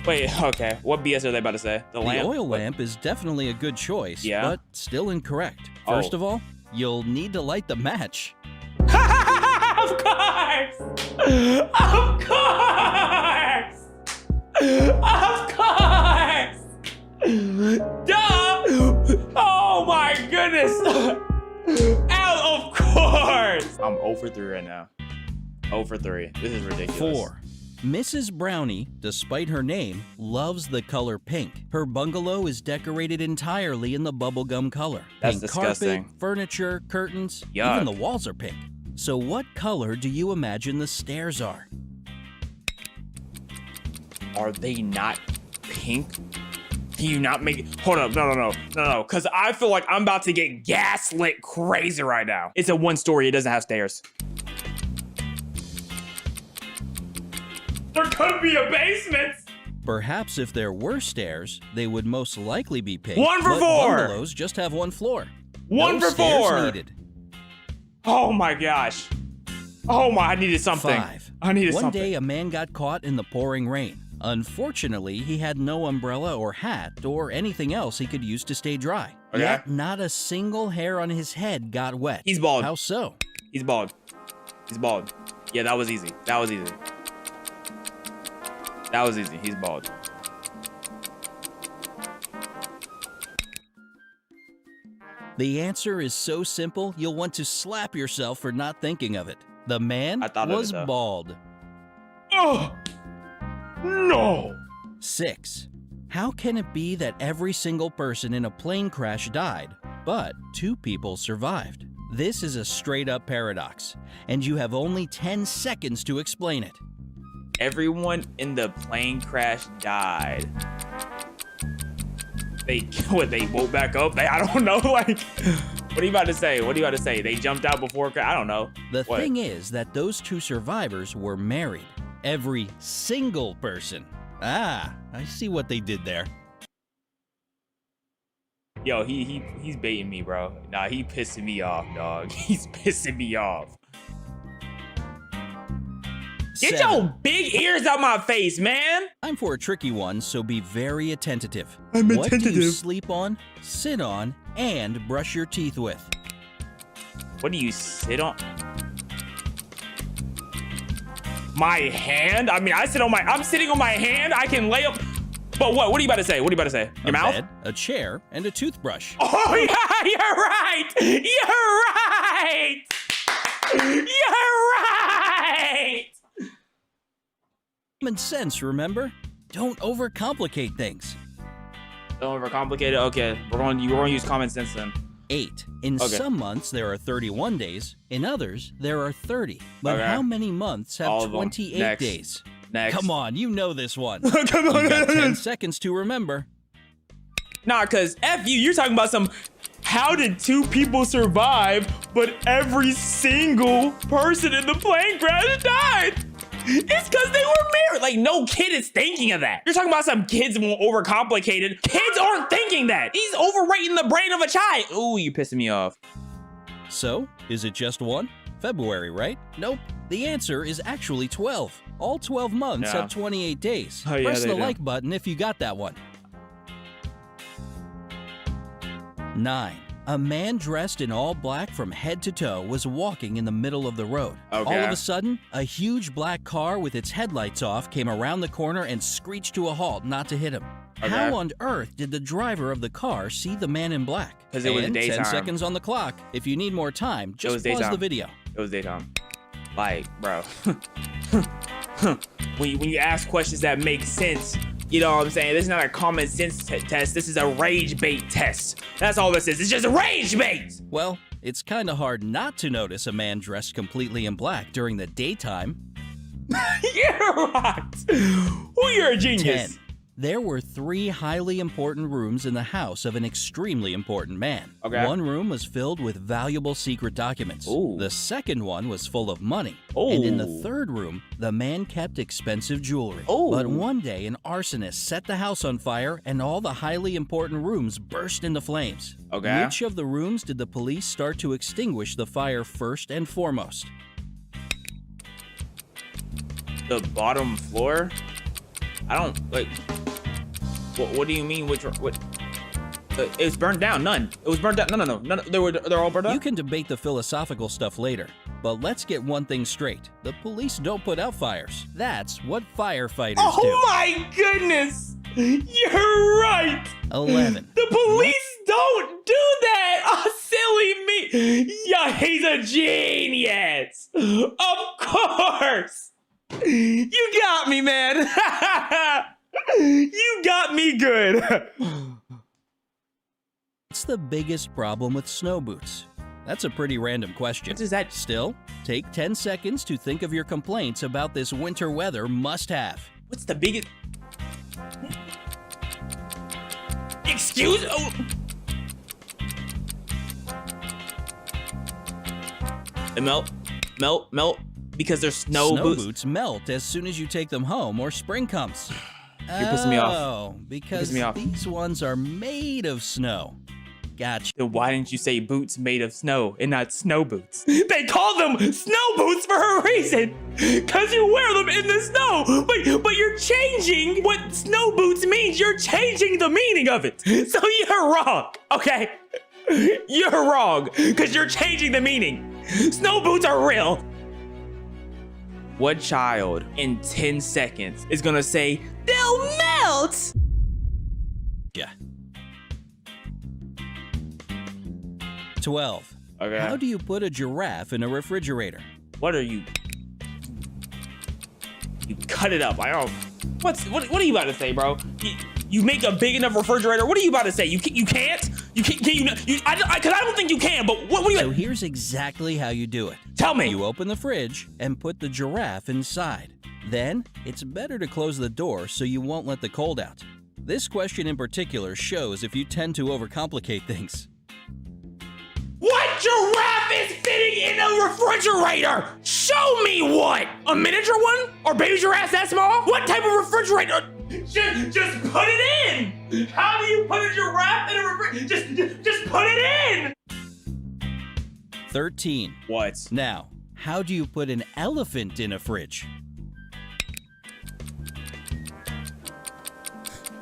Wait, okay. What BS are they about to say? The lamp? oil lamp is definitely a good choice, Yeah? but still incorrect. Oh. First of all, you'll need to light the match. Of course! Of course! Of course! I'm 0 for 3 right now. 0 for 3. This is ridiculous. 4. Mrs. Brownie, despite her name, loves the color pink. Her bungalow is decorated entirely in the bubblegum color. That's Pink disgusting. carpet, furniture, curtains, Yuck. even the walls are pink. So what color do you imagine the stairs are? Are they not pink? Can you not make it? Hold up, no, because I feel like I'm about to get gaslit crazy right now. It's a 1-story, it doesn't have stairs. There could be a basement. Perhaps if there were stairs, they would most likely be pink. 1 for but 4. Bungalows just have 1 floor. 1 No for stairs 4. needed. Oh my gosh. Oh my, I needed something. 5. I needed One something. day, a man got caught in the pouring rain. Unfortunately, he had no umbrella or hat or anything else he could use to stay dry. Okay. Yet, not a single hair on his head got wet. He's bald. How so? He's bald. He's bald. Yeah, that was easy. That was easy. That was easy. He's bald. The answer is so simple, you'll want to slap yourself for not thinking of it. The man was bald. Oh! No! 6. How can it be that every single person in a plane crash died, but 2 people survived? This is a straight-up paradox, and you have only 10 seconds to explain it. Everyone in the plane crash died. They woke back up? I don't know, like, what are you about to say? What are you about to say? They jumped out before, I don't know. The thing is that those 2 survivors were married. Every single person. Ah, I see what they did there. Yo, he's baiting me, bro. Nah, he pissing me off, dog. He's pissing me off. Get 7. your big ears out my face, man. I'm for a tricky one, so be very attentive. I'm What do you attentive. sleep on, sit on, and brush your teeth with? What do you sit on? My hand? I mean, I'm sitting on my hand. I can lay up. But what? What are you about to say? What are you about to say? Your A mouth? bed, a chair, and a toothbrush. Oh, yeah, you're right. You're right. You're right. Common sense, remember? Don't overcomplicate things. Don't overcomplicate it. Okay, we're going to use common sense then. 8. In Okay. some months, there are 31 days. In others, there are 30. But Okay. how many months have All of them. 28 Next. days? Next. Come on, you know this one. Come on. You got 10 seconds to remember. Nah, because F you, you're talking about some, how did 2 people survive, but every single person in the plane crash died? It's because they were married. Like, no kid is thinking of that. You're talking about some kids more overcomplicated. Kids aren't thinking that. He's overrating the brain of a child. Ooh, you pissing me off. So, is it just 1? February, right? Nope. The answer is actually 12. All 12 months Yeah. have 28 days. Oh, yeah, Press they the do. like button if you got that one. 9. A man dressed in all black from head to toe was walking in the middle of the road. Okay. All of a sudden, a huge black car with its headlights off came around the corner and screeched to a halt not to hit him. Okay. How on earth did the driver of the car see the man in black? 'Cause it was And daytime. 10 seconds on the clock. If you need more time, It just was pause daytime. the video. It was daytime. Like, bro. when you ask questions that make sense, you know what I'm saying? This is not a common sense test. This is a rage bait test. That's all this is. It's just a rage bait. Well, it's kind of hard not to notice a man dressed completely in black during the daytime. You're right. Oh, you're a genius. 10. There were 3 highly important rooms in the house of an extremely important man. Okay. One room was filled with valuable secret documents. Ooh. The second one was full of money. Ooh. And in the third room, the man kept expensive jewelry. Ooh. But one day, an arsonist set the house on fire and all the highly important rooms burst into flames. Okay. Which of the rooms did the police start to extinguish the fire first and foremost? The bottom floor? I don't, like, what do you mean? What? It was burned down. None. It was burned down. No. None. They're all burned up. You can debate the philosophical stuff later, but let's get one thing straight. The police don't put out fires. That's what firefighters do. Oh my goodness! You're right. 11. The police Don't do that! Oh, silly me! Yeah, he's a genius! Of course! You got me, man! You got me good! What's the biggest problem with snow boots? That's a pretty random question. What is that? Still, take 10 seconds to think of your complaints about this winter weather must-have. What's the biggest... Excuse... Oh. They melt, because they're snow boots. Snow boots melt as soon as you take them home or spring comes. You're pissing me off. Oh, because these ones are made of snow. Gotcha. Then why didn't you say boots made of snow and not snow boots? They call them snow boots for a reason. Cause you wear them in the snow. But you're changing what snow boots means. You're changing the meaning of it. So you're wrong, okay? You're wrong, cause you're changing the meaning. Snow boots are real. What child in 10 seconds is gonna say, they'll melt? Yeah. 12. Okay. How do you put a giraffe in a refrigerator? What are you? You cut it up. I don't. What are you about to say, bro? You make a big enough refrigerator. What are you about to say? You can't? Because I don't think you can. But what are you? So here's exactly how you do it. Tell me. You open the fridge and put the giraffe inside. Then it's better to close the door so you won't let the cold out. This question in particular shows if you tend to overcomplicate things. What giraffe is fitting in a refrigerator? Show me one! A miniature one? Are baby giraffes that small? What type of refrigerator? Just put it in! How do you put a giraffe in a refrigerator? Just put it in! 13. What? Now, how do you put an elephant in a fridge?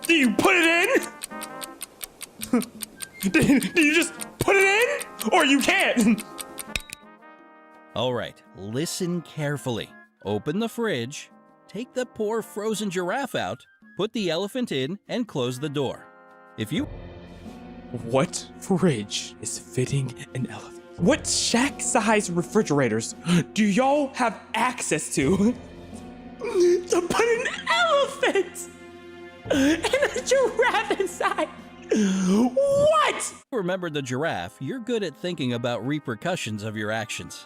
Do you put it in? Do you just put it in? Or you can't? All right, listen carefully. Open the fridge, take the poor frozen giraffe out, put the elephant in, and close the door. If you... What fridge is fitting an elephant? What shack-sized refrigerators do y'all have access to put an elephant and a giraffe inside? What? Remember the giraffe, you're good at thinking about repercussions of your actions.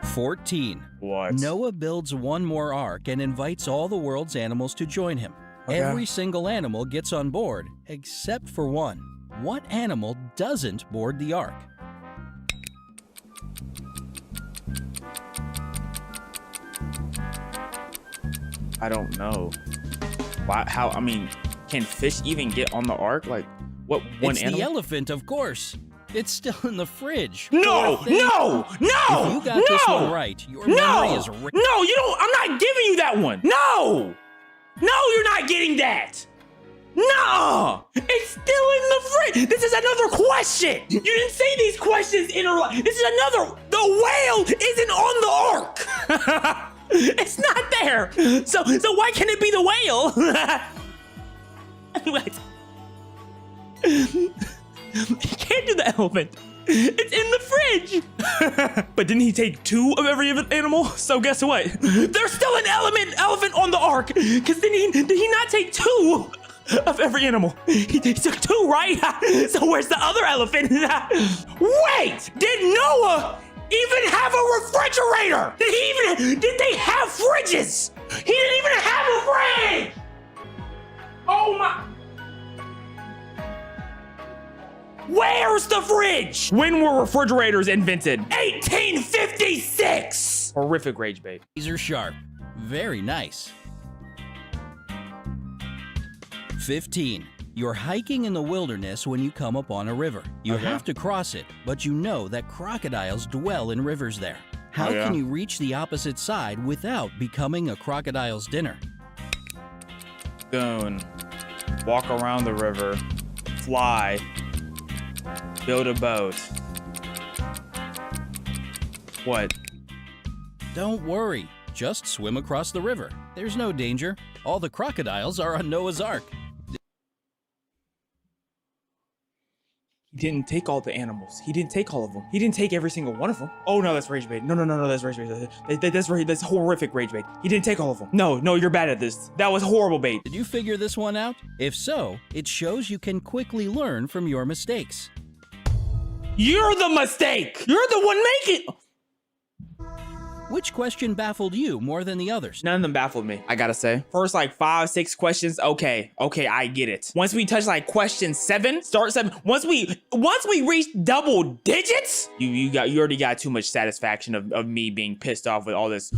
14. What? Noah builds one more ark and invites all the world's animals to join him. Okay. Every single animal gets on board, except for one. What animal doesn't board the ark? I don't know. Why? How? I mean, can fish even get on the ark? Like, what one It's animal? the elephant, of course. It's still in the fridge. No! Poor thing. No! If you got this one right, your memory is... No, you don't. I'm not giving you that one. No! No, you're not getting that. No! It's still in the fridge. This is another question. You didn't say these questions in a... This is another... The whale isn't on the ark. It's not there. So why can't it be the whale? What? He can't do the elephant. It's in the fridge. But didn't he take 2 of every animal? So guess what? There's still an elephant on the ark. Because did he not take 2 of every animal? He took 2, right? So where's the other elephant? Wait! Did Noah even have a refrigerator? Did they have fridges? He didn't even have a fridge! Oh my... Where's the fridge? When were refrigerators invented? 1856! Horrific rage bait. These are sharp. Very nice. 15. You're hiking in the wilderness when you come upon a river. You have to cross it, but you know that crocodiles dwell in rivers there. How can you reach the opposite side without becoming a crocodile's dinner? Goon. Walk around the river. Fly. Build a boat. What? Don't worry. Just swim across the river. There's no danger. All the crocodiles are on Noah's Ark. He didn't take all the animals. He didn't take all of them. He didn't take every single one of them. Oh no, that's rage bait. No, that's rage bait. That's horrific rage bait. He didn't take all of them. No, you're bad at this. That was horrible bait. Did you figure this one out? If so, it shows you can quickly learn from your mistakes. You're the mistake. You're the one making. Which question baffled you more than the others? None of them baffled me, I gotta say. First like 5, 6 questions, okay, I get it. Once we touch like question 7, start 7. Once we reach double digits, you already got too much satisfaction of me being pissed off with all this